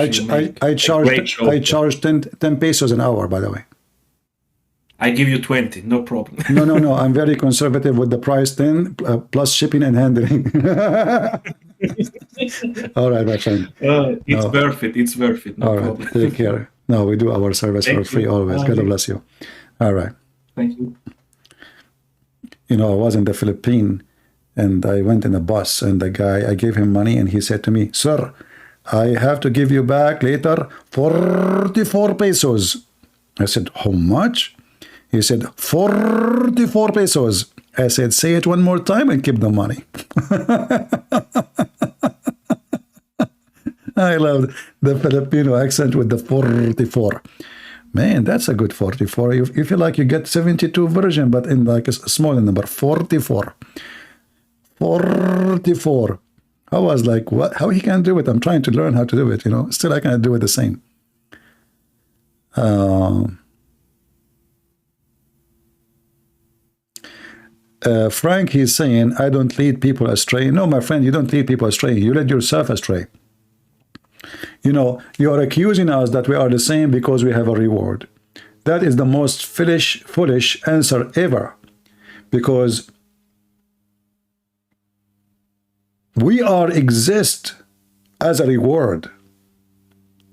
I charge 10 pesos an hour, by the way. I give you 20, no problem. No. I'm very conservative with the price 10 plus shipping and handling. All right, my friend. It's worth it. It's worth it. No problem. Right, take care. No, we do our service for free always. God bless you. All right. Thank you. You know, I was in the Philippines and I went in a bus and the guy, I gave him money and he said to me, sir, I have to give you back later 44 pesos. I said, how much? He said, 44 pesos. I said, say it one more time and keep the money. I love the Filipino accent with the 44. Man, that's a good 44. You feel like you get 72 version, but in like a smaller number, 44. 44. I was like, what? How he can do it? I'm trying to learn how to do it, you know. Still, I can't do it the same. Frank, he's saying, I don't lead people astray. No, my friend, you don't lead people astray. You lead yourself astray. You know, you are accusing us that we are the same because we have a reward. That is the most foolish answer ever. Because we exist as a reward.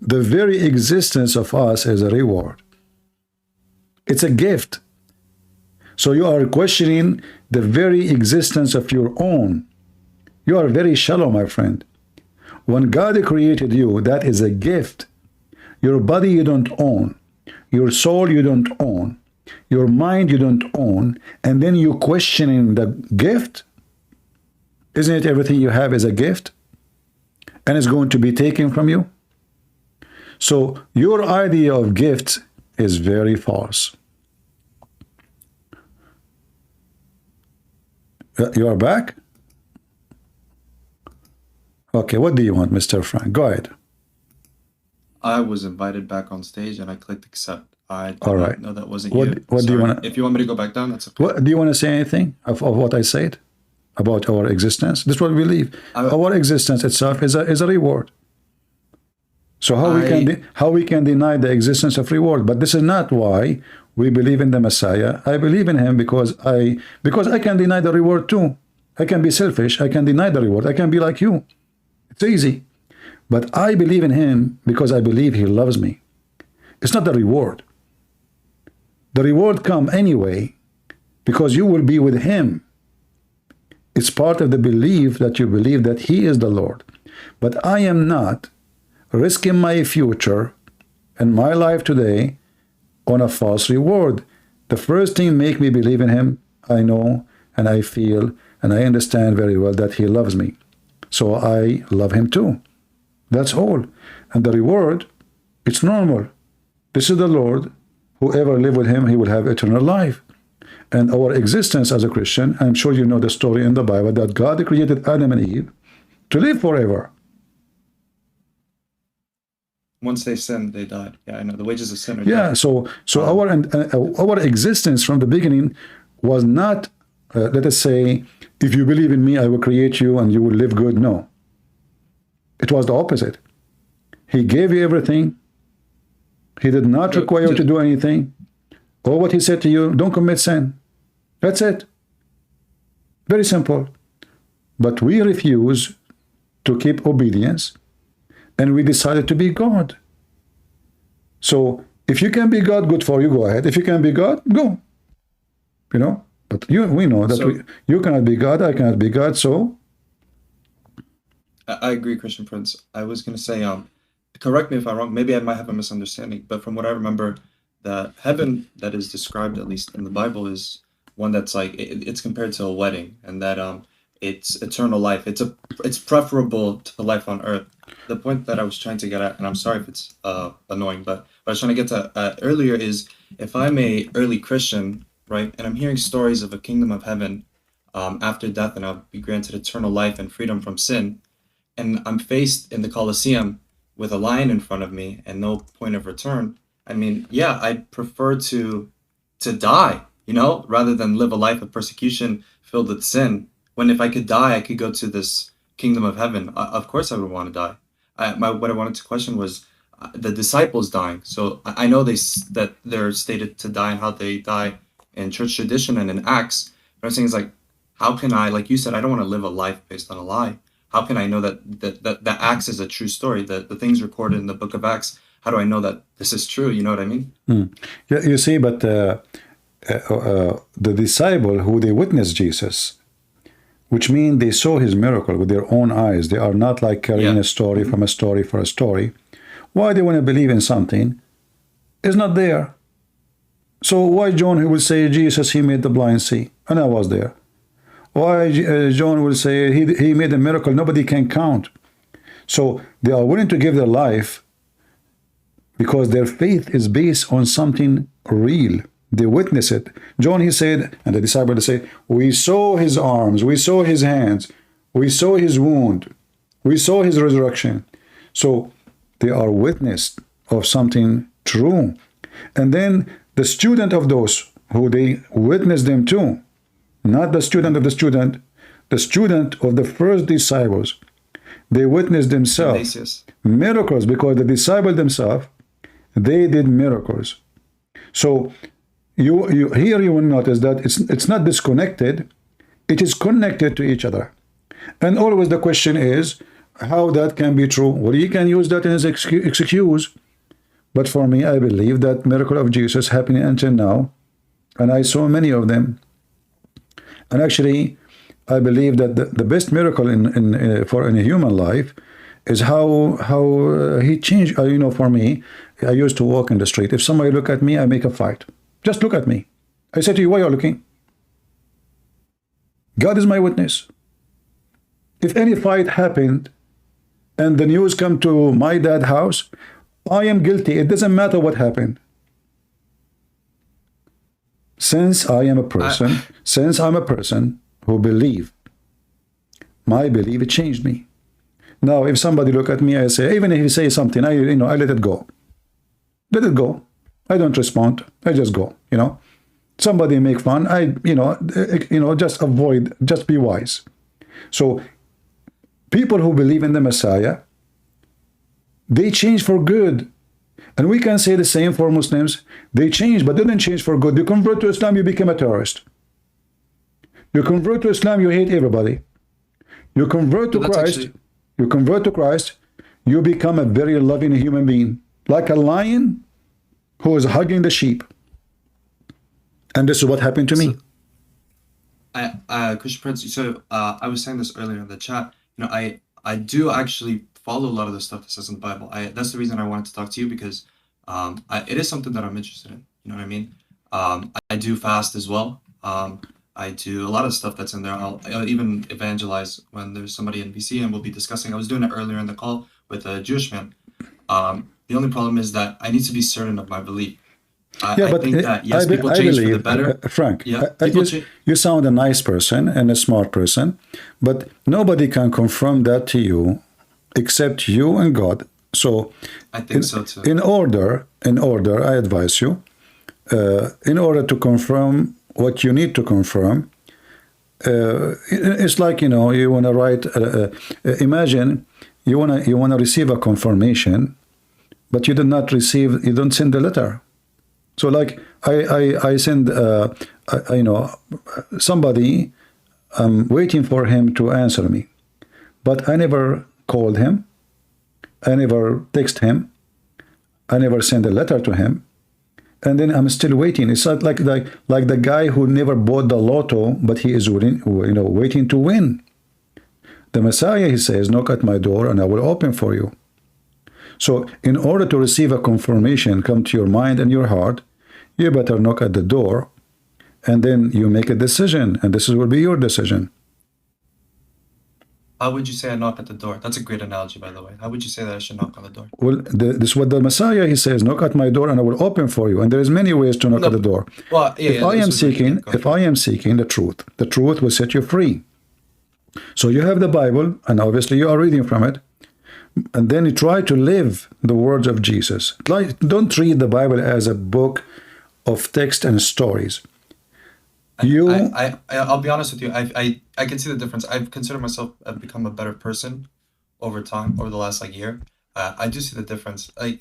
The very existence of us is a reward. It's a gift. So you are questioning the very existence of your own. You are very shallow, my friend. When God created you, that is a gift. Your body you don't own. Your soul you don't own. Your mind you don't own. And then you questioning the gift. Isn't it everything you have is a gift? And it's going to be taken from you? So your idea of gifts is very false. You are back? Okay, what do you want, Mr. Frank? Go ahead. I was invited back on stage and I clicked accept. I did All right. not know that wasn't What you. do you want? If you want me to go back down, that's okay. What do you want to say anything of what I said? about our existence. That's what we believe. Our existence itself is a reward. So how we can deny the existence of reward? But this is not why we believe in the Messiah. I believe in him because I can deny the reward too. I can be selfish. I can deny the reward. I can be like you. It's easy. But I believe in him because I believe he loves me. It's not the reward. The reward come anyway because you will be with him. It's part of the belief that you believe that he is the Lord. But I am not risking my future and my life today on a false reward. The first thing make me believe in him, I know and I feel and I understand very well that he loves me. So I love him too. That's all. And the reward, it's normal. This is the Lord. Whoever live with him, he will have eternal life. And our existence as a Christian, I'm sure you know the story in the Bible that God created Adam and Eve to live forever. Once they sinned, they died. Yeah, I know. The wages of sin are death. So our existence from the beginning was not, let us say, if you believe in me, I will create you and you will live good. No. It was the opposite. He gave you everything. He did not require you to do anything. All what he said to you, don't commit sin. That's it. Very simple. But we refuse to keep obedience, and we decided to be God. So if you can be God, good for you, go ahead. If you can be God, go. You know, but we know that you cannot be God, I cannot be God, so. I agree, Christian Prince. I was going to say, correct me if I'm wrong, maybe I might have a misunderstanding, but from what I remember, the heaven that is described, at least in the Bible, is one that's like, it's compared to a wedding, and that it's eternal life. It's preferable to the life on earth. The point that I was trying to get at, and I'm sorry if it's annoying, but what I was trying to get to earlier is, if I'm a early Christian, right, and I'm hearing stories of a kingdom of heaven after death, and I'll be granted eternal life and freedom from sin, and I'm faced in the Colosseum with a lion in front of me and no point of return, I mean, yeah, I'd prefer to die, you know, rather than live a life of persecution filled with sin. When if I could die, I could go to this kingdom of heaven. Of course I would want to die. What I wanted to question was the disciples dying. So I know that they're stated to die and how they die in church tradition and in Acts. But I'm saying is like, how can I, like you said, I don't want to live a life based on a lie. How can I know that Acts is a true story, that the things recorded in the book of Acts, how do I know that this is true? You know what I mean? Yeah, you see, but the disciple who they witnessed Jesus, which means they saw his miracle with their own eyes. They are not like carrying a story from a story for a story. Why they want to believe in something is not there. So why John, he will say, Jesus, he made the blind see, and I was there. Why John will say, he made a miracle nobody can count. So they are willing to give their life because their faith is based on something real. They witness it. John, he said, and the disciples say, we saw his arms, we saw his hands, we saw his wound, we saw his resurrection. So they are witness of something true. And then the student of those who they witnessed them to, not the student of the student of the first disciples, they witnessed themselves miracles, because the disciples themselves, they did miracles. So you here you will notice that it's not disconnected, it is connected to each other. And always the question is how that can be true. Well, you can use that as excuse, but for me, I believe that miracle of Jesus happening until now, and I saw many of them. And actually, I believe that the best miracle in a human life is how he changed. You know, for me, I used to walk in the street. If somebody look at me, I make a fight. Just look at me. I say to you, why are you looking? God is my witness. If any fight happened and the news come to my dad's house, I am guilty. It doesn't matter what happened. Since I am a person, since I'm a person who believe, my belief, it changed me. Now, if somebody look at me, I say, even if he say something, I let it go. Let it go. I don't respond. I just go, you know. Somebody make fun, just avoid, just be wise. So people who believe in the Messiah, they change for good. And we can say the same for Muslims. They change, but they didn't change for good. You convert to Islam, you become a terrorist. You convert to Islam, you hate everybody. You convert to Christ, you become a very loving human being, like a lion who is hugging the sheep. And this is what happened to me. Christian Prince, so I was saying this earlier in the chat. I do actually follow a lot of the stuff that says in the Bible. That's the reason I wanted to talk to you, because it is something that I'm interested in. You know what I mean? I do fast as well. I do a lot of stuff that's in there. I'll even evangelize when there's somebody in VC, and we'll be discussing. I was doing it earlier in the call with a Jewish man. The only problem is that I need to be certain of my belief. I think that, yes, people change for the better. Frank, you sound a nice person and a smart person, but nobody can confirm that to you except you and God. So I think so too. In order, I advise you, in order to confirm what you need to confirm, it's like, you want to write, imagine you want to receive a confirmation, but you don't send the letter. So like I send, somebody, I'm waiting for him to answer me, but I never called him, I never text him, I never sent a letter to him, and then I'm still waiting. It's not like the guy who never bought the lotto, but he is waiting to win. The Messiah, he says, knock at my door and I will open for you. So in order to receive a confirmation come to your mind and your heart, you better knock at the door, and then you make a decision, and this will be your decision. How would you say I knock at the door? That's a great analogy, by the way. How would you say that I should knock on the door? Well, this is what the Messiah, he says, knock at my door and I will open for you. And there is many ways to knock at the door. Well, if I am seeking the truth will set you free. So you have the Bible, and obviously you are reading from it, and then you try to live the words of Jesus. Don't treat the Bible as a book of text and stories. I'll be honest with you. I can see the difference. I've considered myself I've become a better person over time, over the last year. I do see the difference. I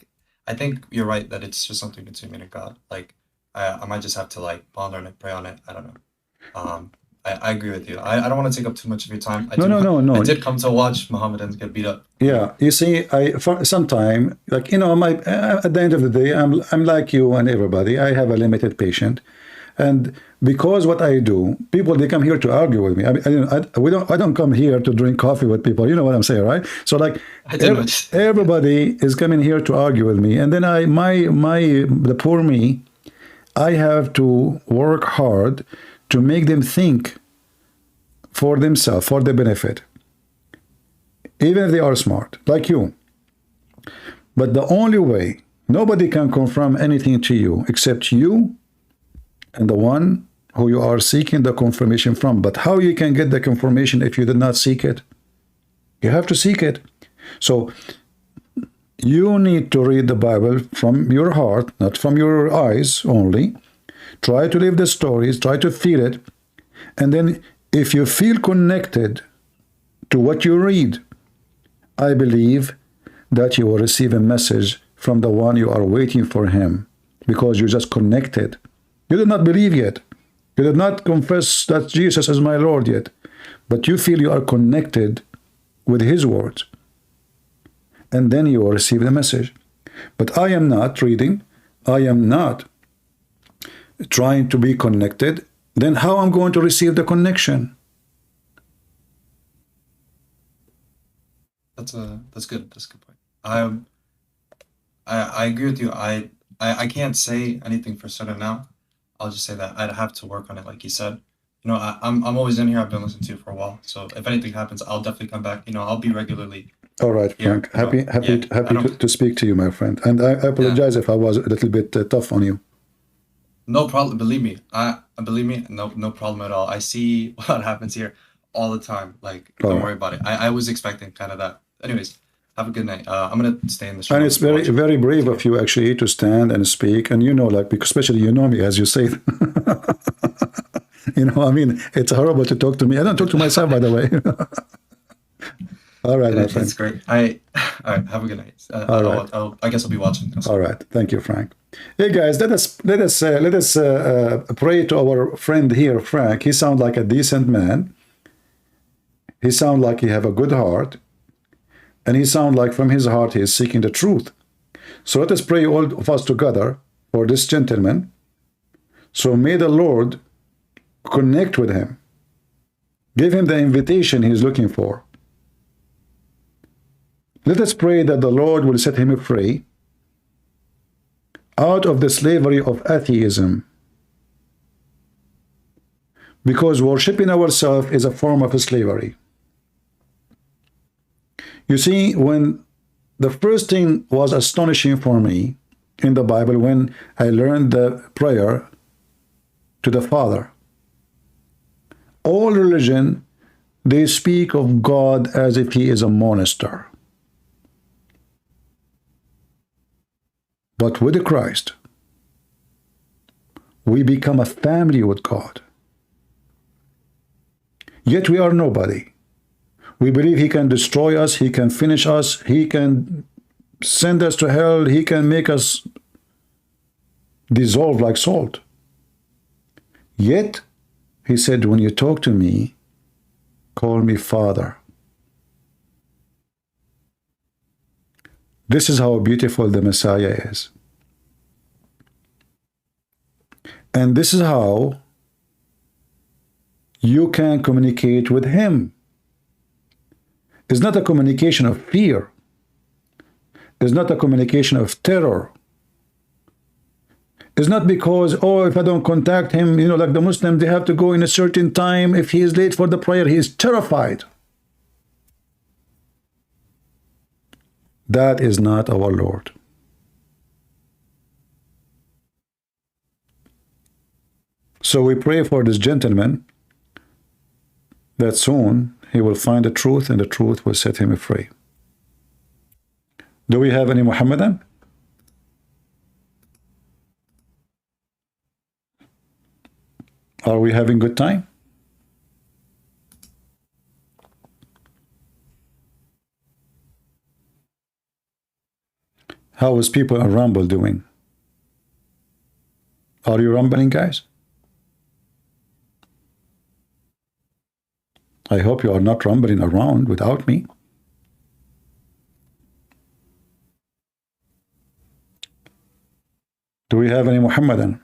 think you're right that it's just something between me and God. I might just have to ponder on it, pray on it. I don't know. I agree with you. I don't want to take up too much of your time. No. I did come to watch Mohammedans get beat up. Yeah, you see, sometime, at the end of the day, I'm like you and everybody. I have a limited patience, and because what I do, people, they come here to argue with me. I don't come here to drink coffee with people. You know what I'm saying, right? So everybody is coming here to argue with me, and then the poor me, I have to work hard to make them think for themselves, for their benefit, even if they are smart, like you. But the only way, nobody can confirm anything to you except you and the one who you are seeking the confirmation from. But how you can get the confirmation if you did not seek it? You have to seek it. So you need to read the Bible from your heart, not from your eyes only. Try to live the stories, try to feel it, and then if you feel connected to what you read, I believe that you will receive a message from the one you are waiting for him, because you just connected. You did not believe yet. You did not confess that Jesus is my Lord yet, but you feel you are connected with his words, and then you will receive the message. But I am not reading, I am not trying to be connected, then how I'm going to receive the connection? That's good. That's a good point. I agree with you. I can't say anything for certain now. I'll just say that I'd have to work on it, like you said. I'm always in here. I've been listening to you for a while. So if anything happens, I'll definitely come back. I'll be regularly. All right, Frank. Happy to speak to you, my friend. And I apologize if I was a little bit tough on you. No problem. Believe me. Believe me. No problem at all. I see what happens here all the time. Don't worry about it. I was expecting kind of that. Anyways, Have a good night. I'm gonna stay in the stream. And it's very, very brave of you actually to stand and speak. And like, because especially you know me, as you say. I mean, it's horrible to talk to me. I don't talk to myself, by the way. All right, my friend. That's great. All right. Have a good night. All right. I guess I'll be watching. All right. Thank you, Frank. Hey guys, let us pray to our friend here, Frank. He sounds like a decent man. He sounds like he have a good heart. And he sounds like from his heart he is seeking the truth. So let us pray all of us together for this gentleman. So may the Lord connect with him. Give him the invitation he is looking for. Let us pray that the Lord will set him free out of the slavery of atheism. Because worshiping ourselves is a form of slavery. You see, when the first thing was astonishing for me in the Bible, when I learned the prayer to the Father, all religion, they speak of God as if he is a monster. But with Christ, we become a family with God. Yet we are nobody. We believe he can destroy us, he can finish us, he can send us to hell, he can make us dissolve like salt. Yet, he said, when you talk to me, call me Father. This is how beautiful the Messiah is. And this is how you can communicate with him. It's not a communication of fear. It's not a communication of terror. It's not because, oh, if I don't contact him, like the Muslims, they have to go in a certain time. If he is late for the prayer, he is terrified. That is not our Lord. So we pray for this gentleman that soon he will find the truth and the truth will set him free. Do we have any Mohammedan? Are we having good time? How is people in Rumble doing? Are you rumbling, guys? I hope you are not rumbling around without me. Do we have any Mohammedan?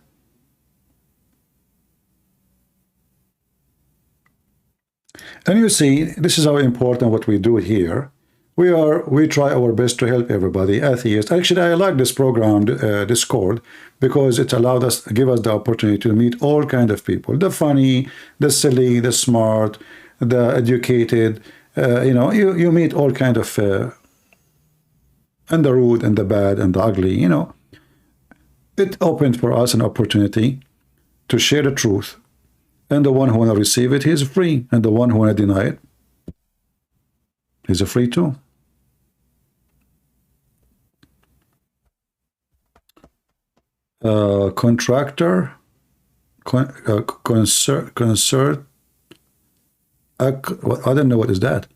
And you see, this is how important what we do here. We try our best to help everybody, atheists. Actually, I like this program, Discord, because it allowed us, give us the opportunity to meet all kinds of people. The funny, the silly, the smart, the educated, you meet all kinds of, and the rude and the bad and the ugly, It opened for us an opportunity to share the truth. And the one who want to receive it, he is free. And the one who want to deny it, he's free too. Contractor, concert. I don't know what is that.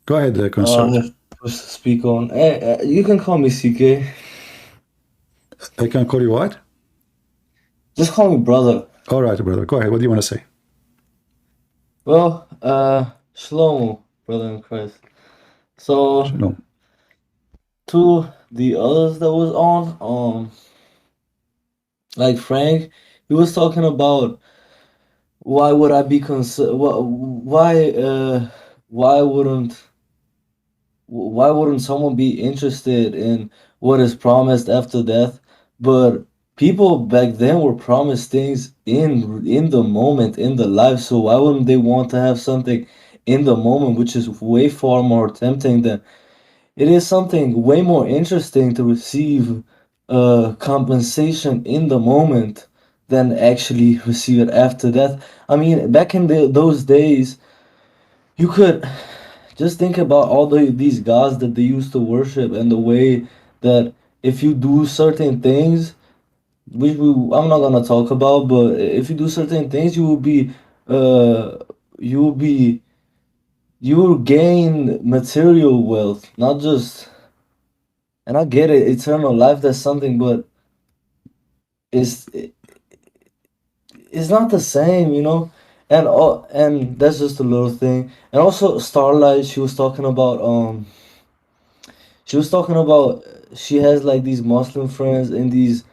Go ahead, concert. To speak on. You can call me CK. I can call you what? Just call me brother. All right, brother. Go ahead. What do you want to say? Well, Shlomo, brother in Christ. So, Shalom. To the others that was on, like Frank, he was talking about why would I be concerned? Why wouldn't someone be interested in what is promised after death? But people back then were promised things in the moment, in the life. So why wouldn't they want to have something in the moment, which is way far more tempting than it is something way more interesting to receive compensation in the moment than actually receive it after death. I mean, back in those days, you could just think about all these gods that they used to worship, and the way that if you do certain things, which I'm not gonna talk about, but if you do certain things, uh, you will be, you will gain material wealth, not just. And I get it, eternal life, that's something, but it's it's not the same, you know. And that's just a little thing. And also Starlight, she was talking about she has like these Muslim friends in these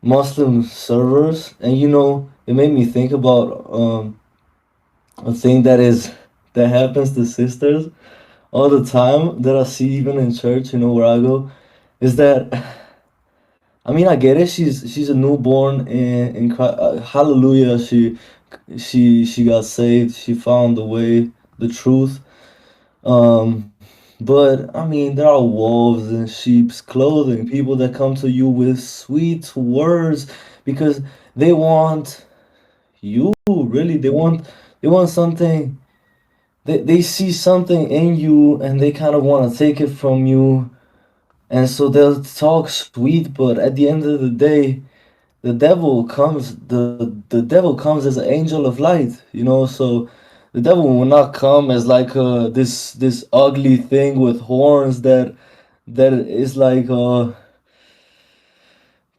Muslim servers, and you know, it made me think about a thing that happens to sisters all the time that I see even in church, you know, where I go, is that I mean, I get it. She's a newborn hallelujah. She got saved. She found the way, the truth. Um, but I mean, there are wolves in sheep's clothing. People that come to you with sweet words because they want you. Really, they want something. They see something in you and they kind of want to take it from you. And so they'll talk sweet, but at the end of the day, the devil comes as an angel of light, you know. So the devil will not come as like this ugly thing with horns that is like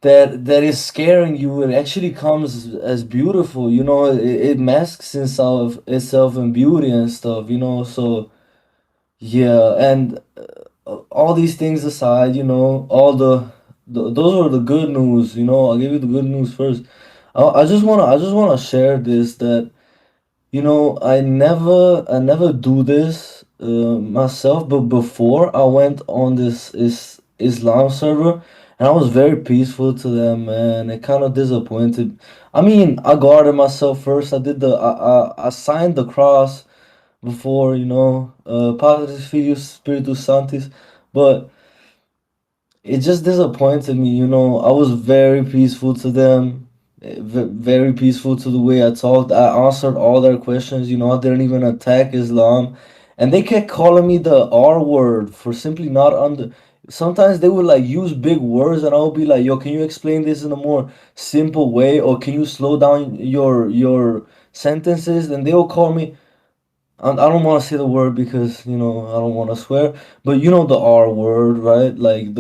that is scaring you. It actually comes as beautiful, you know. It masks itself in beauty and stuff, you know. So yeah, and all these things aside, you know, those are the good news. You know, I'll give you the good news first. I just wanna share this, that you know, I never do this myself, but before I went on this Islam server, and I was very peaceful to them, man. It kind of disappointed. I mean, I guarded myself first. I signed the cross before, you know, Padre Filhos Spiritus Sanctus, but it just disappointed me, you know. I was very peaceful to them, very peaceful to the way I talked. I answered all their questions, you know. I didn't even attack Islam, and they kept calling me the R word for simply not under. Sometimes they would like use big words, and I would be like, "Yo, can you explain this in a more simple way, or can you slow down your sentences?" And they will call me. I don't want to say the word because you know I don't want to swear, but you know the R word, right? Like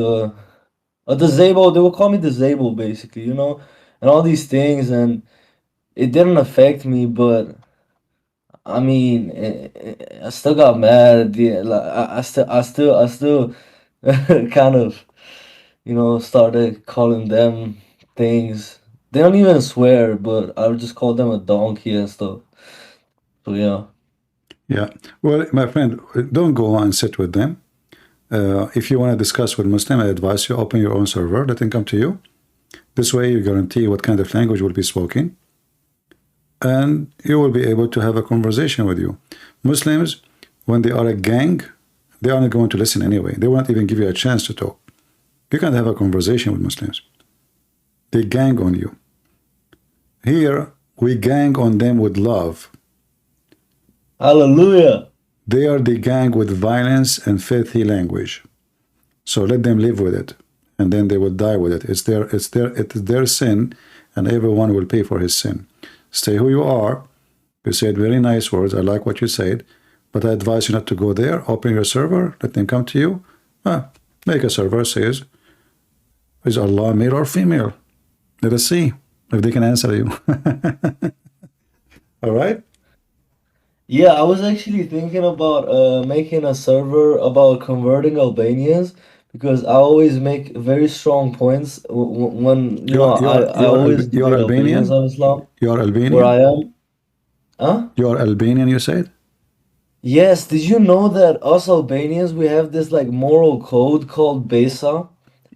disabled. They will call me disabled, basically, you know, and all these things, and it didn't affect me, but I mean, I still got mad at the like, I still kind of, you know, started calling them things. They don't even swear, but I would just call them a donkey and stuff. So yeah. Yeah. Well, my friend, don't go and sit with them. If you want to discuss with Muslim, I advise you open your own server. Let them come to you. This way, you guarantee what kind of language will be spoken, and you will be able to have a conversation with you. Muslims, when they are a gang, they are not going to listen anyway. They won't even give you a chance to talk. You can't have a conversation with Muslims. They gang on you. Here, we gang on them with love. Hallelujah. They are the gang with violence and filthy language. So let them live with it, and then they will die with it. It's their sin, and everyone will pay for his sin. Stay who you are. You said very nice words. I like what you said, but I advise you not to go there. Open your server. Let them come to you. Make a server. Says, is Allah male or female? Let us see if they can answer you. All right. Yeah, I was actually thinking about making a server about converting Albanians, because I always make very strong points when you know I always you're debate opinions Albanian. on Islam You're where Albanian. I am. Huh? You're Albanian. You said. Yes, did you know that us Albanians, we have this like moral code called Besa,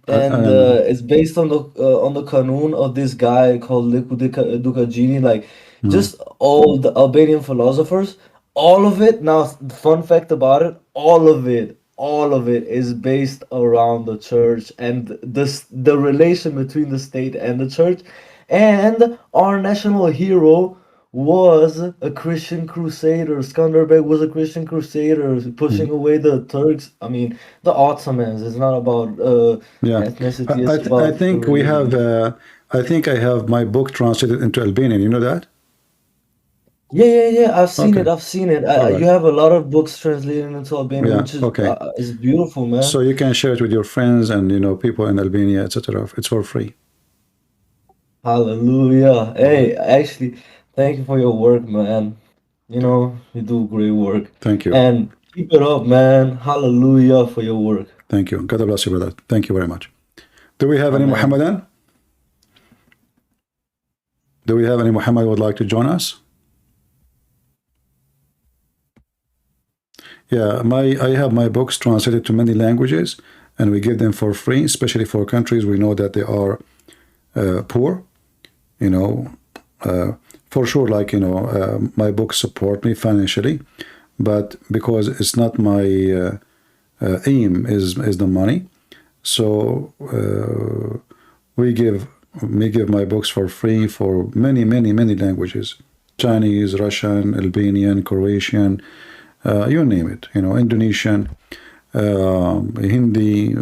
I and don't know. it's based on the Kanun of this guy called Liku Dukajini, like Hmm. just all the Albanian philosophers, all of it. Now, fun fact about it, all of it is based around the church and the relation between the state and the church, and our national hero was a Christian crusader. Skanderbeg was a Christian crusader pushing away the Turks. I mean, the Ottomans. It's not about Yeah, ethnicity. It's about I think we have. religion. I think I have my book translated into Albanian. You know that? Yeah. I've seen Okay. it. I've seen it. All right. You have a lot of books translated into Albanian, Yeah. which is Okay. is beautiful, man. So you can share it with your friends and people in Albania, etc. It's for free. Hallelujah. Hey, actually, thank you for your work, man. You do great work. Thank you. And keep it up, man. Hallelujah for your work. Thank you. God bless you, brother. Thank you very much. Do we have any Amen. Muhammadan? Do we have any Muhammad who would like to join us? Yeah, I have my books translated to many languages, and we give them for free, especially for countries we know that they are poor. For sure, my books support me financially, but because it's not my aim is the money, so we give my books for free for many languages: Chinese, Russian, Albanian, Croatian, you name it. Indonesian, Hindi.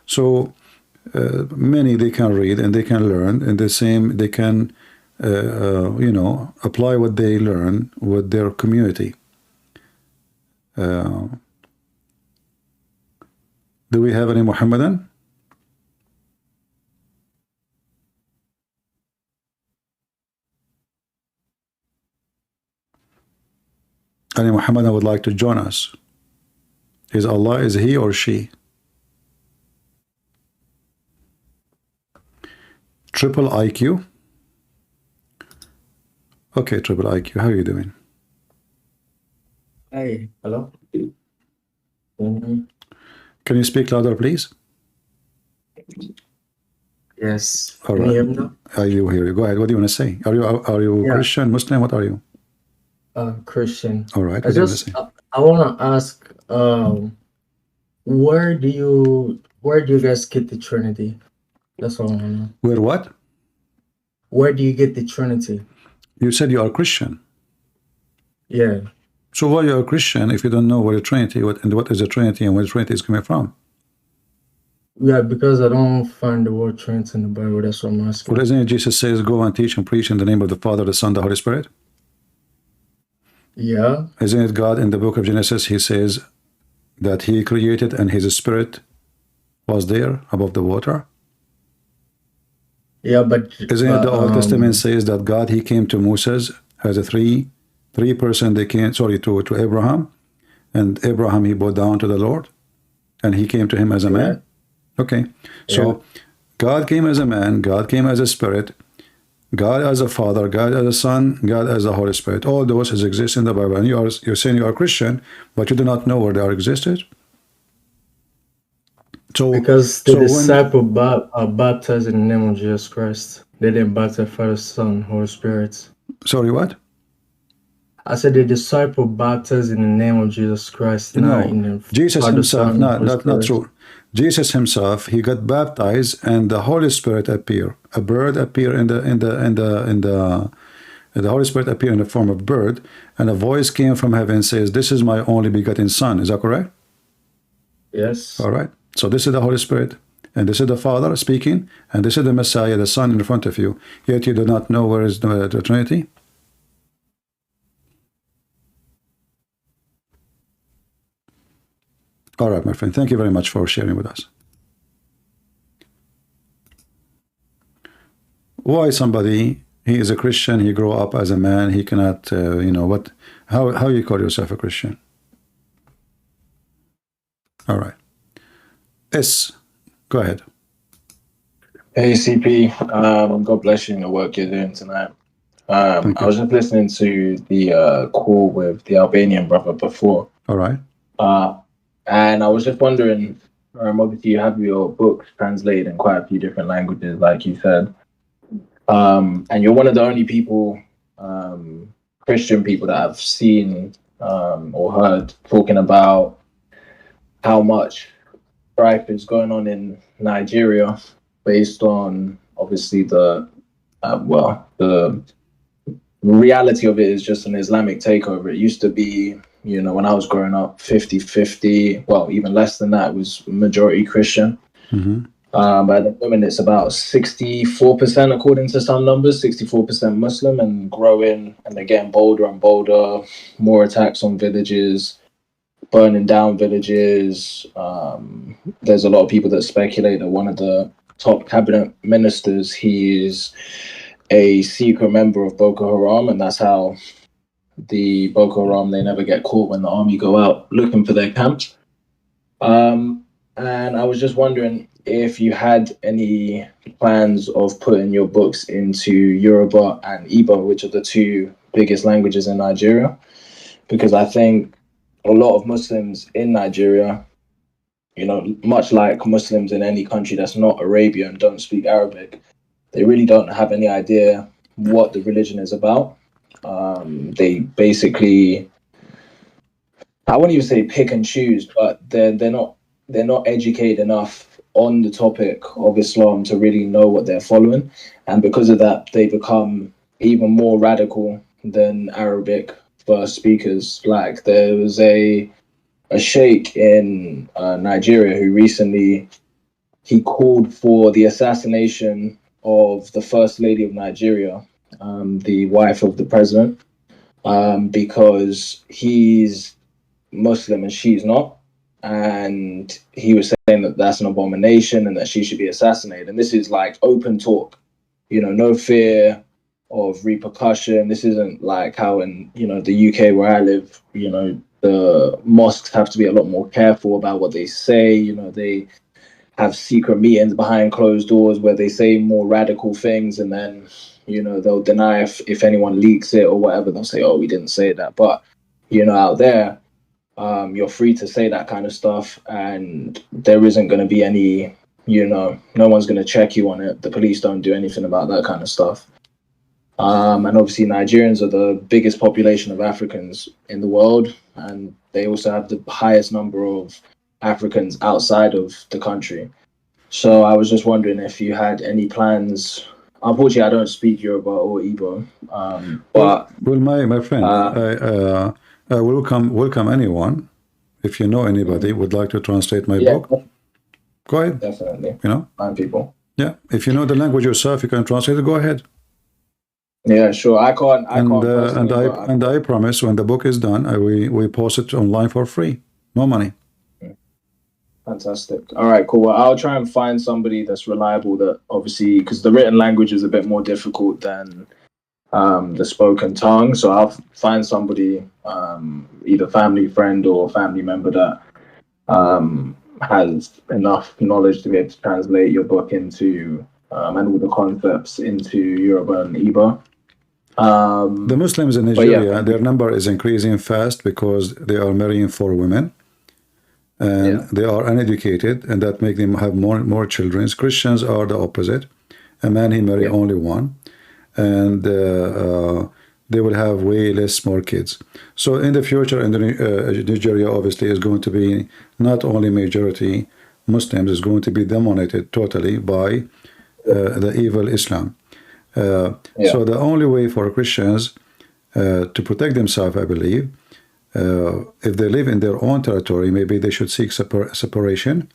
So many they can read and they can learn, and the same they can apply what they learn with their community. Do we have any Muhammadan? Any Muhammadan would like to join us? Is Allah, is he or she? Triple IQ. Okay, triple IQ. How are you doing? Hey, hello. Can you speak louder, please? Yes. All Can right. you hear me now? I do hear you. Go ahead. What do you want to say? Are you Yeah. Christian, Muslim? What are you? Christian. All right. I What do you want to just say? I want to ask, where do you guys get the Trinity? That's all I want to know. Where what? Where do you get the Trinity? You said you are Christian. Yeah. So why you are Christian if you don't know what the Trinity, what is the Trinity and where the Trinity is coming from? Yeah, because I don't find the word Trinity in the Bible. That's what I'm asking. Well, isn't it Jesus says, go and teach and preach in the name of the Father, the Son, the Holy Spirit? Yeah. Isn't it God in the book of Genesis, he says that he created and his spirit was there above the water? Yeah, but Isn't it the Old Testament says that God, he came to Moses as a three person, they came, sorry, to Abraham, and Abraham, he bowed down to the Lord, and he came to him as a man? Okay, so God came as a man, God came as a spirit, God as a father, God as a son, God as the Holy Spirit. All those exist in the Bible. And you're saying you are Christian, but you do not know where they are existed. So because the disciple baptized in the name of Jesus Christ. They didn't baptize Father, Son, Holy Spirit. Sorry, what? I said the disciple baptized in the name of Jesus Christ. No, not in the Jesus Father, himself, Son, Holy not Spirit. true. Jesus himself, he got baptized, and the Holy Spirit appeared. A bird appeared the Holy Spirit appeared in the form of bird, and a voice came from heaven and says, "This is my only begotten Son." Is that correct? Yes. All right. So this is the Holy Spirit, and this is the Father speaking, and this is the Messiah, the Son in front of you. Yet you do not know where is the Trinity. All right, my friend. Thank you very much for sharing with us. Why somebody, he is a Christian, he grew up as a man, he cannot, how you call yourself a Christian? All right. S, go ahead. Hey CP, God bless you in the work you're doing tonight. I was just listening to the call with the Albanian brother before. All right. And I was just wondering, obviously you have your books translated in quite a few different languages, like you said. And you're one of the only people, Christian people, that I've seen or heard talking about how much strife is going on in Nigeria based on obviously the reality of it is just an Islamic takeover. It used to be, you know, when I was growing up, 50-50, well, even less than that, was majority Christian. But at the moment, it's about 64%, according to some numbers, 64% Muslim, and growing, and they're getting bolder and bolder, more attacks on villages, burning down villages. There's a lot of people that speculate that one of the top cabinet ministers, he is a secret member of Boko Haram, and that's how the Boko Haram, they never get caught when the army go out looking for their camps. And I was just wondering if you had any plans of putting your books into Yoruba and Igbo, which are the two biggest languages in Nigeria, because I think a lot of Muslims in Nigeria, you know, much like Muslims in any country that's not Arabian, don't speak Arabic, they really don't have any idea what the religion is about. They basically, I wouldn't even say pick and choose, but they're not educated enough on the topic of Islam to really know what they're following, and because of that, they become even more radical than Arabic first speakers. Like there was a sheikh in Nigeria who recently, he called for the assassination of the first lady of Nigeria, the wife of the president, because he's Muslim and she's not. And he was saying that that's an abomination and that she should be assassinated. And this is like open talk, you know, no fear of repercussion. This isn't like how in, you know, the UK where I live, you know, the mosques have to be a lot more careful about what they say. You know, they have secret meetings behind closed doors where they say more radical things, and then, you know, they'll deny if anyone leaks it or whatever. They'll say, oh, we didn't say that. But, you know, out there, you're free to say that kind of stuff, and there isn't going to be any, you know, no one's going to check you on it. The police don't do anything about that kind of stuff. And obviously Nigerians are the biggest population of Africans in the world, and they also have the highest number of Africans outside of the country. So I was just wondering if you had any plans. Unfortunately, I don't speak Yoruba or Igbo, but well, my friend, I welcome anyone. If you know anybody would like to translate my book, go ahead. Definitely, you know, find people. Yeah, if you know the language yourself, you can translate it. Go ahead. Yeah, sure. I can't. And I promise when the book is done, we post it online for free, no money. Fantastic. All right, cool. Well, I'll try and find somebody that's reliable. That obviously, because the written language is a bit more difficult than the spoken tongue. So I'll find somebody, either family friend or family member that has enough knowledge to be able to translate your book into and all the concepts into Yoruba and Igbo. The Muslims in Nigeria, their number is increasing fast because they are marrying 4 women, and they are uneducated, and that makes them have more children. Christians are the opposite. A man, he marry only one, and they will have way less more kids. So in the future, in Nigeria obviously is going to be not only majority Muslims, is going to be dominated totally by the evil Islam. So the only way for Christians to protect themselves, I believe, if they live in their own territory, maybe they should seek separation.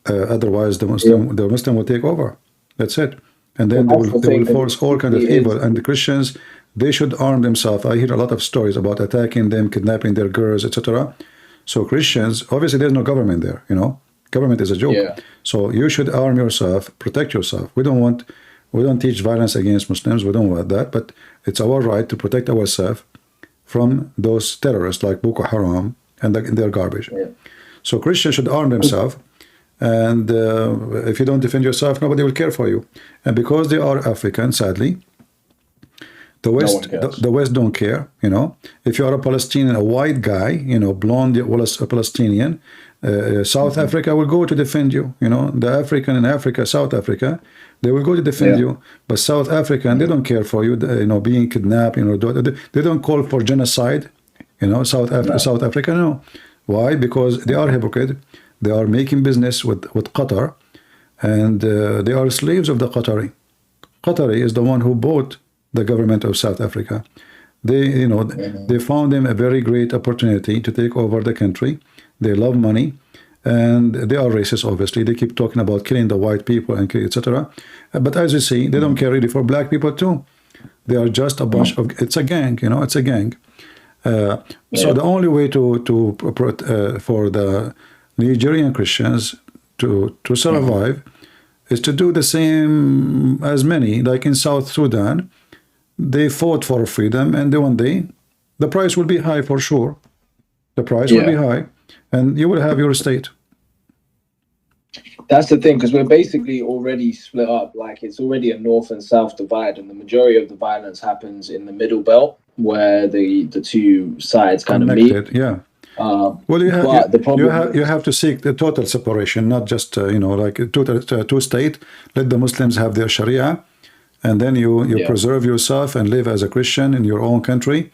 Otherwise, the Muslim will take over. That's it. And then they will force all kind of evil. And the Christians, they should arm themselves. I hear a lot of stories about attacking them, kidnapping their girls, etc. So Christians, obviously, there's no government there. You know, government is a joke. So you should arm yourself, protect yourself. We don't teach violence against Muslims. We don't want that. But it's our right to protect ourselves from those terrorists like Boko Haram and their garbage. So Christians should arm themselves. And if you don't defend yourself, nobody will care for you. And because they are African, sadly, the West don't care. You know, if you are a Palestinian, a white guy, you know, blonde, a Palestinian, South Africa will go to defend you. You know, the African in Africa, South Africa, they will go to defend you. But South African, they don't care for you. You know, being kidnapped. You know, they don't call for genocide. You know, South Africa, no. Why? Because they are hypocrite. They are making business with Qatar, and they are slaves of the Qatari. Qatari is the one who bought the government of South Africa. They found them a very great opportunity to take over the country. They love money, and they are racist. Obviously, they keep talking about killing the white people and etc. But as you see, they don't care really for black people too. They are just a bunch of. It's a gang, it's a gang. So the only way for the Nigerian Christians to survive is to do the same as many, like in South Sudan. They fought for freedom, and then one day the price will be high for sure. The price will be high, and you will have your state. That's the thing, because we're basically already split up. Like, it's already a north and south divide, and the majority of the violence happens in the middle belt, where the two sides kind of meet. Yeah. Well, you have to seek the total separation, not just like two state. Let the Muslims have their Sharia, and then you preserve yourself and live as a Christian in your own country,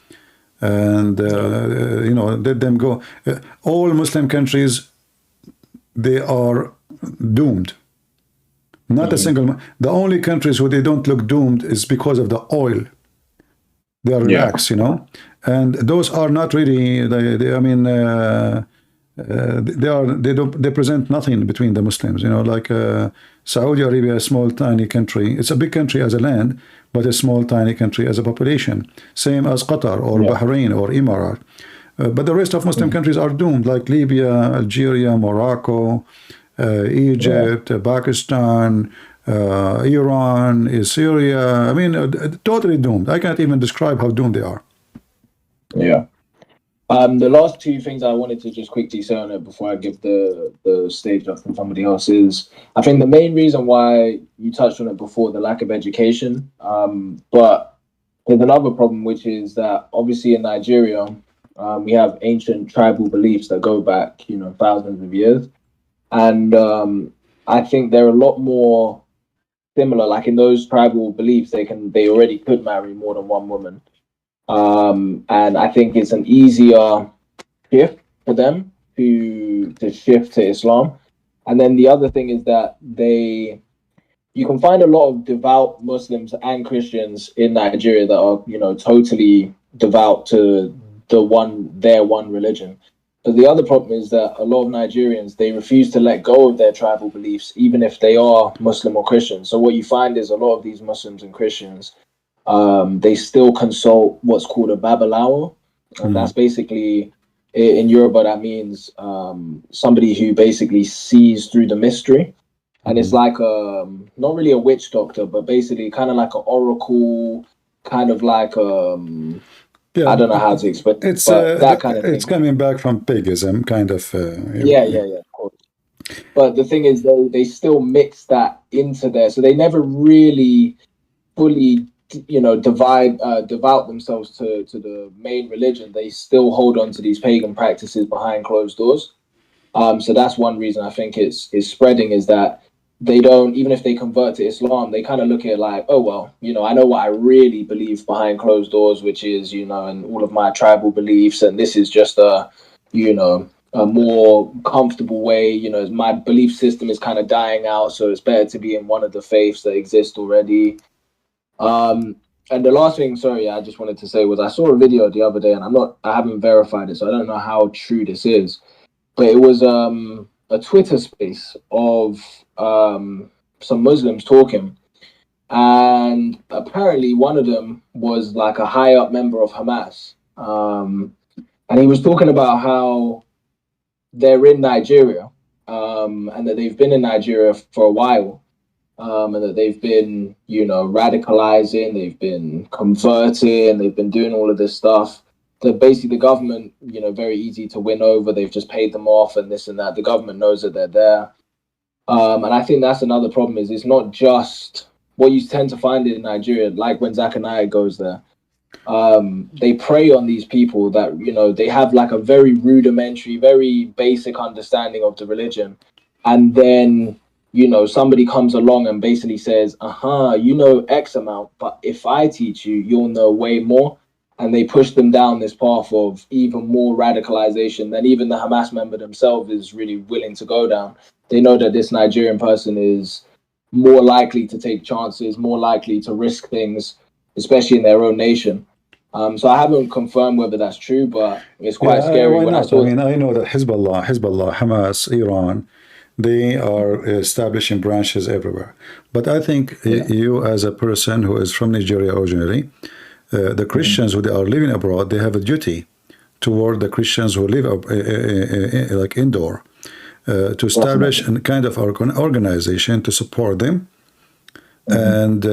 and let them go. All Muslim countries, they are doomed. Not a single. The only countries where they don't look doomed is because of the oil. They are relaxed, and those are not really. They present nothing between the Muslims. Like Saudi Arabia, a small tiny country. It's a big country as a land, but a small tiny country as a population. Same as Qatar or Bahrain or Emirat. But the rest of Muslim countries are doomed, like Libya, Algeria, Morocco, Egypt, Pakistan, Iran, Syria. Totally doomed. I can't even describe how doomed they are. Yeah. The last two things I wanted to just quickly say on it before I give the stage up to somebody else is, I think the main reason why you touched on it before, the lack of education, but there's another problem, which is that obviously in Nigeria, we have ancient tribal beliefs that go back, thousands of years. And I think they're a lot more similar. Like in those tribal beliefs, they already could marry more than one woman. And I think it's an easier shift for them to shift to Islam. And then the other thing is that you can find a lot of devout Muslims and Christians in Nigeria that are, totally devout to their one religion. But the other problem is that a lot of Nigerians, they refuse to let go of their tribal beliefs, even if they are Muslim or Christian. So what you find is a lot of these Muslims and Christians, they still consult what's called a Babalawo. And that's basically, in Yoruba, that means somebody who basically sees through the mystery. And it's like not really a witch doctor, but basically kind of like an oracle, kind of like I don't know how to explain. It's that kind of thing. It's coming back from paganism, kind of. Yeah, of course. But the thing is, they still mix that into there, so they never really fully, devout themselves to the main religion. They still hold on to these pagan practices behind closed doors. So that's one reason I think it's spreading, is that they don't, even if they convert to Islam, they kind of look at it like, oh, well, I know what I really believe behind closed doors, which is, and all of my tribal beliefs. And this is just a more comfortable way. My belief system is kind of dying out. So it's better to be in one of the faiths that exist already. And the last thing, I just wanted to say was I saw a video the other day, and I haven't verified it, so I don't know how true this is, but it was a Twitter space of some Muslims talking, and apparently one of them was like a high up member of Hamas, and he was talking about how they're in Nigeria, and that they've been in Nigeria for a while, and that they've been radicalizing, they've been converting, they've been doing all of this stuff. That basically the government, very easy to win over. They've just paid them off and this and that. The government knows that they're there. And I think that's another problem, is it's not just what you tend to find in Nigeria, like when Zakir goes there. They prey on these people that, they have like a very rudimentary, very basic understanding of the religion. And then, somebody comes along and basically says, X amount, but if I teach you, you'll know way more. And they push them down this path of even more radicalization than even the Hamas member themselves is really willing to go down. They know that this Nigerian person is more likely to take chances, more likely to risk things. especially in their own nation. So I haven't confirmed whether that's true, but it's quite scary. Why When not? I saw, I mean, I know that Hezbollah, Hamas, Iran, they are establishing branches everywhere. But I think you, as a person who is from Nigeria originally, the Christians who they are living abroad, they have a duty toward the Christians who live like indoor, to establish a kind of organization to support them, and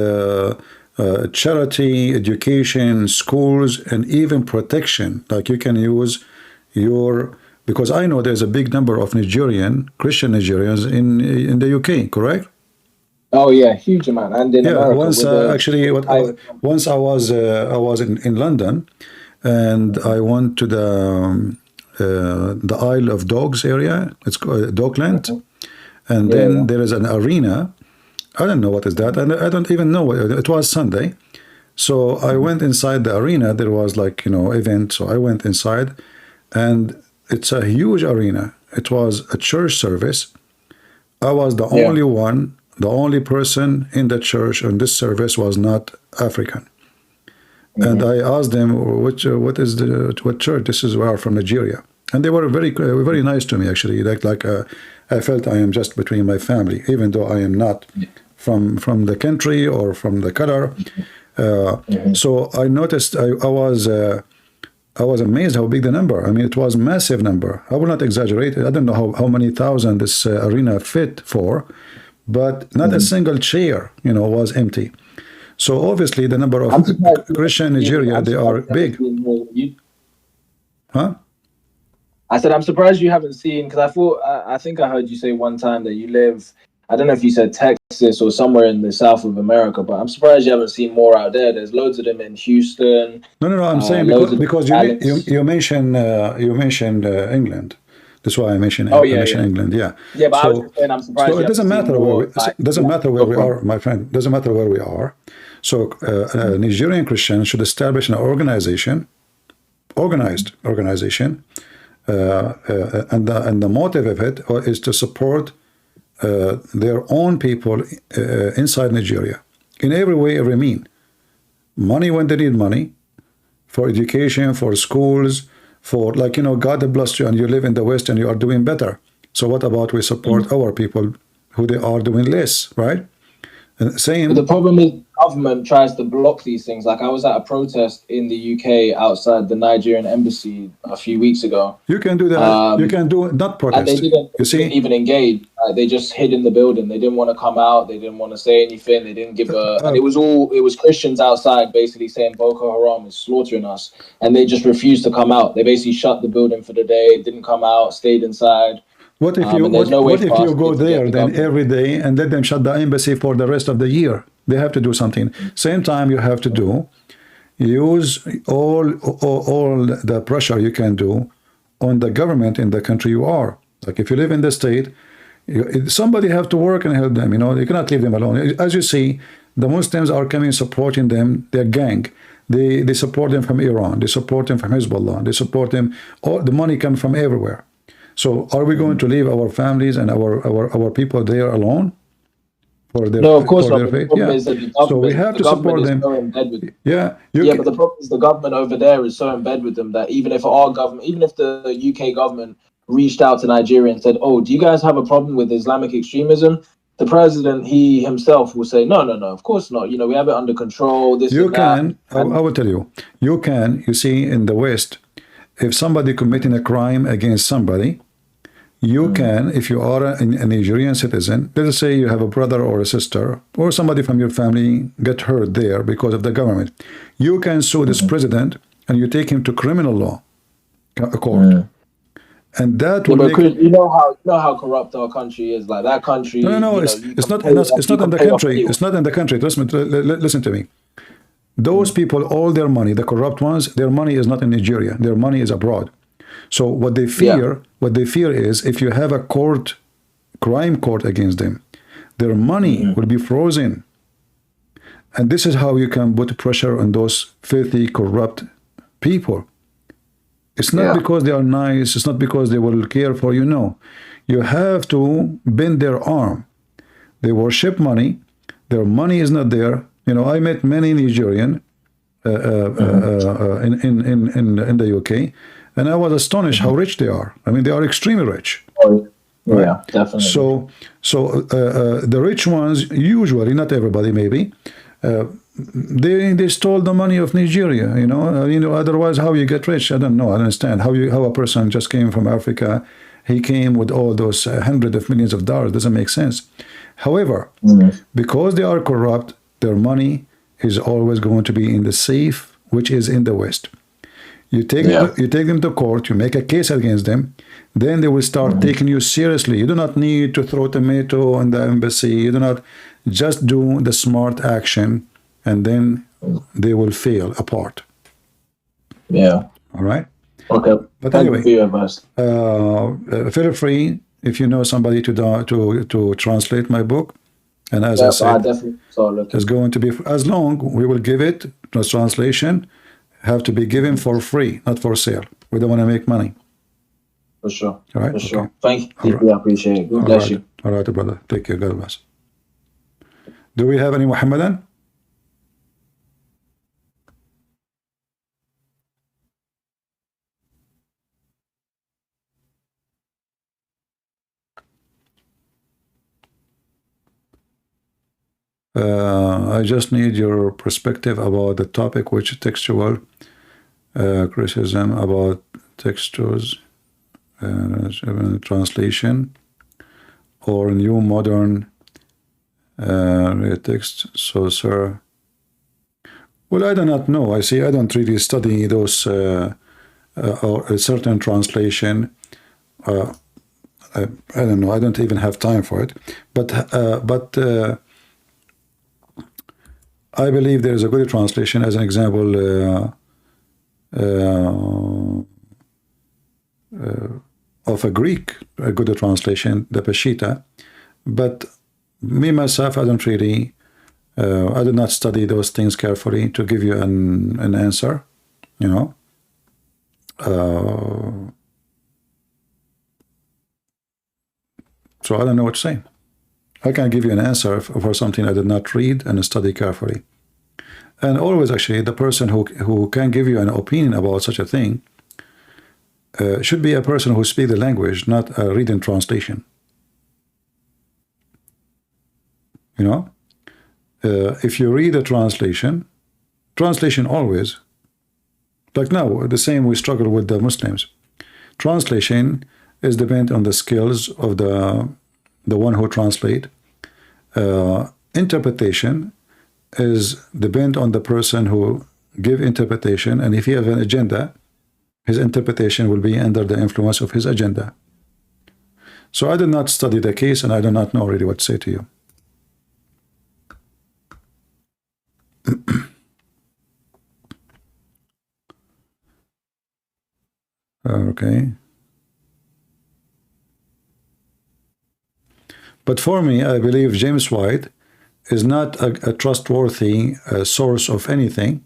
charity, education, schools, and even protection. Like you can use your, because I know there's a big number of Christian Nigerians in the UK, correct? oh yeah, huge amount, and in America. Once once I was in London, and I went to the Isle of Dogs area. It's called Dockland, and then there is an arena. I don't know what is that, and I don't even know. It was Sunday, so I went inside the arena. There was like event, so I went inside, and it's a huge arena. It was a church service. I was the only one. The only person in the church on this service was not African. And I asked them, what church? This is, we are from Nigeria. And they were very nice to me, actually. Like I felt I am just between my family, even though I am not from the country or from the color. So I noticed, I was amazed how big the number. I mean, it was a massive number. I will not exaggerate. I don't know how many thousand this arena fit for, but not a single chair, was empty. So obviously the number of Christian in Nigeria, they are big. Huh? I said, I'm surprised you haven't seen, because I think I heard you say one time that you live, I don't know if you said Texas or somewhere in the south of America, but I'm surprised you haven't seen more out there. There's loads of them in Houston. No, I'm saying because you mentioned England. That's why I mentioned England. Yeah. Yeah, but I was just saying, I'm surprised. So it doesn't matter where we are, my friend. Doesn't matter where we are. So Nigerian Christians should establish an organization, organized organization, and the motive of it is to support their own people inside Nigeria in every way, every mean. Money when they need money, for education, for schools, for God bless you and you live in the West and you are doing better. So what about we support our people who they are doing less, right? Same. But the problem is government tries to block these things. Like I was at a protest in the UK outside the Nigerian embassy a few weeks ago. You can do that. You can do not protest. And they didn't even engage. They just hid in the building. They didn't want to come out. They didn't want to say anything. They didn't give and it was Christians outside basically saying Boko Haram is slaughtering us. And they just refused to come out. They basically shut the building for the day, didn't come out, stayed inside. What if you go there then every day and let them shut the embassy for the rest of the year? They have to do something. Same time you have to use all the pressure you can do on the government in the country you are. Like if you live in the state, somebody have to work and help them. You cannot leave them alone. As you see, the Muslims are coming supporting them, their gang. They support them from Iran. They support them from Hezbollah. They support them. All the money comes from everywhere. So are we going to leave our families and our people there alone for their No, of course for not. their The faith? problem Yeah. is that So we have to support them. So in bed with them. Yeah. But the problem is the government over there is so in bed with them that even if the UK government reached out to Nigeria and said, "Oh, do you guys have a problem with Islamic extremism?" The president, he himself will say, "No, of course not. We have it under control." I will tell you. You see, in the West, if somebody committing a crime against somebody, you can, if you are a Nigerian citizen, let us say you have a brother or a sister or somebody from your family get hurt there because of the government, you can sue this president and you take him to criminal law court. And that will you know how corrupt our country is. Like that country. No. It's not in the country. It's not in the country. Listen to me. Those people, all their money, the corrupt ones, their money is not in Nigeria. Their money is abroad. So what they fear is if you have a crime court against them, their money will be frozen. And this is how you can put pressure on those filthy, corrupt people. It's not because they are nice. It's not because they will care for you. No, you have to bend their arm. They worship money. Their money is not there. I met many Nigerian. in the UK, and I was astonished how rich they are. I mean, they are extremely rich. Oh, yeah, Right? definitely. So the rich ones, usually, not everybody, maybe, they stole the money of Nigeria. You know, otherwise, how you get rich? I don't know. I don't understand how a person just came from Africa. He came with all those hundreds of millions of dollars. Doesn't make sense. However, because they are corrupt, their money is always going to be in the safe, which is in the West. You take them to court, you make a case against them, then they will start taking you seriously. You do not need to throw tomato on the embassy. You do not just do the smart action, and then they will fail apart. Yeah. All right. Okay. But Thank anyway, you for your advice. feel free if you know somebody to translate my book. And as I said, it's going to be, as long we will give it, the translation have to be given for free, not for sale. We don't want to make money. For sure. All right. For sure. Okay. Thank you. All right. I appreciate it. God bless you. All right, brother. Take care. God bless. Do we have any Mohammedan? I just need your perspective about the topic, which is textual criticism about textures, translation, or new modern text. So, sir, well, I do not know. I see. I don't really study those or a certain translation. I don't know. I don't even have time for it. But I believe there is a good translation. As an example, of a Greek, a good translation, the Peshitta. But me myself, I don't really, I did not study those things carefully to give you an answer, you know. So I don't know what to say. I can give you an answer for something I did not read and study carefully. And always, actually, the person who can give you an opinion about such a thing should be a person who speaks the language, not a reading translation. You know, if you read a translation always, like now, the same we struggle with the Muslims. Translation is dependent on the skills of the one who translate. Interpretation is depend on the person who give interpretation, and if he have an agenda, his interpretation will be under the influence of his agenda. So I did not study the case, and I do not know really what to say to you. Okay. But for me, I believe James White is not a trustworthy source of anything.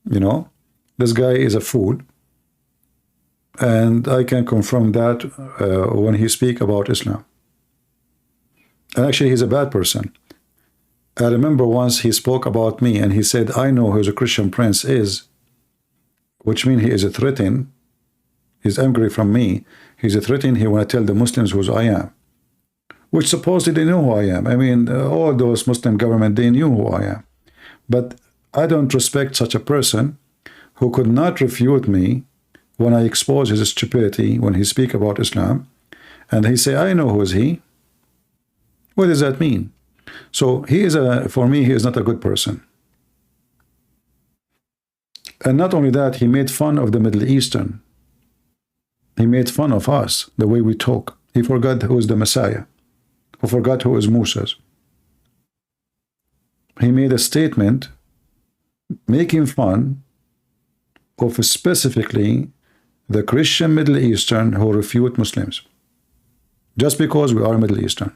You know, this guy is a fool. And I can confirm that when he speaks about Islam. And actually, he's a bad person. I remember once he spoke about me and he said, I know who the Christian prince is, which means he is a threatening. He's angry from me. He's a threatening. He want to tell the Muslims who I am, which supposedly they know who I am. I mean, all those Muslim government, they knew who I am. But I don't respect such a person who could not refute me when I expose his stupidity when he speak about Islam. And he say, I know who is he. What does that mean? So he is for me, he is not a good person. And not only that, he made fun of the Middle Eastern. He made fun of us, the way we talk. He forgot who is the Messiah. Who forgot who is Moses. He made a statement making fun of specifically the Christian Middle Eastern who refute Muslims. Just because we are Middle Eastern.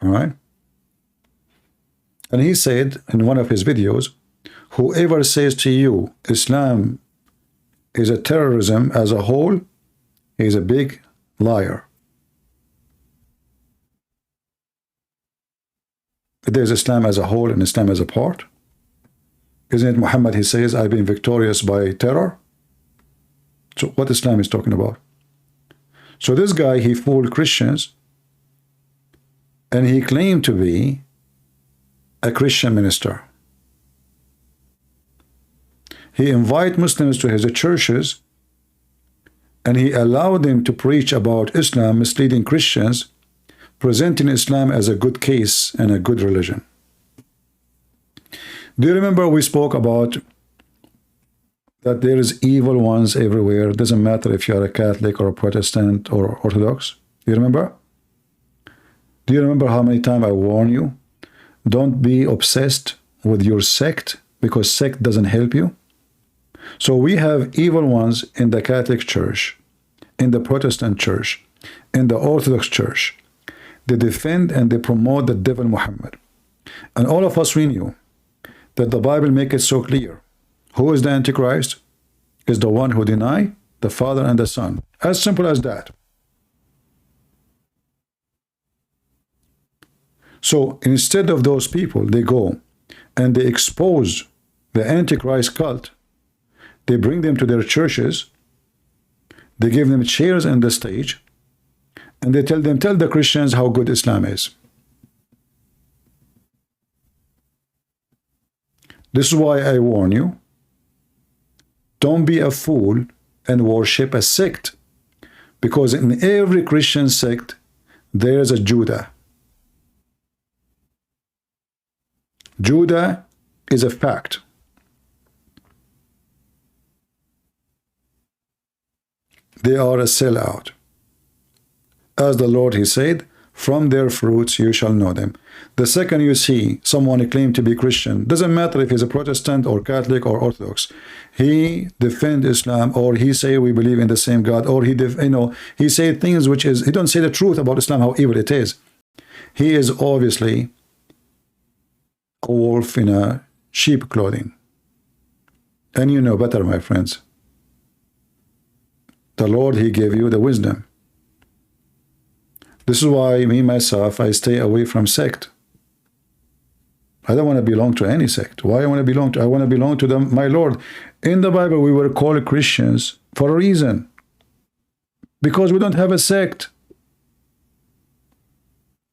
All right? And he said in one of his videos, whoever says to you Islam is a terrorism as a whole, he's a big liar. There's Islam as a whole and Islam as a part. Isn't it Muhammad, he says, I've been victorious by terror? So what Islam is talking about? So this guy, he fooled Christians, and he claimed to be a Christian minister. He invited Muslims to his churches, and he allowed them to preach about Islam, misleading Christians, presenting Islam as a good case and a good religion. Do you remember we spoke about that there is evil ones everywhere? It doesn't matter if you are a Catholic or a Protestant or Orthodox. Do you remember? Do you remember how many times I warn you? Don't be obsessed with your sect, because sect doesn't help you. So we have evil ones in the Catholic Church, in the Protestant Church, in the Orthodox Church. They defend and they promote the devil Muhammad. And all of us, we knew that the Bible makes it so clear. Who is the Antichrist? Is the one who deny the Father and the Son. As simple as that. So instead of those people, they go and they expose the Antichrist cult. They bring them to their churches. They give them chairs on the stage. And they tell the Christians how good Islam is. This is why I warn you. Don't be a fool and worship a sect. Because in every Christian sect, there is a Judah. Judah is a fact. They are a sellout. As the Lord, he said, from their fruits you shall know them. The second you see someone claim to be Christian, doesn't matter if he's a Protestant or Catholic or Orthodox, he defend Islam, or he say we believe in the same God, or he say things which is, he don't say the truth about Islam, how evil it is. He is obviously a wolf in a sheep clothing. And you know better, my friends. The Lord, he gave you the wisdom. This is why me, myself, I stay away from sect. I don't want to belong to any sect. Why I want to belong to? I want to belong to my Lord. In the Bible, we were called Christians for a reason. Because we don't have a sect.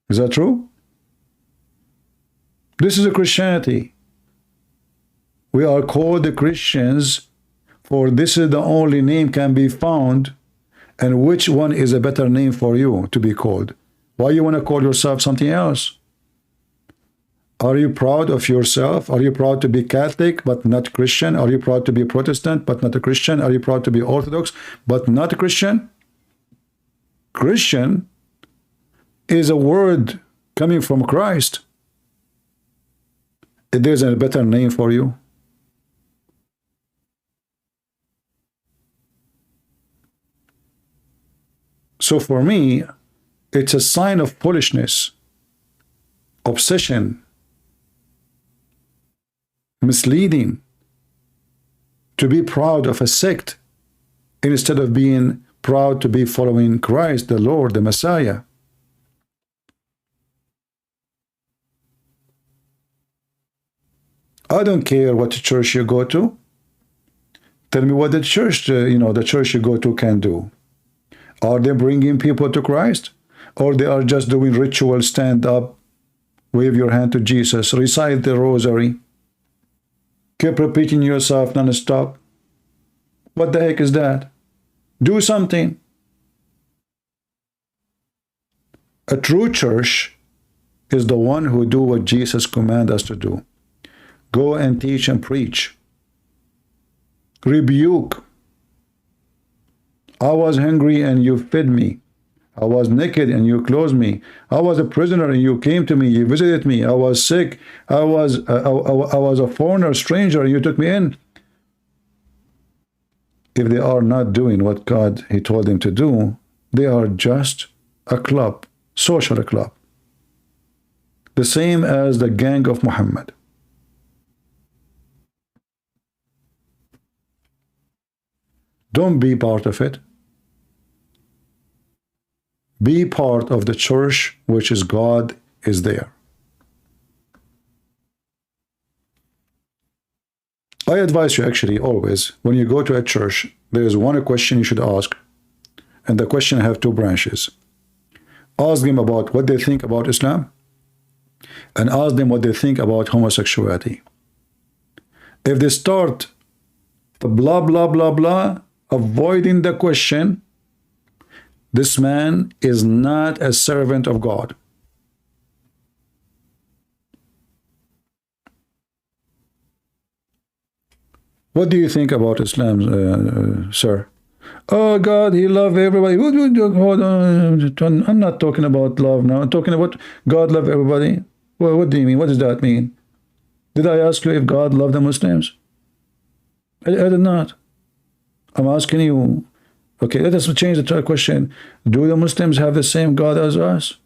Is that true? This is a Christianity. We are called the Christians, for this is the only name can be found. And which one is a better name for you to be called? Why you want to call yourself something else? Are you proud of yourself? Are you proud to be Catholic but not Christian? Are you proud to be Protestant but not a Christian? Are you proud to be Orthodox but not a Christian? Christian is a word coming from Christ. There's a better name for you. So for me, it's a sign of foolishness, obsession, misleading, to be proud of a sect instead of being proud to be following Christ, the Lord, the Messiah. I don't care what church you go to. Tell me what the church, the church you go to can do. Are they bringing people to Christ? Or they are just doing ritual, stand up, wave your hand to Jesus, recite the rosary, keep repeating yourself non-stop? What the heck is that? Do something. A true church is the one who do what Jesus commanded us to do. Go and teach and preach. Rebuke. I was hungry and you fed me. I was naked and you clothed me. I was a prisoner and you came to me. You visited me. I was sick. I was a foreigner, stranger, and you took me in. If they are not doing what God, he told them to do, they are just a club, social club. The same as the gang of Muhammad. Don't be part of it. Be part of the church which is God is there. I advise you actually always, when you go to a church, there is one question you should ask, and the question have two branches. Ask them about what they think about Islam, and ask them what they think about homosexuality. If they start blah, blah, blah, blah, avoiding the question, this man is not a servant of God. What do you think about Islam, sir? Oh, God, he loved everybody. Hold on. I'm not talking about love now. I'm talking about God love everybody. Well, what do you mean? What does that mean? Did I ask you if God loved the Muslims? I did not. I'm asking you. Okay, let us change the question. Do the Muslims have the same God as us?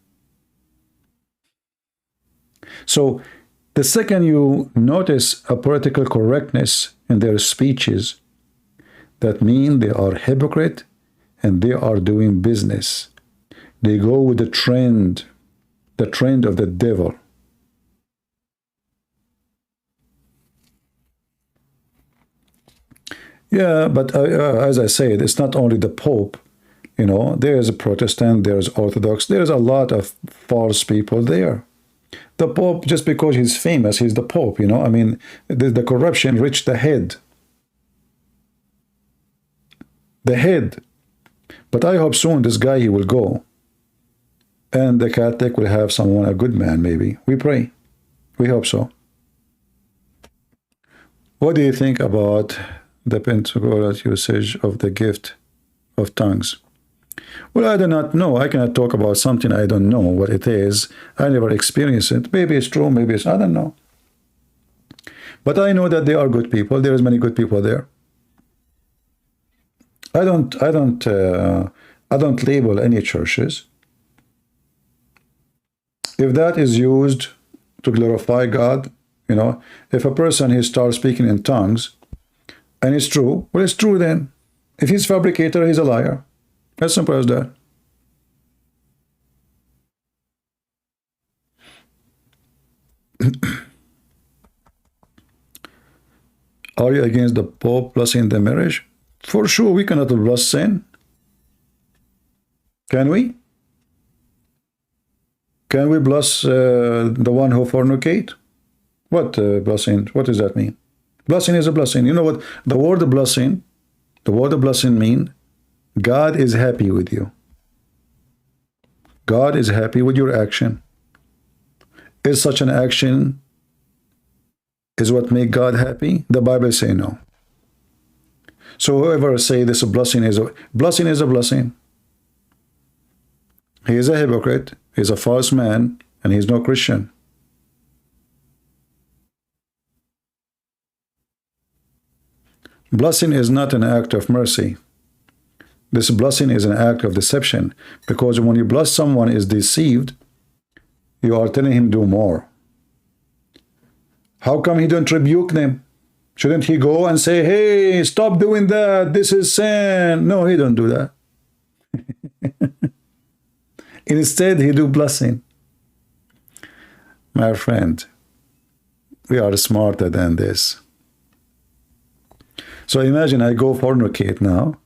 So, the second you notice a political correctness in their speeches, that mean they are hypocrite and they are doing business. They go with the trend of the devil. Yeah, but as I said, it's not only the Pope. You know, there's a Protestant, there's Orthodox, there's a lot of false people there. The Pope, just because he's famous, he's the Pope, you know. I mean, the corruption reached the head. The head. But I hope soon this guy, he will go. And the Catholic will have someone, a good man, maybe. We pray. We hope so. What do you think about the Pentecostal usage of the gift of tongues? Well, I do not know. I cannot talk about something I don't know what it is. I never experienced it. Maybe it's true, maybe it's, I don't know. But I know that they are good people. There is many good people there. I don't label any churches. If that is used to glorify God, you know, if a person, he starts speaking in tongues, and it's true, well, it's true then. If he's a fabricator, he's a liar. As simple as that. Are you against the Pope blessing the marriage? For sure, we cannot bless sin. Can we? Can we bless the one who fornicate? What blessing? What does that mean? Blessing is a blessing. You know what the word blessing mean? God is happy with you. God is happy with your action. Is such an action is what make God happy? The Bible say no. So whoever say this blessing is a blessing. He is a hypocrite, he is a false man, and he is no Christian. Blessing is not an act of mercy. This blessing is an act of deception, because when you bless someone is deceived, you are telling him do more. How come he don't rebuke them? Shouldn't he go and say, hey, stop doing that, this is sin? No, he don't do that. Instead, he do blessing. My friend, we are smarter than this. So imagine I go fornicate now,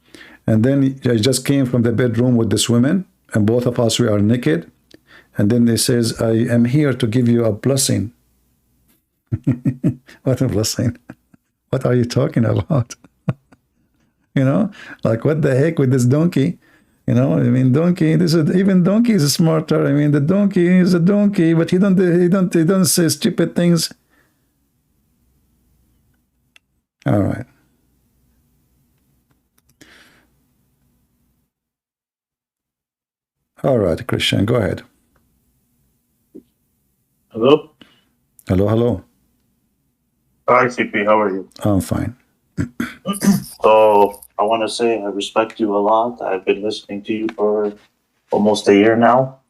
and then I just came from the bedroom with this woman, and both of us, we are naked. And then they says, I am here to give you a blessing. What a blessing. What are you talking about? You know, like what the heck with this donkey? You know, I mean, donkey, even donkey is smarter. I mean, the donkey is a donkey, but he don't say stupid things. All right. All right, Christian, go ahead. Hello? Hello, hello. Hi, CP, how are you? I'm fine. So, I want to say I respect you a lot. I've been listening to you for almost a year now.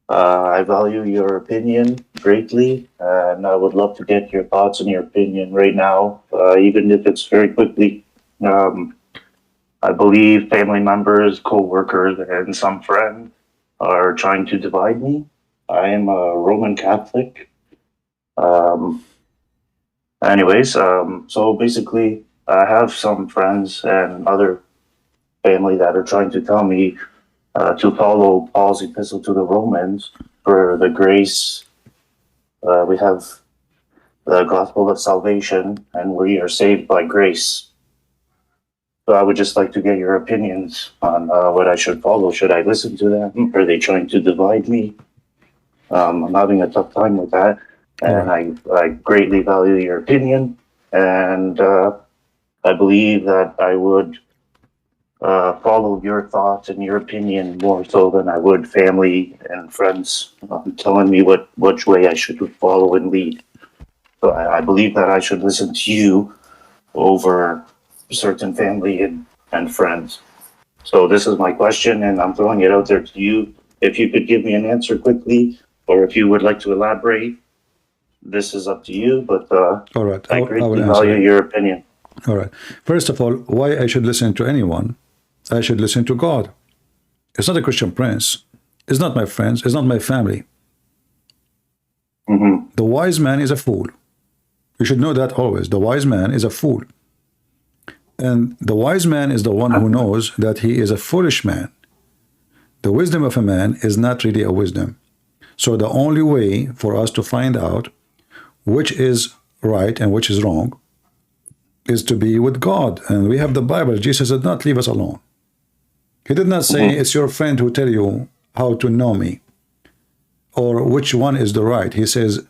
I value your opinion greatly, and I would love to get your thoughts and your opinion right now, even if it's very quickly. I believe family members, co-workers, and some friends are trying to divide me. I am a Roman Catholic, and Anyways, so basically, I have some friends and other family that are trying to tell me to follow Paul's epistle to the Romans for the grace. We have the gospel of salvation, and we are saved by grace. So I would just like to get your opinions on what I should follow. Should I listen to them? Are they trying to divide me? I'm having a tough time with that, and I greatly value your opinion, and I believe that I would follow your thoughts and your opinion more so than I would family and friends telling me which way I should follow and lead. So I believe that I should listen to you over certain family and friends. So this is my question, and I'm throwing it out there to you. If you could give me an answer quickly, or if you would like to elaborate, this is up to you, but all right. I greatly value your opinion. All right. First of all, why I should listen to anyone? I should listen to God. It's not a Christian prince. It's not my friends. It's not my family. The wise man is a fool. You should know that always. The wise man is a fool. And the wise man is the one who knows that he is a foolish man. The wisdom of a man is not really a wisdom. So the only way for us to find out which is right and which is wrong is to be with God. And we have the Bible. Jesus did not leave us alone. He did not say it's your friend who tell you how to know me or which one is the right. He says,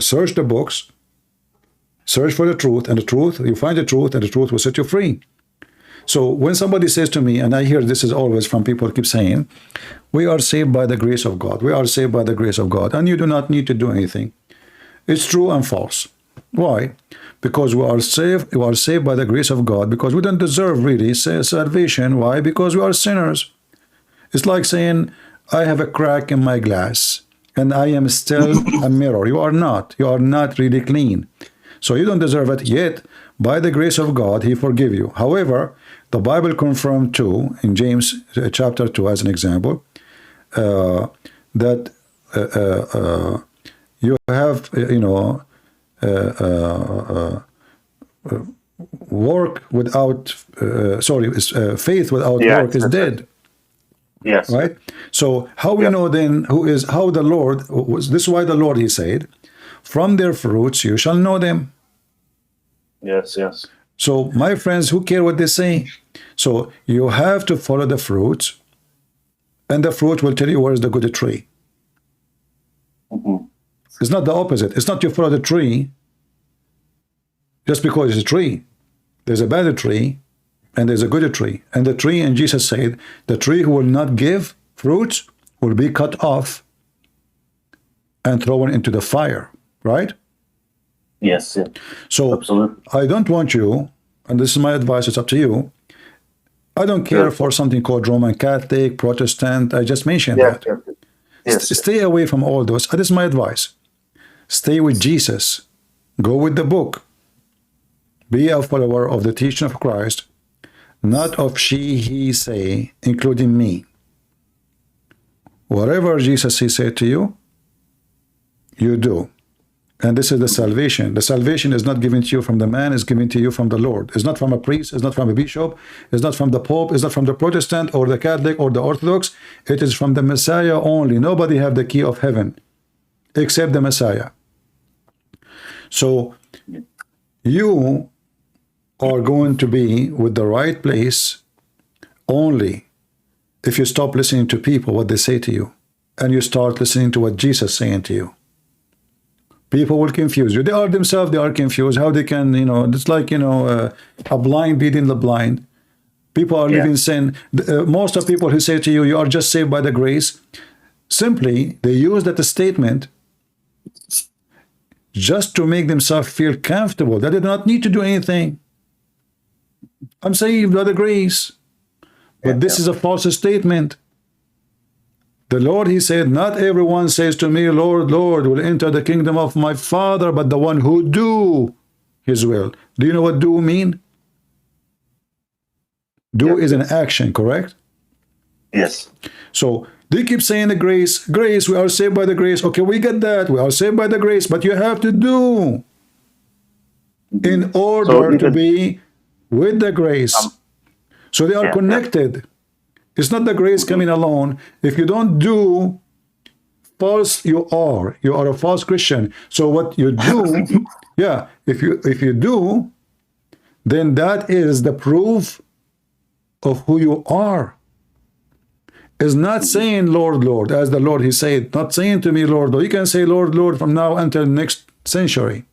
search the books, search for the truth, and the truth, you find the truth, and the truth will set you free. So when somebody says to me, and I hear this is always from people keep saying, we are saved by the grace of God. We are saved by the grace of God, and you do not need to do anything. It's true and false. Why? Because we are saved by the grace of God, because we don't deserve really salvation. Why? Because we are sinners. It's like saying, I have a crack in my glass, and I am still a mirror. You are not. You are not really clean. So you don't deserve it, yet by the grace of God, he forgive you. However, the Bible confirmed too, in James chapter 2 as an example, that you have, work without, faith without work is dead. Yes. Right? So how we know then how the Lord, this is why the Lord, he said, from their fruits you shall know them. Yes, yes. So my friends, who care what they say? So you have to follow the fruits, and the fruit will tell you where is the good tree. It's not the opposite. It's not you follow the tree just because it's a tree. There's a bad tree and there's a good tree. And the tree, and Jesus said, the tree who will not give fruits will be cut off and thrown into the fire, right? Yes, yeah. So absolutely. I don't want you, and this is my advice, it's up to you. I don't care for something called Roman Catholic, Protestant. I just mentioned that. Yes. Stay away from all those. This is my advice. Stay with Jesus. Go with the book. Be a follower of the teaching of Christ, not of she, he, say, including me. Whatever Jesus he said to you, you do. And this is the salvation. The salvation is not given to you from the man, it's given to you from the Lord. It's not from a priest, it's not from a bishop, it's not from the Pope, it's not from the Protestant or the Catholic or the Orthodox. It is from the Messiah only. Nobody have the key of heaven except the Messiah. So you are going to be with the right place only if you stop listening to people, what they say to you, and you start listening to what Jesus is saying to you. People will confuse you. They are themselves, they are confused. How they can, it's like, a blind leading the blind. People are living sin. Most of people who say to you, you are just saved by the grace, simply, they use that statement just to make themselves feel comfortable. They do not need to do anything. I'm saved by the grace. But this is a false statement. The Lord, he said, not everyone says to me, Lord, Lord, will enter the kingdom of my Father, but the one who do his will. Do you know what do mean? Do is an action, correct? Yes. So they keep saying the grace, grace, we are saved by the grace. Okay, we get that. We are saved by the grace, but you have to do. in order to be with the grace. So they are connected. It's not the grace coming alone. If you don't do false, you are a false Christian. So what you do, yeah, if you do, then that is the proof of who you are. Is not saying Lord, Lord, as the Lord, he said, not saying to me, Lord, Lord. You can say Lord, Lord from now until next century,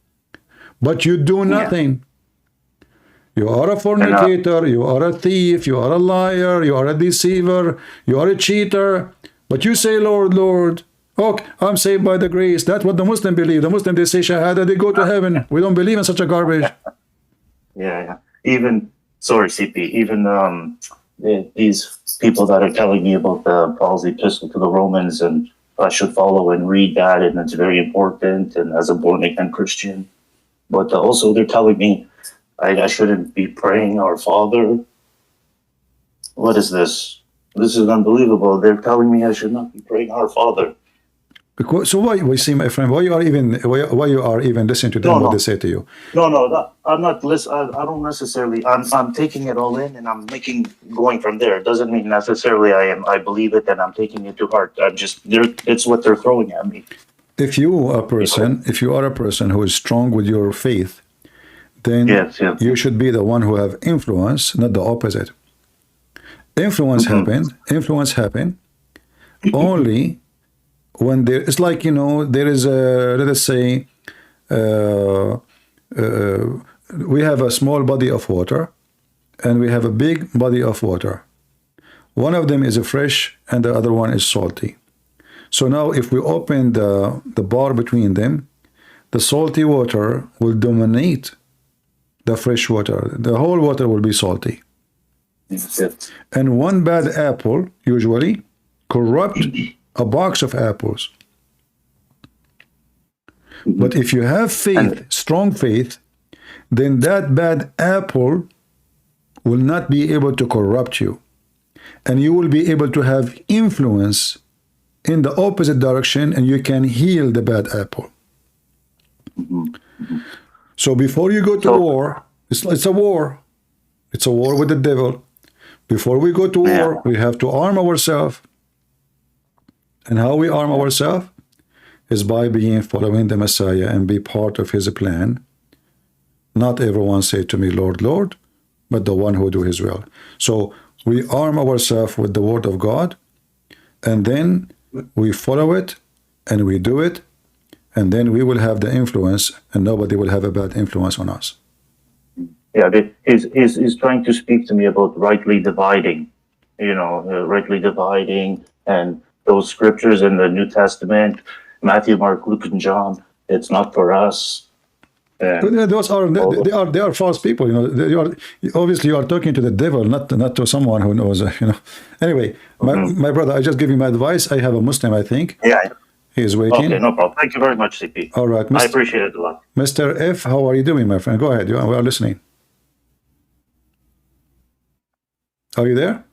but you do nothing. You are a fornicator, you are a thief, you are a liar, you are a deceiver, you are a cheater, but you say Lord, Lord. Okay, I'm saved by the grace. That's what the Muslim believe. The Muslim, they say Shahada, they go to heaven. We don't believe in such a garbage. Yeah. Even, sorry, CP, even these people that are telling me about Paul's epistle to the Romans, and I should follow and read that, and it's very important, and as a born-again Christian. But also they're telling me I shouldn't be praying our Father. What is this? This is unbelievable. They're telling me I should not be praying our Father. Because, so why, we see, my friend, why you are even listening to them, what they say to you? No, I'm not listening. I don't necessarily. I'm taking it all in, and I'm going from there. It doesn't mean necessarily I believe it and I'm taking it to heart. I'm just there. It's what they're throwing at me. If you are a person who is strong with your faith, then you should be the one who have influence, not the opposite. Influence happen only when there, it's like, there is a, let us say, we have a small body of water and we have a big body of water. One of them is fresh and the other one is salty. So now if we open the bar between them, the salty water will dominate the fresh water. The whole water will be salty. And one bad apple usually corrupt a box of apples. But if you have faith, strong faith, then that bad apple will not be able to corrupt you. And you will be able to have influence in the opposite direction, and you can heal the bad apple. So before you go to war, it's a war. It's a war with the devil. Before we go to war, we have to arm ourselves. And how we arm ourselves is by following the Messiah and be part of his plan. Not everyone say to me, Lord, Lord, but the one who do his will. So we arm ourselves with the word of God, and then we follow it, and we do it, and then we will have the influence, and nobody will have a bad influence on us. Yeah, he's trying to speak to me about rightly dividing, rightly dividing, and those scriptures in the New Testament, Matthew, Mark, Luke, and John. It's not for us. Those are they are false people. Obviously you are talking to the devil, not to someone who knows. Anyway, my brother, I just give you my advice. I have a Muslim, I think. Yeah. He is waiting. Okay, no problem. Thank you very much, CP. All right, I appreciate it a lot. Mr. F, how are you doing, my friend? Go ahead. We are listening. Are you there?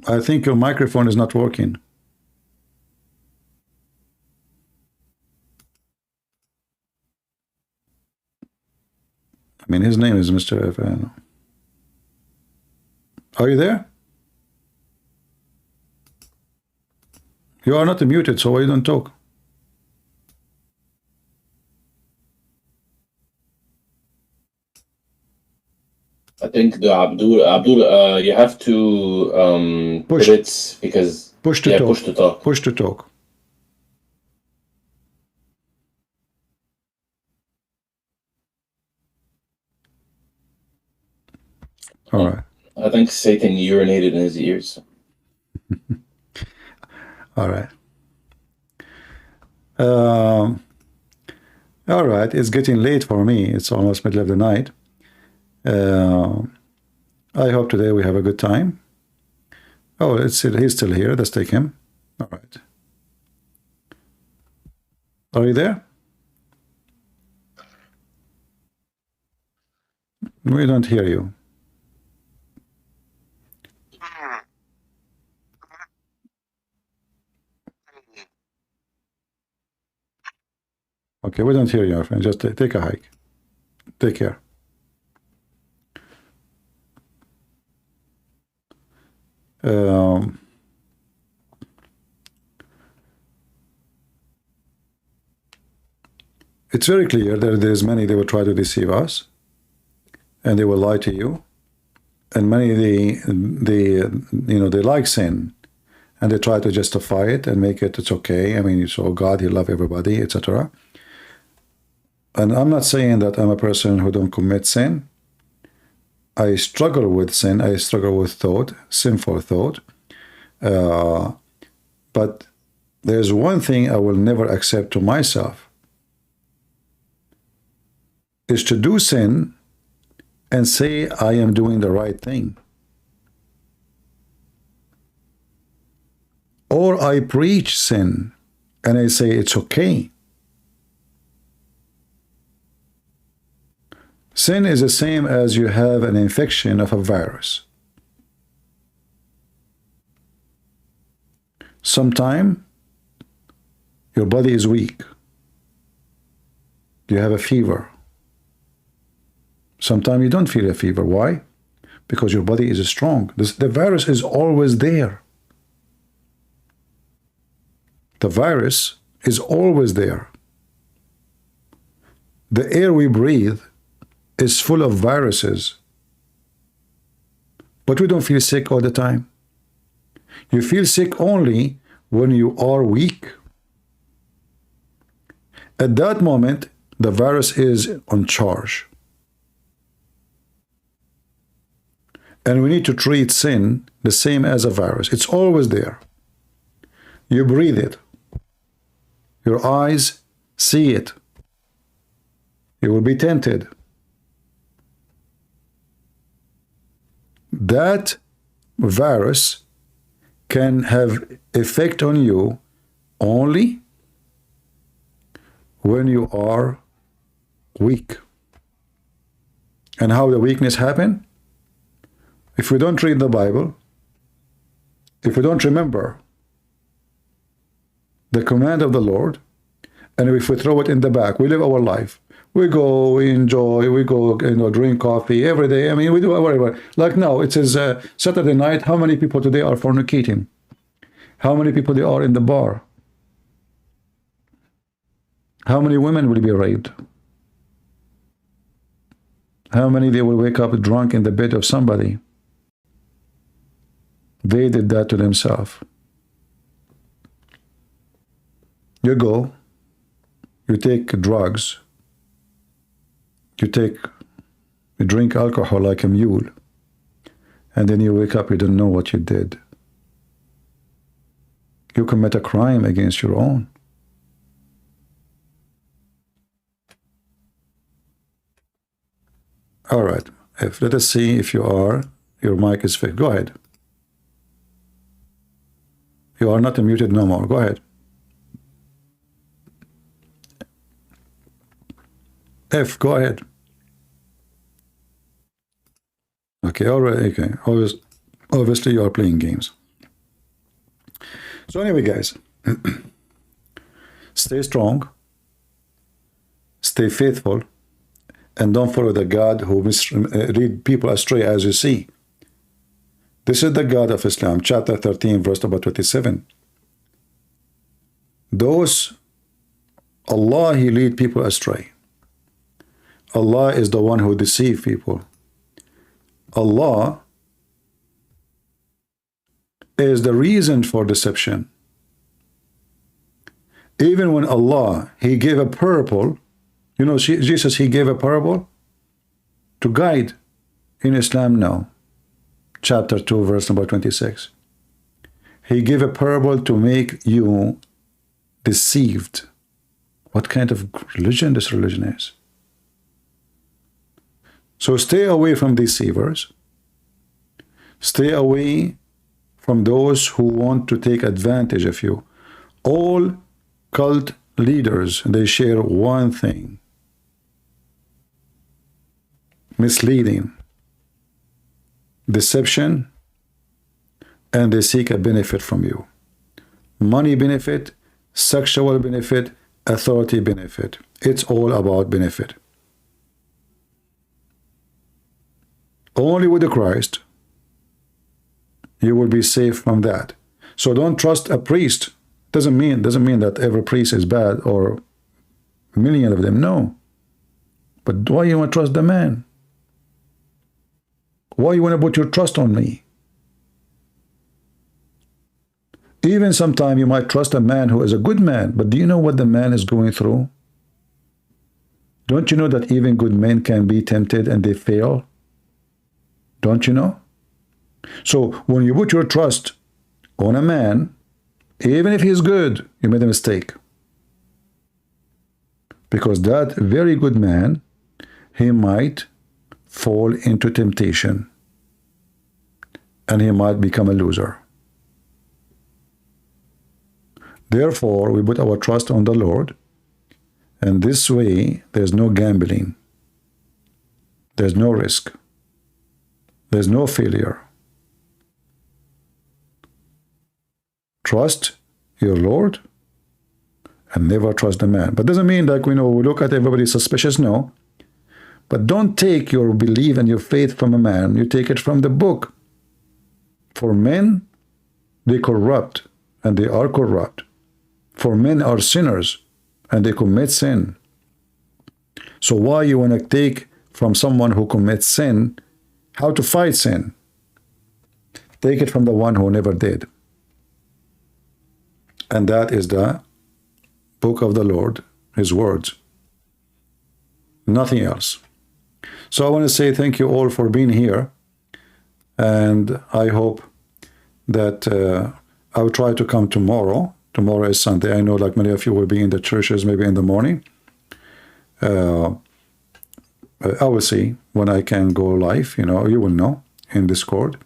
I think your microphone is not working. I mean, his name is Mr. F. Are you there? You are not muted, so why you don't talk? I think the Abdul, you have to push it because push to talk. Push to talk. All right. I think Satan urinated in his ears. All right. All right. It's getting late for me. It's almost middle of the night. I hope today we have a good time. Oh, he's still here. Let's take him. All right. Are you there? We don't hear you. Okay, we don't hear you, my friend. Just take a hike. Take care. It's very clear that there's many they will try to deceive us, and they will lie to you, and many they like sin, and they try to justify it and make it's okay. I mean, so God, He love everybody, etc. And I'm not saying that I'm a person who don't commit sin. I struggle with sin. I struggle with thought, sinful thought. But there's one thing I will never accept to myself, is to do sin and say I am doing the right thing. Or I preach sin and I say it's okay. Sin is the same as you have an infection of a virus. Sometime your body is weak. You have a fever. Sometimes you don't feel a fever. Why? Because your body is strong. The virus is always there. The virus is always there. The air we breathe is full of viruses. But we don't feel sick all the time. You feel sick only when you are weak. At that moment, the virus is on charge. And we need to treat sin the same as a virus. It's always there. You breathe it. Your eyes see it. You will be tempted. That virus can have effect on you only when you are weak. And how the weakness happen? If we don't read the Bible, if we don't remember the command of the Lord, and if we throw it in the back, we live our life. We go, we enjoy, we go, drink coffee every day. I mean, we do whatever. Like now, it says Saturday night, how many people today are fornicating? How many people they are in the bar? How many women will be raped? How many they will wake up drunk in the bed of somebody? They did that to themselves. You go, you take drugs, you drink alcohol like a mule, and then you wake up, you don't know what you did. You commit a crime against your own. All right, let us see if your mic is fixed. Go ahead. You are not muted no more. Go ahead. F, go ahead. Okay, all right, okay. Obviously, you are playing games. So anyway, guys, stay strong, stay faithful, and don't follow the God who lead people astray, as you see. This is the God of Islam, chapter 13, verse number 27. Those, Allah, He lead people astray. Allah is the one who deceives people. Allah is the reason for deception. Even when Allah, He gave a parable, you know, Jesus, He gave a parable to guide. In Islam, no. Chapter 2, verse number 26. He gave a parable to make you deceived. What kind of religion this religion is? So stay away from deceivers. Stay away from those who want to take advantage of you. All cult leaders, they share one thing: misleading, deception, and they seek a benefit from you. Money benefit, sexual benefit, authority benefit. It's all about benefit. Only with the Christ you will be safe from that. So don't trust a priest. Doesn't mean that every priest is bad or a million of them. No. But why you want to trust the man? Why you want to put your trust on me? Even sometimes you might trust a man who is a good man, but do you know what the man is going through? Don't you know that even good men can be tempted and they fail? Don't you know? So when you put your trust on a man, even if he's good, you made a mistake. Because that very good man, he might fall into temptation and he might become a loser. Therefore, we put our trust on the Lord, and this way there's no gambling, there's no risk, there's no failure. Trust your Lord and never trust the man. But doesn't mean like we look at everybody suspicious, no. But don't take your belief and your faith from a man, you take it from the book. For men, they corrupt and they are corrupt. For men are sinners and they commit sin. So why you want to take from someone who commits sin how to fight sin? Take it from the one who never did. And that is the book of the Lord, his words. Nothing else. So I want to say thank you all for being here. And I hope that I will try to come tomorrow. Tomorrow is Sunday. I know like many of you will be in the churches maybe in the morning. I will see when I can go live. You will know in Discord.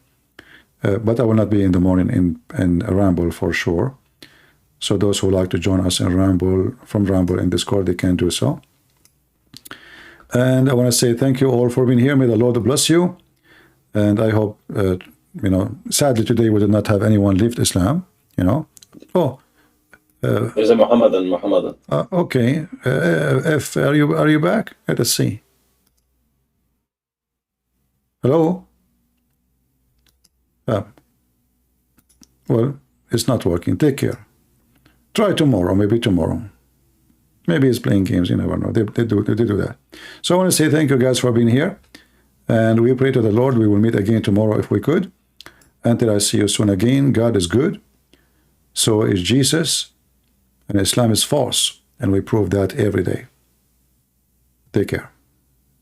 But I will not be in the morning in Ramble for sure. So those who like to join us in from Ramble in Discord, they can do so. And I want to say thank you all for being here. May the Lord bless you. And I hope, sadly today we did not have anyone leave Islam, Oh. There's a Muhammadan. Okay. Are you back? Let us see. Hello? Well, it's not working. Take care. Try tomorrow, maybe tomorrow. Maybe he's playing games, you never know. They do that. So I want to say thank you guys for being here. And we pray to the Lord we will meet again tomorrow if we could. Until I see you soon again, God is good. So is Jesus. And Islam is false. And we prove that every day. Take care.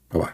Bye-bye.